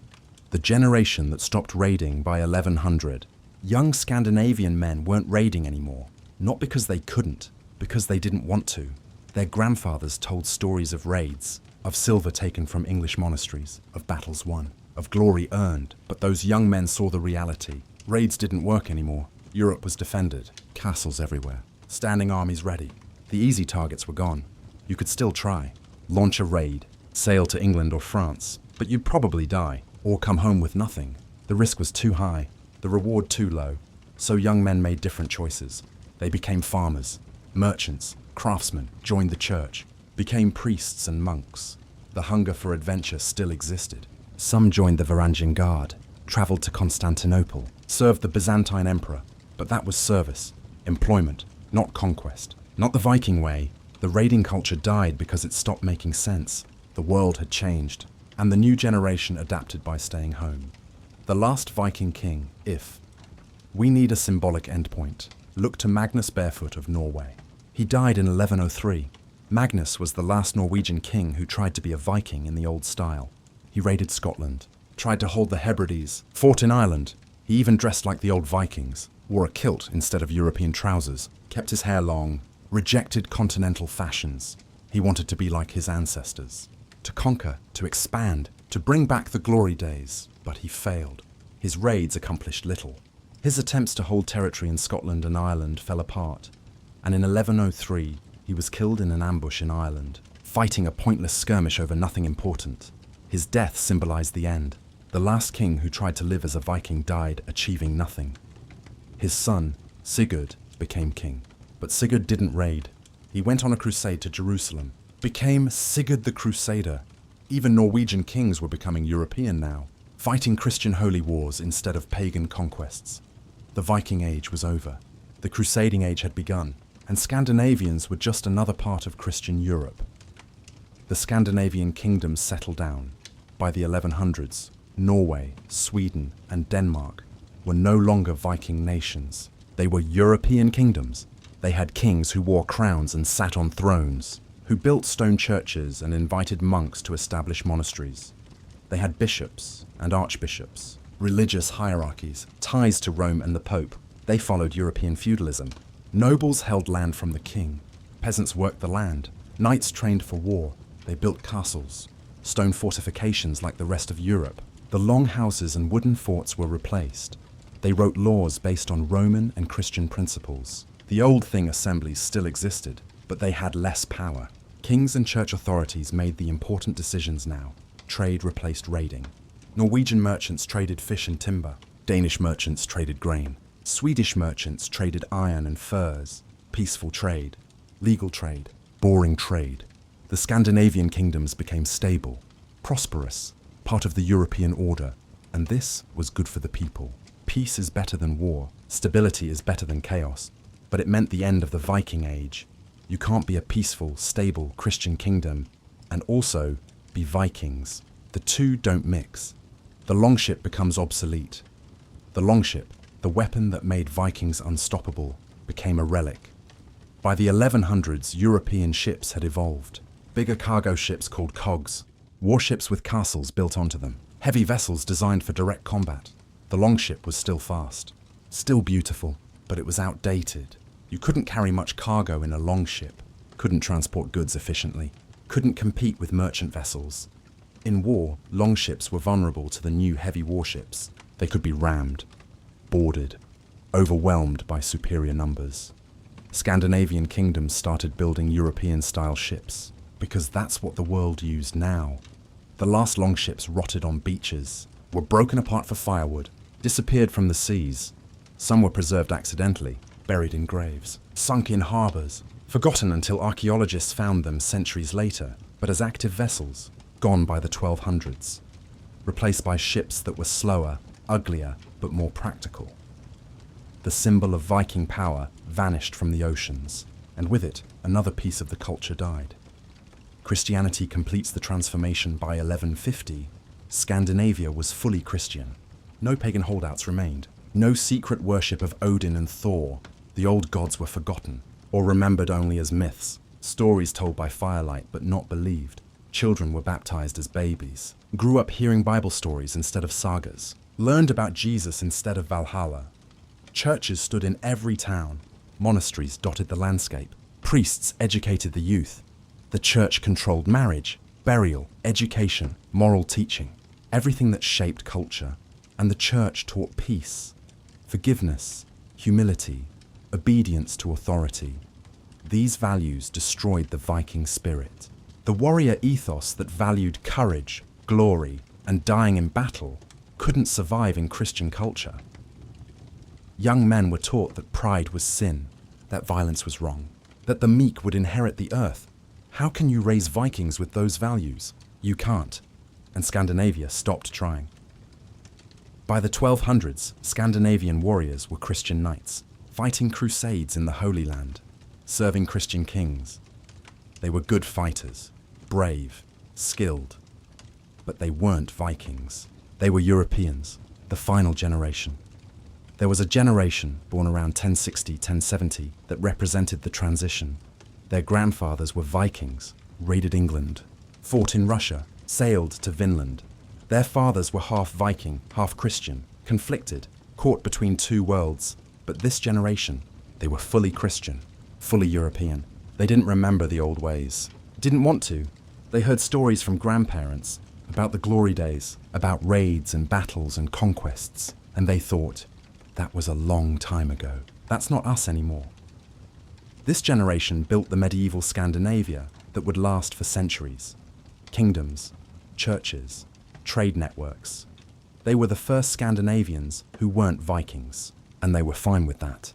The generation that stopped raiding by 1100. Young Scandinavian men weren't raiding anymore, not because they couldn't, because they didn't want to. Their grandfathers told stories of raids, of silver taken from English monasteries, of battles won, of glory earned. But those young men saw the reality. Raids didn't work anymore. Europe was defended, castles everywhere, standing armies ready. The easy targets were gone. You could still try, launch a raid, sail to England or France, but you'd probably die, or come home with nothing. The risk was too high, the reward too low. So young men made different choices. They became farmers, merchants, craftsmen, joined the church, became priests and monks. The hunger for adventure still existed. Some joined the Varangian Guard, travelled to Constantinople, served the Byzantine emperor. But that was service, employment, not conquest. Not the Viking way. The raiding culture died because it stopped making sense. The world had changed, and the new generation adapted by staying home. The last Viking king, if. We need a symbolic endpoint. Look to Magnus Barefoot of Norway. He died in 1103. Magnus was the last Norwegian king who tried to be a Viking in the old style. He raided Scotland, tried to hold the Hebrides, fought in Ireland. He even dressed like the old Vikings, wore a kilt instead of European trousers, kept his hair long, rejected continental fashions. He wanted to be like his ancestors, to conquer, to expand, to bring back the glory days, but he failed. His raids accomplished little. His attempts to hold territory in Scotland and Ireland fell apart, and in 1103 he was killed in an ambush in Ireland, fighting a pointless skirmish over nothing important. His death symbolized the end. The last king who tried to live as a Viking died, achieving nothing. His son, Sigurd, became king. But Sigurd didn't raid. He went on a crusade to Jerusalem, became Sigurd the Crusader. Even Norwegian kings were becoming European now, fighting Christian holy wars instead of pagan conquests. The Viking Age was over. The Crusading Age had begun, and Scandinavians were just another part of Christian Europe. The Scandinavian kingdoms settled down. By the 1100s, Norway, Sweden, and Denmark were no longer Viking nations. They were European kingdoms. They had kings who wore crowns and sat on thrones, who built stone churches and invited monks to establish monasteries. They had bishops and archbishops, religious hierarchies, ties to Rome and the Pope. They followed European feudalism. Nobles held land from the king. Peasants worked the land. Knights trained for war. They built castles, stone fortifications like the rest of Europe. The long houses and wooden forts were replaced. They wrote laws based on Roman and Christian principles. The old thing assemblies still existed, but they had less power. Kings and church authorities made the important decisions now. Trade replaced raiding. Norwegian merchants traded fish and timber. Danish merchants traded grain. Swedish merchants traded iron and furs. Peaceful trade. Legal trade. Boring trade. The Scandinavian kingdoms became stable, prosperous, part of the European order, and this was good for the people. Peace is better than war. Stability is better than chaos. But it meant the end of the Viking Age. You can't be a peaceful, stable Christian kingdom and also be Vikings. The two don't mix. The longship becomes obsolete. The longship, the weapon that made Vikings unstoppable, became a relic. By the 1100s, European ships had evolved. Bigger cargo ships called cogs, warships with castles built onto them, heavy vessels designed for direct combat. The longship was still fast, still beautiful, but it was outdated. You couldn't carry much cargo in a longship, couldn't transport goods efficiently, couldn't compete with merchant vessels. In war, longships were vulnerable to the new heavy warships. They could be rammed, boarded, overwhelmed by superior numbers. Scandinavian kingdoms started building European-style ships, because that's what the world used now. The last longships rotted on beaches, were broken apart for firewood, disappeared from the seas. Some were preserved accidentally, buried in graves, sunk in harbours, forgotten until archaeologists found them centuries later, but as active vessels, gone by the 1200s, replaced by ships that were slower, uglier, but more practical. The symbol of Viking power vanished from the oceans, and with it, another piece of the culture died. Christianity completes the transformation by 1150. Scandinavia was fully Christian. No pagan holdouts remained. No secret worship of Odin and Thor. The old gods were forgotten, or remembered only as myths, stories told by firelight but not believed. Children were baptized as babies, grew up hearing Bible stories instead of sagas, learned about Jesus instead of Valhalla. Churches stood in every town. Monasteries dotted the landscape. Priests educated the youth. The church controlled marriage, burial, education, moral teaching, everything that shaped culture. And the church taught peace, forgiveness, humility, obedience to authority. These values destroyed the Viking spirit. The warrior ethos that valued courage, glory, and dying in battle couldn't survive in Christian culture. Young men were taught that pride was sin, that violence was wrong, that the meek would inherit the earth. How can you raise Vikings with those values? You can't, and Scandinavia stopped trying. By the 1200s, Scandinavian warriors were Christian knights, fighting crusades in the Holy Land, serving Christian kings. They were good fighters, brave, skilled, but they weren't Vikings. They were Europeans, the final generation. There was a generation born around 1060-1070 that represented the transition. Their grandfathers were Vikings, raided England, fought in Russia, sailed to Vinland. Their fathers were half Viking, half Christian, conflicted, caught between two worlds. But this generation, they were fully Christian, fully European. They didn't remember the old ways, didn't want to. They heard stories from grandparents about the glory days, about raids and battles and conquests, and they thought, that was a long time ago. That's not us anymore. This generation built the medieval Scandinavia that would last for centuries. Kingdoms, churches, trade networks. They were the first Scandinavians who weren't Vikings, and they were fine with that.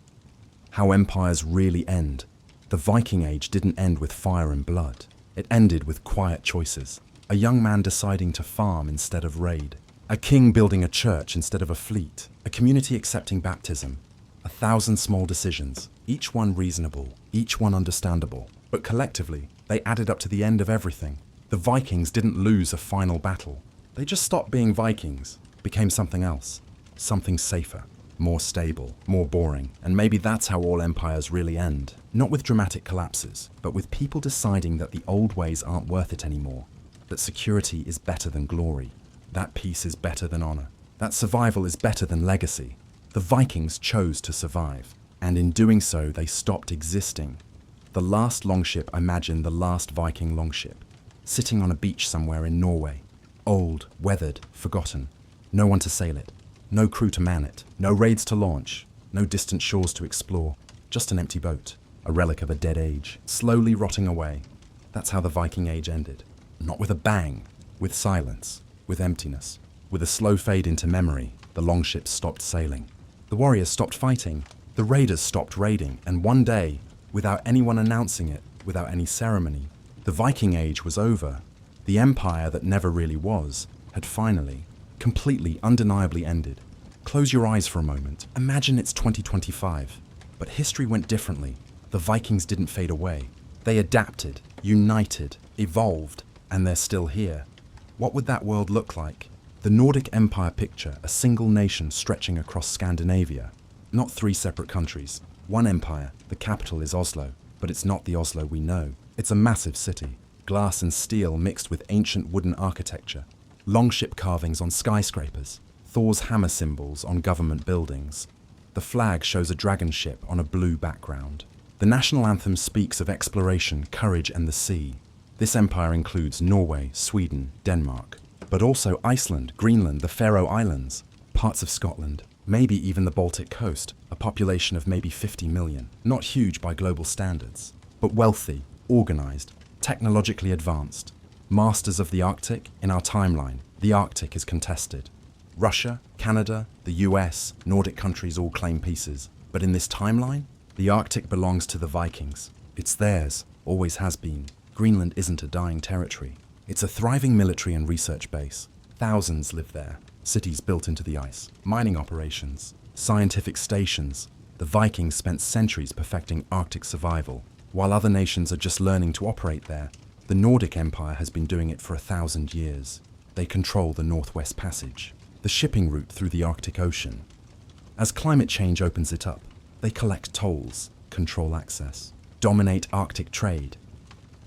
How empires really end. The Viking Age didn't end with fire and blood. It ended with quiet choices. A young man deciding to farm instead of raid. A king building a church instead of a fleet. A community accepting baptism. 1,000 small decisions, each one reasonable, each one understandable. But collectively, they added up to the end of everything. The Vikings didn't lose a final battle. They just stopped being Vikings, became something else. Something safer, more stable, more boring. And maybe that's how all empires really end. Not with dramatic collapses, but with people deciding that the old ways aren't worth it anymore. That security is better than glory. That peace is better than honor. That survival is better than legacy. The Vikings chose to survive, and in doing so, they stopped existing. The last longship imagined the last Viking longship, sitting on a beach somewhere in Norway. Old, weathered, forgotten. No one to sail it. No crew to man it. No raids to launch. No distant shores to explore. Just an empty boat. A relic of a dead age, slowly rotting away. That's how the Viking Age ended. Not with a bang, with silence, with emptiness. With a slow fade into memory, the longships stopped sailing. The warriors stopped fighting. The raiders stopped raiding. And one day, without anyone announcing it, without any ceremony, the Viking Age was over. The empire that never really was had finally, completely, undeniably ended. Close your eyes for a moment. Imagine it's 2025. But history went differently. The Vikings didn't fade away. They adapted, united, evolved, and they're still here. What would that world look like? The Nordic Empire picture a single nation stretching across Scandinavia. Not three separate countries. One empire, the capital is Oslo, but it's not the Oslo we know. It's a massive city. Glass and steel mixed with ancient wooden architecture. Longship carvings on skyscrapers. Thor's hammer symbols on government buildings. The flag shows a dragon ship on a blue background. The national anthem speaks of exploration, courage, and the sea. This empire includes Norway, Sweden, Denmark, but also Iceland, Greenland, the Faroe Islands, parts of Scotland, maybe even the Baltic coast, a population of maybe 50 million. Not huge by global standards, but wealthy, organized, technologically advanced. Masters of the Arctic in our timeline. The Arctic is contested. Russia, Canada, the US, Nordic countries all claim pieces. But in this timeline, the Arctic belongs to the Vikings. It's theirs, always has been. Greenland isn't a dying territory. It's a thriving military and research base. Thousands live there. Cities built into the ice. Mining operations. Scientific stations. The Vikings spent centuries perfecting Arctic survival. While other nations are just learning to operate there, the Nordic Empire has been doing it for 1,000 years. They control the Northwest Passage, the shipping route through the Arctic Ocean. As climate change opens it up, they collect tolls, control access, dominate Arctic trade.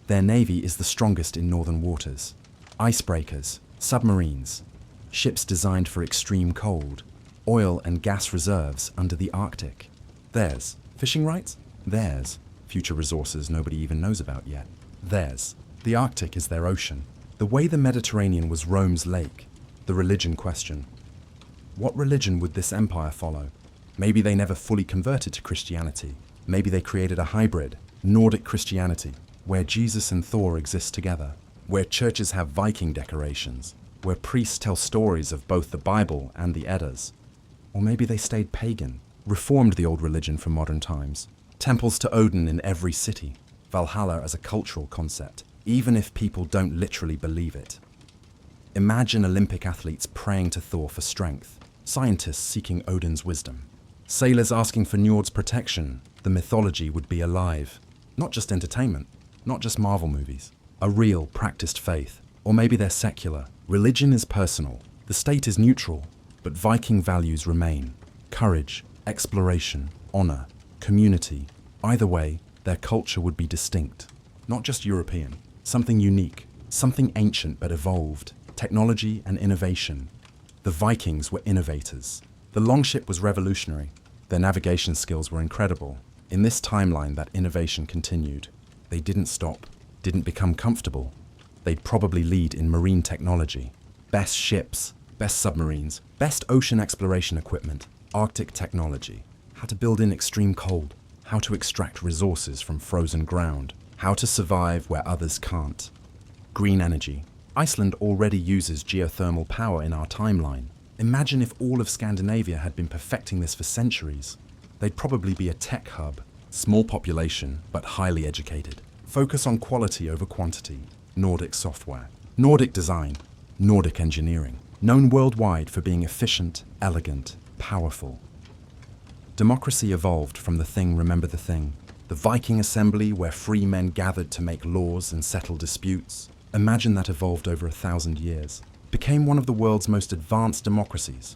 Their navy is the strongest in northern waters. Icebreakers, submarines, ships designed for extreme cold, oil and gas reserves under the Arctic. Theirs. Fishing rights? Theirs. Future resources nobody even knows about yet. Theirs. The Arctic is their ocean. The way the Mediterranean was Rome's lake. The religion question. What religion would this empire follow? Maybe they never fully converted to Christianity. Maybe they created a hybrid, Nordic Christianity, where Jesus and Thor exist together, where churches have Viking decorations, where priests tell stories of both the Bible and the Eddas. Or maybe they stayed pagan, reformed the old religion for modern times. Temples to Odin in every city, Valhalla as a cultural concept, even if people don't literally believe it. Imagine Olympic athletes praying to Thor for strength, scientists seeking Odin's wisdom, sailors asking for Njord's protection. The mythology would be alive. Not just entertainment, not just Marvel movies. A real, practiced faith. Or maybe they're secular. Religion is personal. The state is neutral. But Viking values remain. Courage, exploration, honor, community. Either way, their culture would be distinct. Not just European. Something unique. Something ancient but evolved. Technology and innovation. The Vikings were innovators. The longship was revolutionary. Their navigation skills were incredible. In this timeline, that innovation continued. They didn't stop, didn't become comfortable. They'd probably lead in marine technology. Best ships, best submarines, best ocean exploration equipment, Arctic technology. How to build in extreme cold, how to extract resources from frozen ground, how to survive where others can't. Green energy. Iceland already uses geothermal power in our timeline. Imagine if all of Scandinavia had been perfecting this for centuries. They'd probably be a tech hub. Small population, but highly educated. Focus on quality over quantity. Nordic software. Nordic design. Nordic engineering. Known worldwide for being efficient, elegant, powerful. Democracy evolved from the thing, remember the thing. The Viking assembly where free men gathered to make laws and settle disputes. Imagine that evolved over 1,000 years. Became one of the world's most advanced democracies.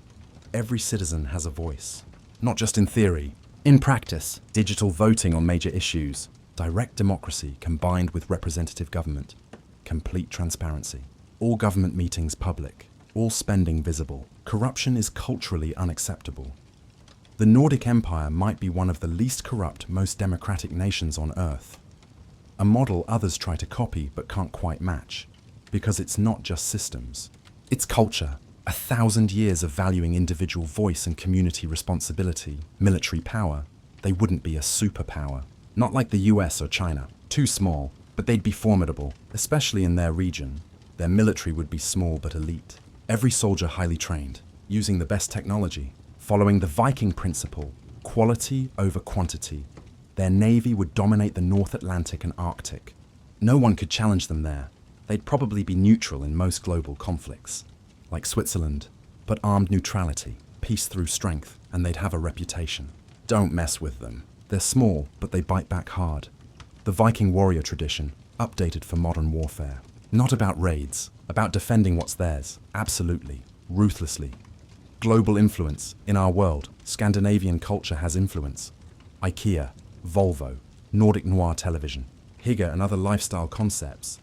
Every citizen has a voice. Not just in theory. In practice, digital voting on major issues, direct democracy combined with representative government, complete transparency, all government meetings public, all spending visible. Corruption is culturally unacceptable. The Nordic Empire might be one of the least corrupt, most democratic nations on Earth. A model others try to copy but can't quite match, because it's not just systems. It's culture. 1,000 years of valuing individual voice and community responsibility, military power. They wouldn't be a superpower. Not like the US or China. Too small, but they'd be formidable, especially in their region. Their military would be small but elite. Every soldier highly trained, using the best technology, following the Viking principle, quality over quantity. Their navy would dominate the North Atlantic and Arctic. No one could challenge them there. They'd probably be neutral in most global conflicts. Like Switzerland, but armed neutrality, peace through strength, and they'd have a reputation. Don't mess with them. They're small, but they bite back hard. The Viking warrior tradition, updated for modern warfare. Not about raids, about defending what's theirs, absolutely, ruthlessly. Global influence. In our world, Scandinavian culture has influence. IKEA, Volvo, Nordic noir television, Hygge and other lifestyle concepts.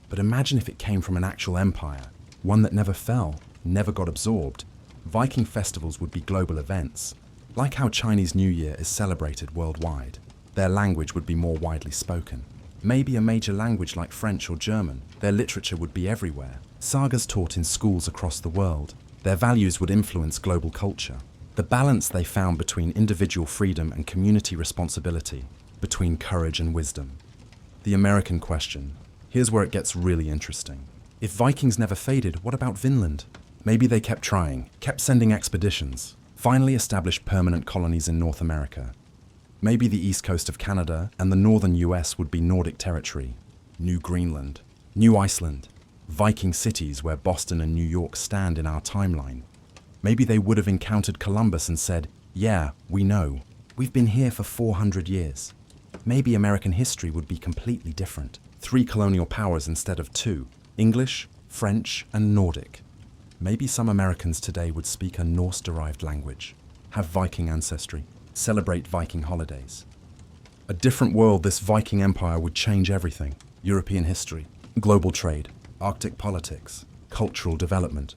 But imagine if it came from an actual empire, one that never fell, never got absorbed. Viking festivals would be global events. Like how Chinese New Year is celebrated worldwide, their language would be more widely spoken. Maybe a major language like French or German, their literature would be everywhere. Sagas taught in schools across the world. Their values would influence global culture. The balance they found between individual freedom and community responsibility, between courage and wisdom. The American question. Here's where it gets really interesting. If Vikings never faded, what about Vinland? Maybe they kept trying, kept sending expeditions, finally established permanent colonies in North America. Maybe the east coast of Canada and the northern US would be Nordic territory, New Greenland, New Iceland, Viking cities where Boston and New York stand in our timeline. Maybe they would have encountered Columbus and said, yeah, we know. We've been here for 400 years. Maybe American history would be completely different. 3 colonial powers instead of 2, English, French, and Nordic. Maybe some Americans today would speak a Norse-derived language, have Viking ancestry, celebrate Viking holidays. A different world, this Viking empire would change everything. European history, global trade, Arctic politics, cultural development.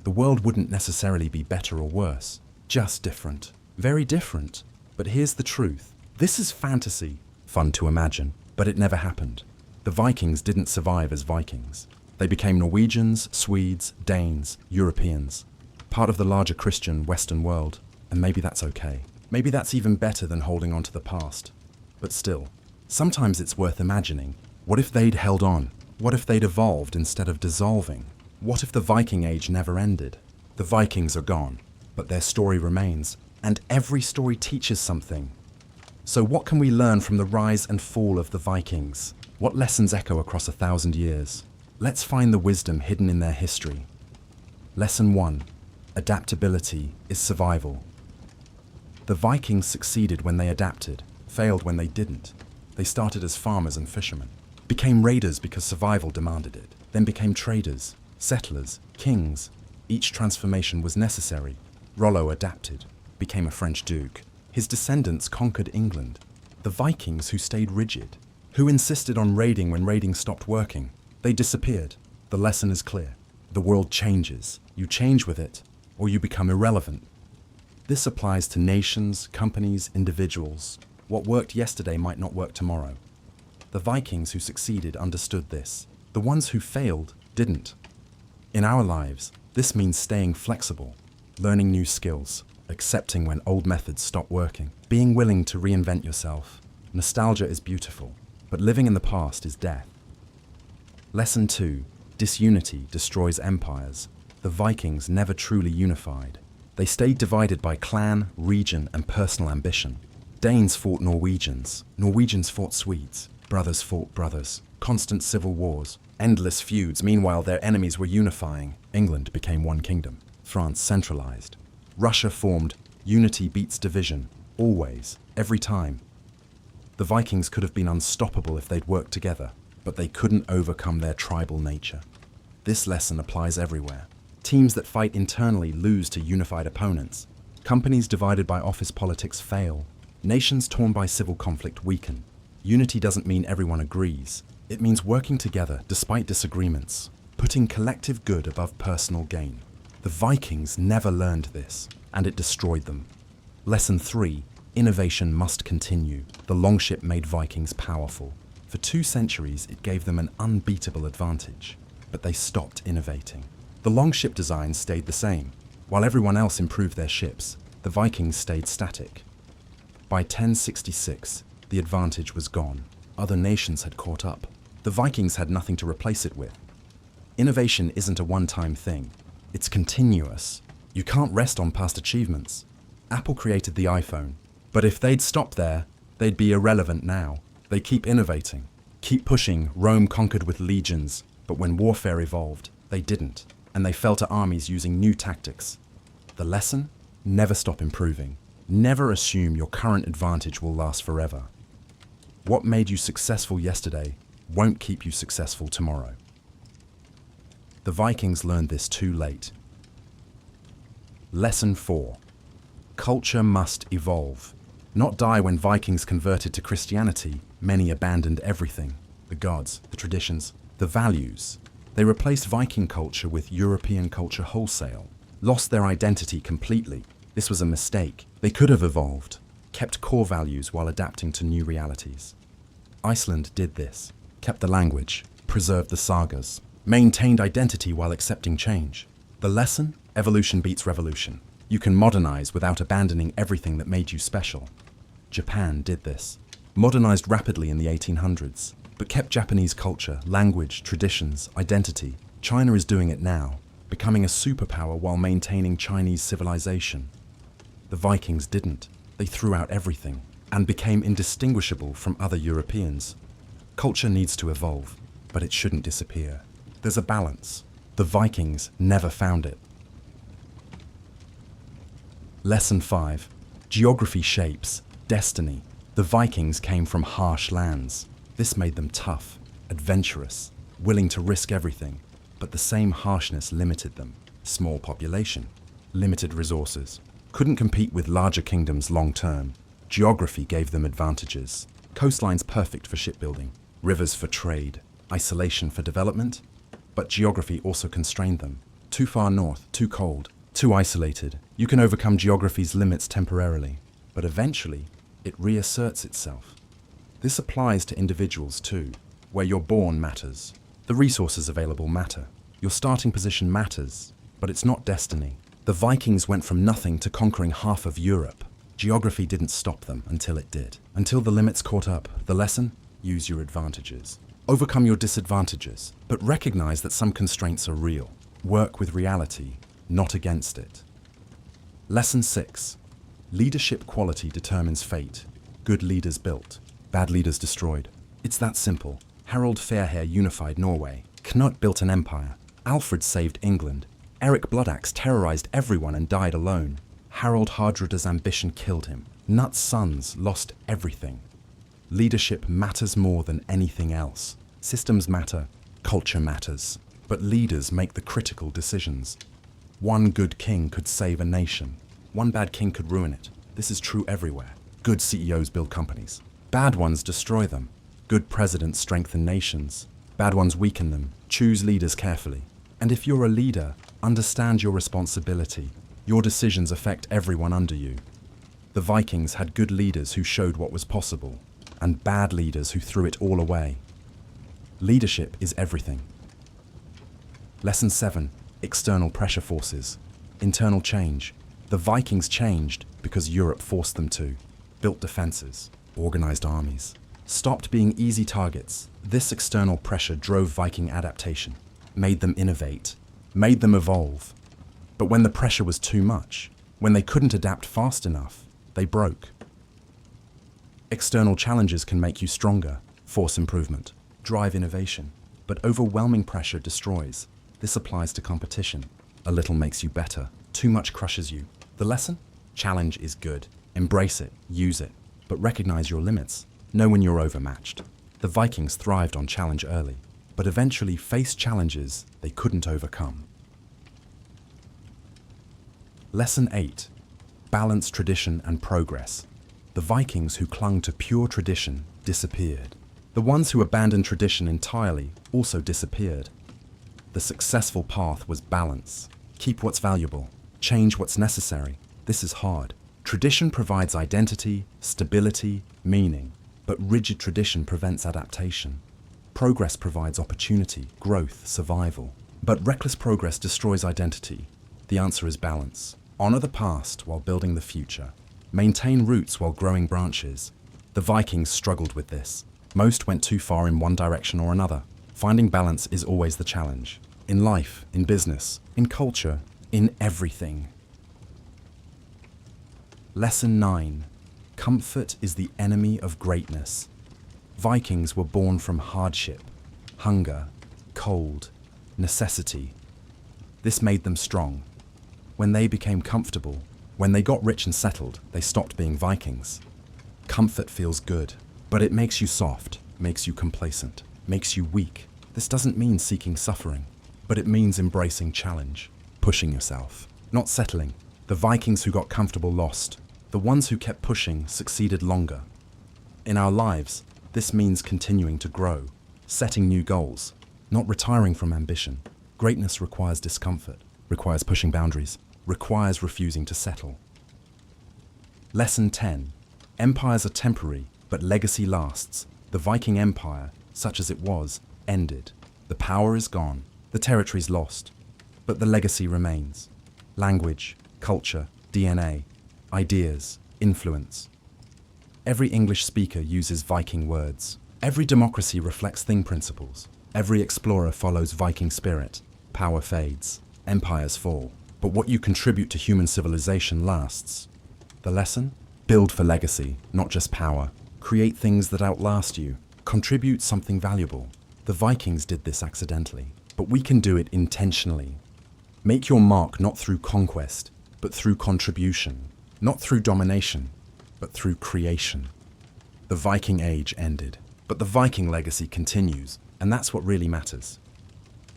The world wouldn't necessarily be better or worse, just different. Very different. But here's the truth. This is fantasy, fun to imagine, but it never happened. The Vikings didn't survive as Vikings. They became Norwegians, Swedes, Danes, Europeans, part of the larger Christian Western world, and maybe that's okay. Maybe that's even better than holding on to the past. But still, sometimes it's worth imagining. What if they'd held on? What if they'd evolved instead of dissolving? What if the Viking Age never ended? The Vikings are gone, but their story remains, and every story teaches something. So what can we learn from the rise and fall of the Vikings? What lessons echo across 1,000 years? Let's find the wisdom hidden in their history. Lesson 1. Adaptability is survival. The Vikings succeeded when they adapted, failed when they didn't. They started as farmers and fishermen, became raiders because survival demanded it, then became traders, settlers, kings. Each transformation was necessary. Rollo adapted, became a French duke. His descendants conquered England. The Vikings who stayed rigid, who insisted on raiding when raiding stopped working, they disappeared. The lesson is clear. The world changes. You change with it, or you become irrelevant. This applies to nations, companies, individuals. What worked yesterday might not work tomorrow. The Vikings who succeeded understood this. The ones who failed didn't. In our lives, this means staying flexible, learning new skills, accepting when old methods stop working, being willing to reinvent yourself. Nostalgia is beautiful, but living in the past is death. Lesson 2. Disunity destroys empires. The Vikings never truly unified. They stayed divided by clan, region, and personal ambition. Danes fought Norwegians. Norwegians fought Swedes. Brothers fought brothers. Constant civil wars. Endless feuds. Meanwhile, their enemies were unifying. England became one kingdom. France centralized. Russia formed. Unity beats division. Always. Every time. The Vikings could have been unstoppable if they'd worked together, but they couldn't overcome their tribal nature. This lesson applies everywhere. Teams that fight internally lose to unified opponents. Companies divided by office politics fail. Nations torn by civil conflict weaken. Unity doesn't mean everyone agrees. It means working together despite disagreements, putting collective good above personal gain. The Vikings never learned this, and it destroyed them. Lesson 3. Innovation must continue. The longship made Vikings powerful. For 2 centuries, it gave them an unbeatable advantage, but they stopped innovating. The longship design stayed the same. While everyone else improved their ships, the Vikings stayed static. By 1066, the advantage was gone. Other nations had caught up. The Vikings had nothing to replace it with. Innovation isn't a one-time thing. It's continuous. You can't rest on past achievements. Apple created the iPhone, but if they'd stopped there, they'd be irrelevant now. They keep innovating, keep pushing. Rome conquered with legions, but when warfare evolved, they didn't, and they fell to armies using new tactics. The lesson? Never stop improving. Never assume your current advantage will last forever. What made you successful yesterday won't keep you successful tomorrow. The Vikings learned this too late. Lesson 4. Culture must evolve. Not die. When Vikings converted to Christianity, many abandoned everything. The gods, the traditions, the values. They replaced Viking culture with European culture wholesale. Lost their identity completely. This was a mistake. They could have evolved, kept core values while adapting to new realities. Iceland did this. Kept the language, preserved the sagas, maintained identity while accepting change. The lesson? Evolution beats revolution. You can modernize without abandoning everything that made you special. Japan did this. Modernized rapidly in the 1800s, but kept Japanese culture, language, traditions, identity. China is doing it now, becoming a superpower while maintaining Chinese civilization. The Vikings didn't. They threw out everything and became indistinguishable from other Europeans. Culture needs to evolve, but it shouldn't disappear. There's a balance. The Vikings never found it. Lesson 5. Geography shapes destiny. The Vikings came from harsh lands. This made them tough, adventurous, willing to risk everything. But the same harshness limited them. Small population, limited resources. Couldn't compete with larger kingdoms long term. Geography gave them advantages. Coastlines perfect for shipbuilding, rivers for trade, isolation for development. But geography also constrained them. Too far north, too cold, too isolated. You can overcome geography's limits temporarily, but eventually it reasserts itself. This applies to individuals too. Where you're born matters. The resources available matter. Your starting position matters, but it's not destiny. The Vikings went from nothing to conquering half of Europe. Geography didn't stop them until it did. Until the limits caught up. The lesson? Use your advantages. Overcome your disadvantages, but recognize that some constraints are real. Work with reality, not against it. Lesson 6. Leadership quality determines fate. Good leaders built, bad leaders destroyed. It's that simple. Harold Fairhair unified Norway. Knut built an empire. Alfred saved England. Eric Bloodaxe terrorized everyone and died alone. Harold Hardrada's ambition killed him. Knut's sons lost everything. Leadership matters more than anything else. Systems matter, culture matters, but leaders make the critical decisions. One good king could save a nation. One bad king could ruin it. This is true everywhere. Good CEOs build companies. Bad ones destroy them. Good presidents strengthen nations. Bad ones weaken them. Choose leaders carefully. And if you're a leader, understand your responsibility. Your decisions affect everyone under you. The Vikings had good leaders who showed what was possible, and bad leaders who threw it all away. Leadership is everything. Lesson 7. External pressure forces. Internal change. The Vikings changed because Europe forced them to. Built defenses, organized armies, stopped being easy targets. This external pressure drove Viking adaptation, made them innovate, made them evolve. But when the pressure was too much, when they couldn't adapt fast enough, they broke. External challenges can make you stronger, force improvement, drive innovation, but overwhelming pressure destroys. This applies to competition. A little makes you better, too much crushes you. The lesson? Challenge is good. Embrace it, use it, but recognize your limits. Know when you're overmatched. The Vikings thrived on challenge early, but eventually faced challenges they couldn't overcome. Lesson 8. Balance tradition and progress. The Vikings who clung to pure tradition disappeared. The ones who abandoned tradition entirely also disappeared. The successful path was balance. Keep what's valuable. Change what's necessary. This is hard. Tradition provides identity, stability, meaning, but rigid tradition prevents adaptation. Progress provides opportunity, growth, survival. But reckless progress destroys identity. The answer is balance. Honor the past while building the future. Maintain roots while growing branches. The Vikings struggled with this. Most went too far in one direction or another. Finding balance is always the challenge. In life, in business, in culture, in everything. Lesson 9. Comfort is the enemy of greatness. Vikings were born from hardship, hunger, cold, necessity. This made them strong. When they became comfortable, When they got rich and settled, they stopped being Vikings. Comfort feels good, but it makes you soft, makes you complacent, makes you weak. This doesn't mean seeking suffering, but it means embracing challenge, pushing yourself, not settling. The Vikings who got comfortable lost. The ones who kept pushing succeeded longer. In our lives, this means continuing to grow, setting new goals, not retiring from ambition. Greatness requires discomfort, requires pushing boundaries, requires refusing to settle. Lesson 10. Empires are temporary, but legacy lasts. The Viking Empire, such as it was, ended. The power is gone, the territory's lost, but the legacy remains. Language, culture, DNA, ideas, influence. Every English speaker uses Viking words. Every democracy reflects Thing principles. Every explorer follows Viking spirit. Power fades, empires fall, but what you contribute to human civilization lasts. The lesson? Build for legacy, not just power. Create things that outlast you. Contribute something valuable. The Vikings did this accidentally, but we can do it intentionally. Make your mark not through conquest, but through contribution. Not through domination, but through creation. The Viking Age ended, but the Viking legacy continues, and that's what really matters.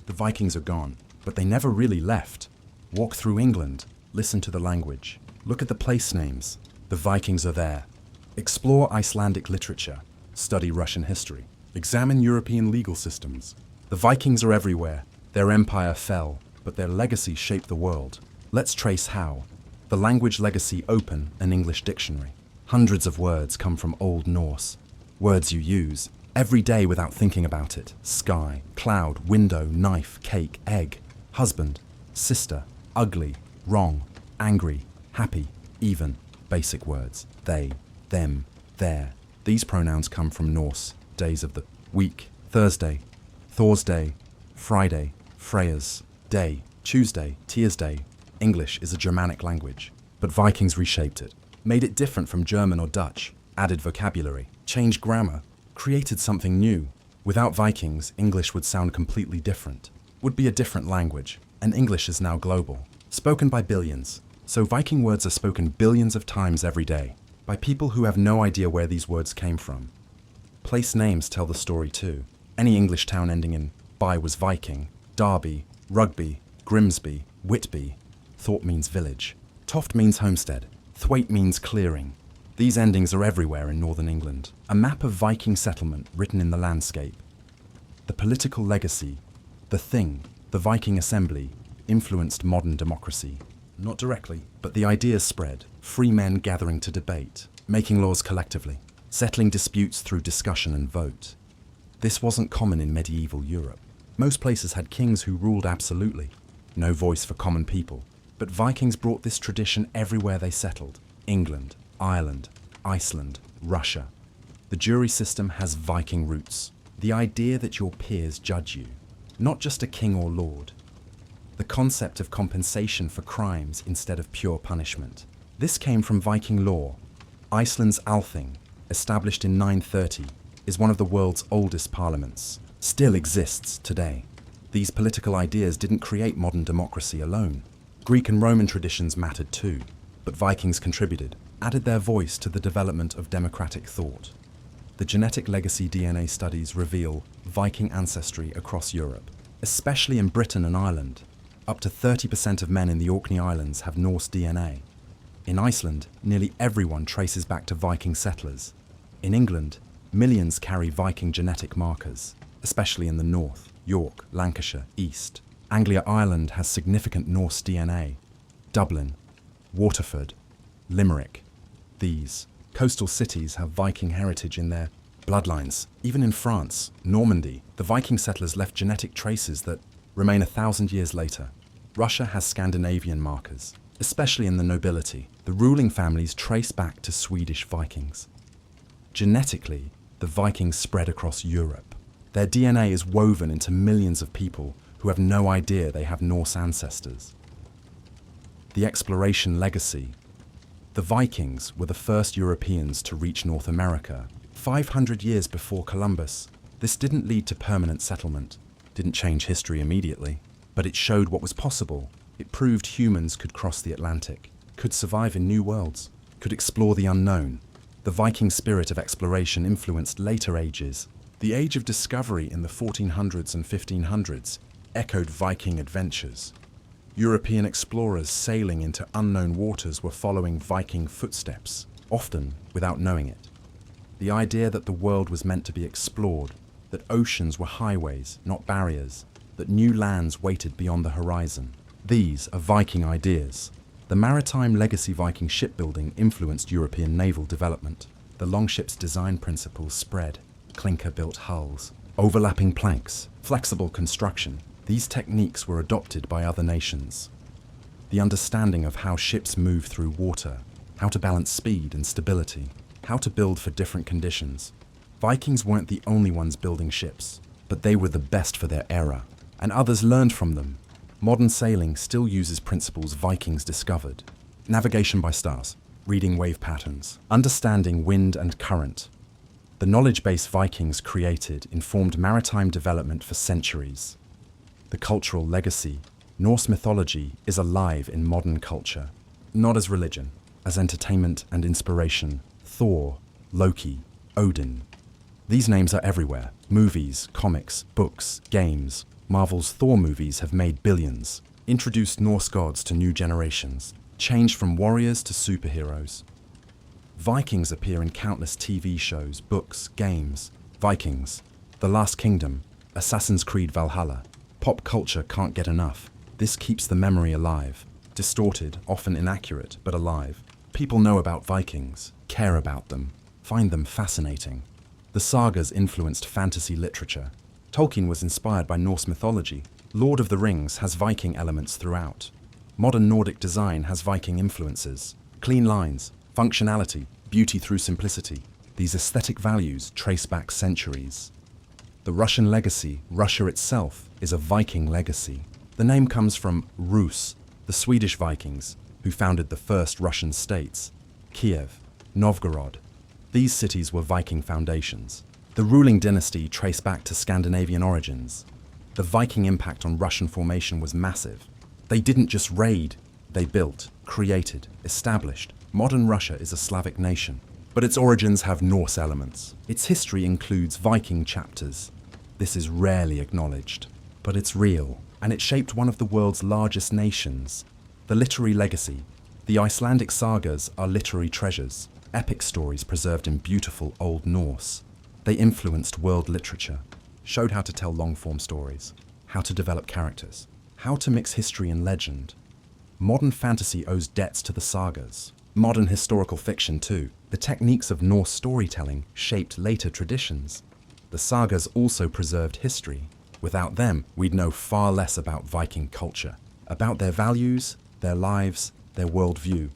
The Vikings are gone, but they never really left. Walk through England, listen to the language, look at the place names. The Vikings are there. Explore Icelandic literature, study Russian history, examine European legal systems. The Vikings are everywhere. Their empire fell, but their legacy shaped the world. Let's trace how. The language legacy: open an English dictionary. Hundreds of words come from Old Norse. Words you use every day without thinking about it. Sky, cloud, window, knife, cake, egg, husband, sister, ugly, wrong, angry, happy, even. Basic words. They, them, their. These pronouns come from Norse. Days of the week: Thursday, Thorsday, Friday, Freyas, day, Tuesday, Tearsday. English is a Germanic language, but Vikings reshaped it, made it different from German or Dutch, added vocabulary, changed grammar, created something new. Without Vikings, English would sound completely different, would be a different language, and English is now global, spoken by billions. So Viking words are spoken billions of times every day, by people who have no idea where these words came from. Place names tell the story too. Any English town ending in by was Viking. Derby, Rugby, Grimsby, Whitby. Thorpe means village. Toft means homestead. Thwaite means clearing. These endings are everywhere in northern England. A map of Viking settlement written in the landscape. The political legacy, the Thing, the Viking assembly, influenced modern democracy. Not directly, but the ideas spread. Free men gathering to debate, making laws collectively, settling disputes through discussion and vote. This wasn't common in medieval Europe. Most places had kings who ruled absolutely. No voice for common people. But Vikings brought this tradition everywhere they settled. England, Ireland, Iceland, Russia. The jury system has Viking roots. The idea that your peers judge you, not just a king or lord. The concept of compensation for crimes instead of pure punishment. This came from Viking law. Iceland's Althing, established in 930, is one of the world's oldest parliaments. Still exists today. These political ideas didn't create modern democracy alone. Greek and Roman traditions mattered too, but Vikings contributed, added their voice to the development of democratic thought. The genetic legacy DNA studies reveal Viking ancestry across Europe, especially in Britain and Ireland. Up to 30% of men in the Orkney Islands have Norse DNA. In Iceland, nearly everyone traces back to Viking settlers. In England, millions carry Viking genetic markers, especially in the north, York, Lancashire, East. Anglia-Ireland has significant Norse DNA. Dublin, Waterford, Limerick. These coastal cities have Viking heritage in their bloodlines. Even in France, Normandy, the Viking settlers left genetic traces that remain 1,000 years later. Russia has Scandinavian markers, especially in the nobility. The ruling families trace back to Swedish Vikings. Genetically, the Vikings spread across Europe. Their DNA is woven into millions of people who have no idea they have Norse ancestors. The exploration legacy. The Vikings were the first Europeans to reach North America. 500 years before Columbus, this didn't lead to permanent settlement, didn't change history immediately, but it showed what was possible. It proved humans could cross the Atlantic. could survive in new worlds, could explore the unknown. The Viking spirit of exploration influenced later ages. The age of discovery in the 1400s and 1500s echoed Viking adventures. European explorers sailing into unknown waters were following Viking footsteps, often without knowing it. The idea that the world was meant to be explored, that oceans were highways, not barriers, that new lands waited beyond the horizon. These are Viking ideas. The maritime legacy Viking shipbuilding influenced European naval development. The longship's design principles spread. Clinker-built hulls, overlapping planks, flexible construction. These techniques were adopted by other nations. The understanding of how ships move through water, how to balance speed and stability, how to build for different conditions. Vikings weren't the only ones building ships, but they were the best for their era, and others learned from them. Modern sailing still uses principles Vikings discovered. Navigation by stars, reading wave patterns, understanding wind and current. The knowledge base Vikings created informed maritime development for centuries. The cultural legacy, Norse mythology, is alive in modern culture, not as religion, as entertainment and inspiration. Thor, Loki, Odin. These names are everywhere. Movies, comics, books, games. Marvel's Thor movies have made billions, introduced Norse gods to new generations, changed from warriors to superheroes. Vikings appear in countless TV shows, books, games. Vikings, The Last Kingdom, Assassin's Creed Valhalla. Pop culture can't get enough. This keeps the memory alive. Distorted, often inaccurate, but alive. People know about Vikings, care about them, find them fascinating. The sagas influenced fantasy literature. Tolkien was inspired by Norse mythology. Lord of the Rings has Viking elements throughout. Modern Nordic design has Viking influences. Clean lines, functionality, beauty through simplicity. These aesthetic values trace back centuries. The Russian legacy, Russia itself, is a Viking legacy. The name comes from Rus, the Swedish Vikings, who founded the first Russian states. Kiev, Novgorod. These cities were Viking foundations. The ruling dynasty traced back to Scandinavian origins. The Viking impact on Russian formation was massive. They didn't just raid, they built, created, established. Modern Russia is a Slavic nation, but its origins have Norse elements. Its history includes Viking chapters. This is rarely acknowledged, but it's real, and it shaped one of the world's largest nations. The literary legacy. The Icelandic sagas are literary treasures, epic stories preserved in beautiful Old Norse. They influenced world literature, showed how to tell long-form stories, how to develop characters, how to mix history and legend. Modern fantasy owes debts to the sagas. Modern historical fiction too. The techniques of Norse storytelling shaped later traditions. The sagas also preserved history. Without them, we'd know far less about Viking culture, about their values, their lives, their worldview.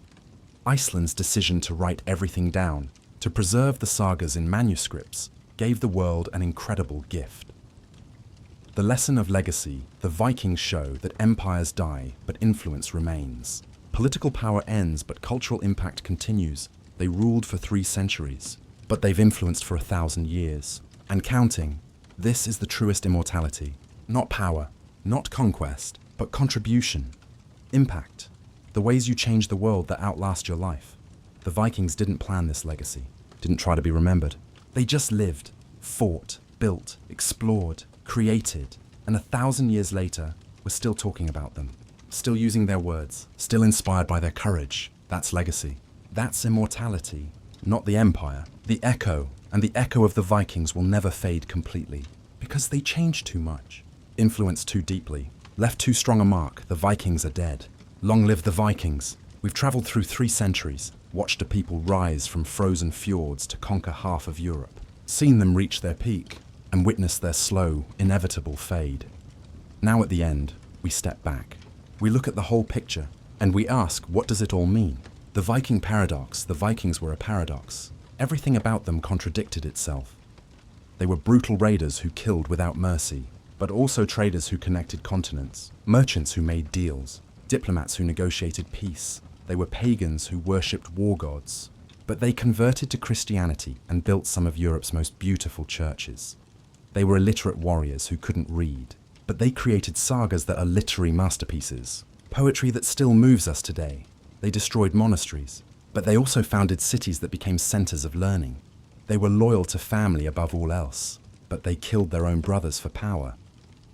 Iceland's decision to write everything down, to preserve the sagas in manuscripts, gave the world an incredible gift. The lesson of legacy, the Vikings show that empires die, but influence remains. Political power ends, but cultural impact continues. They ruled for 3 centuries, but they've influenced for 1,000 years. And counting. This is the truest immortality. Not power, not conquest, but contribution. Impact. The ways you change the world that outlast your life. The Vikings didn't plan this legacy, didn't try to be remembered. They just lived, fought, built, explored, created, and 1,000 years later, we're still talking about them. Still using their words, still inspired by their courage. That's legacy. That's immortality, not the empire. The echo, and the echo of the Vikings will never fade completely, because they changed too much, influenced too deeply, left too strong a mark. The Vikings are dead. Long live the Vikings. We've traveled through 3 centuries, watched a people rise from frozen fjords to conquer half of Europe, seen them reach their peak, and witnessed their slow, inevitable fade. Now at the end, we step back. We look at the whole picture, and we ask, what does it all mean? The Viking paradox. The Vikings were a paradox. Everything about them contradicted itself. They were brutal raiders who killed without mercy, but also traders who connected continents, merchants who made deals, diplomats who negotiated peace. They were pagans who worshipped war gods, but they converted to Christianity and built some of Europe's most beautiful churches. They were illiterate warriors who couldn't read, but they created sagas that are literary masterpieces, poetry that still moves us today. They destroyed monasteries, but they also founded cities that became centers of learning. They were loyal to family above all else, but they killed their own brothers for power.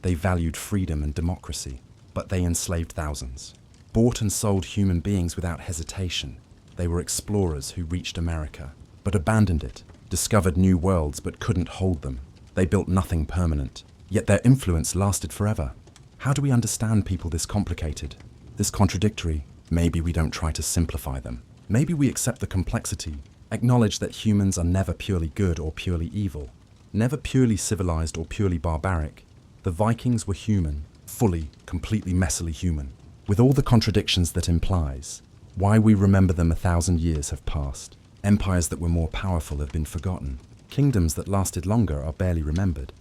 They valued freedom and democracy, but they enslaved thousands. Bought and sold human beings without hesitation. They were explorers who reached America, but abandoned it, discovered new worlds but couldn't hold them. They built nothing permanent, yet their influence lasted forever. How do we understand people this complicated, this contradictory? Maybe we don't try to simplify them. Maybe we accept the complexity, acknowledge that humans are never purely good or purely evil, never purely civilized or purely barbaric. The Vikings were human, fully, completely messily human, with all the contradictions that implies. Why we remember them 1,000 years have passed. Empires that were more powerful have been forgotten. Kingdoms that lasted longer are barely remembered.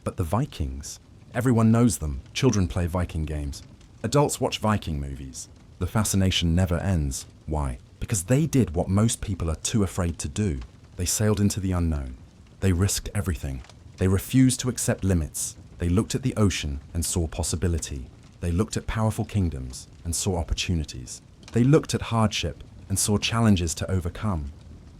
But the Vikings, everyone knows them. Children play Viking games. Adults watch Viking movies. The fascination never ends. Why? Because they did what most people are too afraid to do. They sailed into the unknown. They risked everything. They refused to accept limits. They looked at the ocean and saw possibility. They looked at powerful kingdoms and saw opportunities. They looked at hardship and saw challenges to overcome.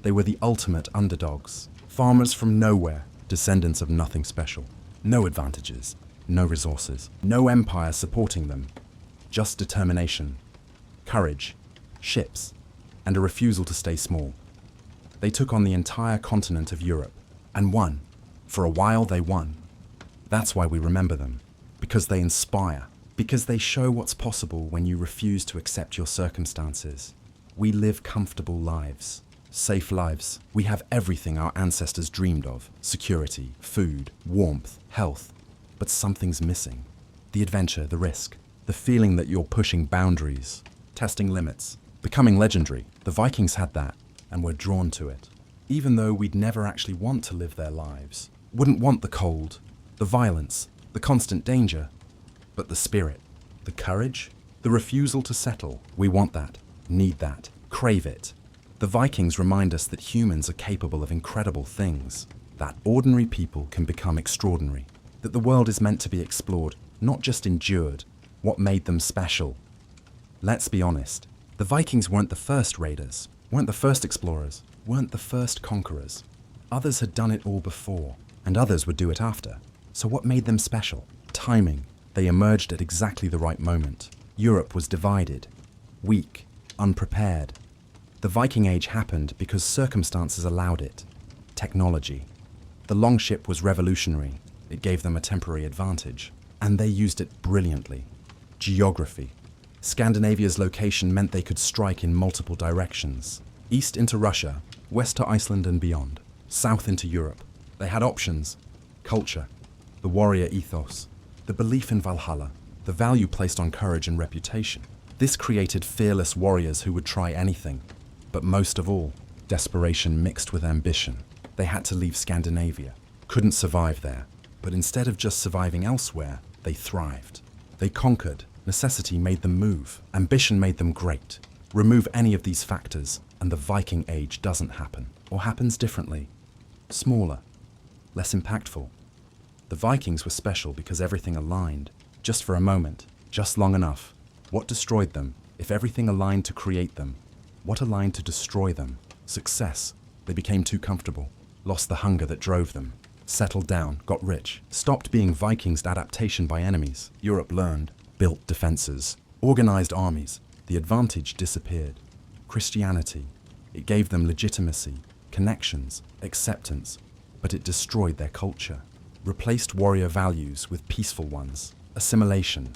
They were the ultimate underdogs. Farmers from nowhere, descendants of nothing special. No advantages, no resources, no empire supporting them. Just determination, courage, ships, and a refusal to stay small. They took on the entire continent of Europe and won. For a while they won. That's why we remember them. Because they inspire. Because they show what's possible when you refuse to accept your circumstances. We live comfortable lives. Safe lives. We have everything our ancestors dreamed of. Security, food, warmth, health. But something's missing. The adventure, the risk. The feeling that you're pushing boundaries. Testing limits. Becoming legendary. The Vikings had that, and were drawn to it. Even though we'd never actually want to live their lives. Wouldn't want the cold, the violence, the constant danger. But the spirit, the courage, the refusal to settle. We want that, need that, crave it. The Vikings remind us that humans are capable of incredible things, that ordinary people can become extraordinary, that the world is meant to be explored, not just endured. What made them special? Let's be honest, the Vikings weren't the first raiders, weren't the first explorers, weren't the first conquerors. Others had done it all before, and others would do it after. So what made them special? Timing. They emerged at exactly the right moment. Europe was divided, weak, unprepared. The Viking Age happened because circumstances allowed it. Technology. The longship was revolutionary. It gave them a temporary advantage, and they used it brilliantly. Geography. Scandinavia's location meant they could strike in multiple directions. East into Russia, west to Iceland and beyond, south into Europe. They had options. Culture. The warrior ethos. The belief in Valhalla, the value placed on courage and reputation. This created fearless warriors who would try anything. But most of all, desperation mixed with ambition. They had to leave Scandinavia, couldn't survive there. But instead of just surviving elsewhere, they thrived. They conquered. Necessity made them move. Ambition made them great. Remove any of these factors, and the Viking Age doesn't happen, or happens differently. Smaller, less impactful. The Vikings were special because everything aligned, just for a moment, just long enough. What destroyed them? If everything aligned to create them, what aligned to destroy them? Success. They became too comfortable, lost the hunger that drove them, settled down, got rich, stopped being Vikings' adaptation by enemies. Europe learned, built defenses, organized armies. The advantage disappeared. Christianity. It gave them legitimacy, connections, acceptance, but it destroyed their culture. Replaced warrior values with peaceful ones. Assimilation.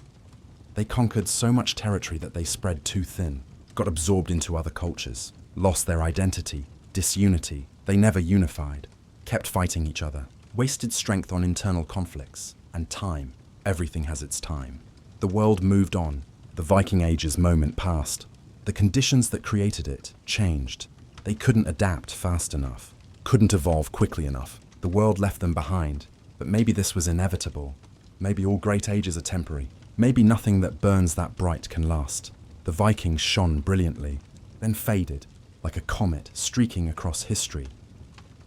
They conquered so much territory that they spread too thin, got absorbed into other cultures, lost their identity, disunity. They never unified, kept fighting each other, wasted strength on internal conflicts, and time. Everything has its time. The world moved on. The Viking Age's moment passed. The conditions that created it changed. They couldn't adapt fast enough, couldn't evolve quickly enough. The world left them behind. But maybe this was inevitable. Maybe all great ages are temporary. Maybe nothing that burns that bright can last. The Vikings shone brilliantly, then faded, like a comet streaking across history.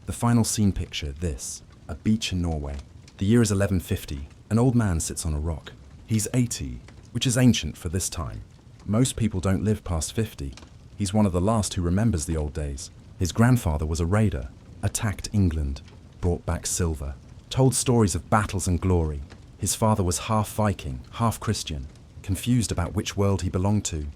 The final scene picture, this, a beach in Norway. The year is 1150. An old man sits on a rock. He's 80, which is ancient for this time. Most people don't live past 50. He's one of the last who remembers the old days. His grandfather was a raider, attacked England, brought back silver, told stories of battles and glory. His father was half Viking, half Christian, confused about which world he belonged to.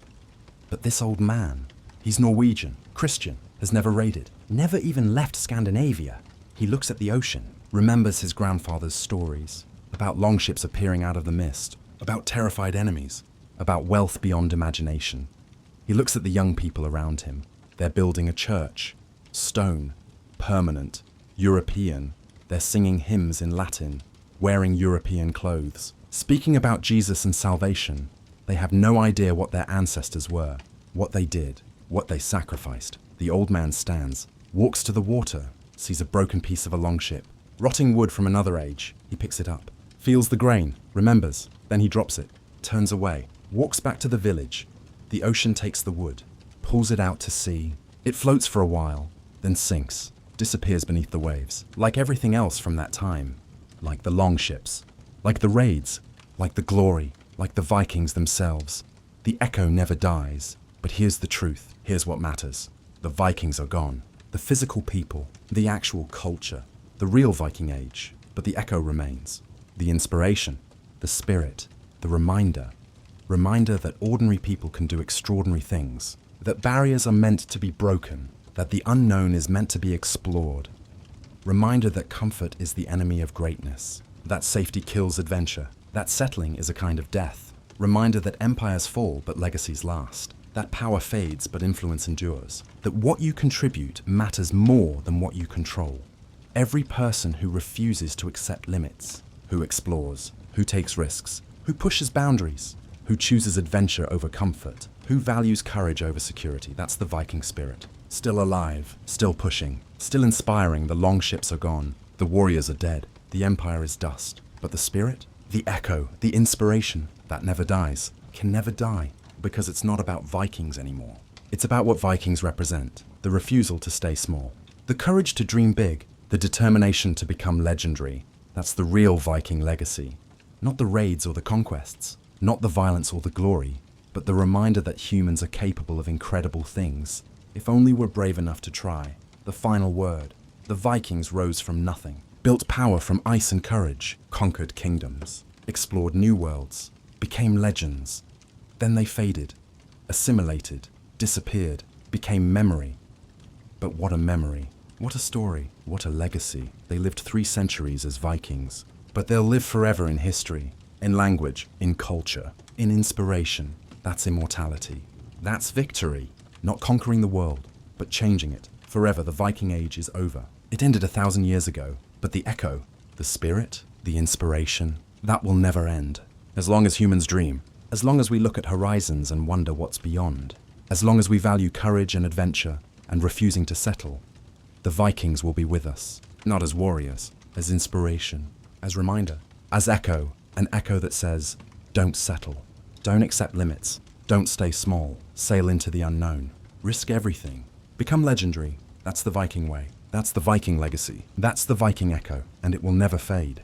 But this old man, he's Norwegian, Christian, has never raided, never even left Scandinavia. He looks at the ocean, remembers his grandfather's stories, about longships appearing out of the mist, about terrified enemies, about wealth beyond imagination. He looks at the young people around him. They're building a church, stone, permanent, European. They're singing hymns in Latin, wearing European clothes, speaking about Jesus and salvation. They have no idea what their ancestors were, what they did, what they sacrificed. The old man stands, walks to the water, sees a broken piece of a longship, rotting wood from another age. He picks it up, feels the grain, remembers, then he drops it, turns away, walks back to the village. The ocean takes the wood, pulls it out to sea. It floats for a while, then sinks, disappears beneath the waves. Like everything else from that time, like the longships, like the raids, like the glory, like the Vikings themselves. The echo never dies. But here's the truth, here's what matters. The Vikings are gone. The physical people, the actual culture, the real Viking Age. But the echo remains. The inspiration, the spirit, the reminder that ordinary people can do extraordinary things, that barriers are meant to be broken, that the unknown is meant to be explored. Reminder that comfort is the enemy of greatness, that safety kills adventure, that settling is a kind of death. Reminder that empires fall but legacies last, that power fades but influence endures, that what you contribute matters more than what you control. Every person who refuses to accept limits, who explores, who takes risks, who pushes boundaries, who chooses adventure over comfort, who values courage over security, that's the Viking spirit. Still alive, still pushing, still inspiring. The longships are gone, the warriors are dead, the empire is dust. But the spirit, the echo, the inspiration, that never dies, can never die, because it's not about Vikings anymore. It's about what Vikings represent, the refusal to stay small, the courage to dream big, the determination to become legendary. That's the real Viking legacy. Not the raids or the conquests, not the violence or the glory, but the reminder that humans are capable of incredible things, if only we're brave enough to try. The final word. The Vikings rose from nothing, built power from ice and courage, conquered kingdoms, explored new worlds, became legends. Then they faded, assimilated, disappeared, became memory. But what a memory, what a story, what a legacy. They lived 3 centuries as Vikings, but they'll live forever in history, in language, in culture, in inspiration. That's immortality. That's victory. Not conquering the world, but changing it. Forever, the Viking Age is over. It ended 1,000 years ago, but the echo, the spirit, the inspiration, that will never end. As long as humans dream, as long as we look at horizons and wonder what's beyond, as long as we value courage and adventure and refusing to settle, the Vikings will be with us, not as warriors, as inspiration, as reminder, as echo, an echo that says, don't settle, don't accept limits, don't stay small, sail into the unknown, risk everything, become legendary. That's the Viking way. That's the Viking legacy. That's the Viking echo, and it will never fade.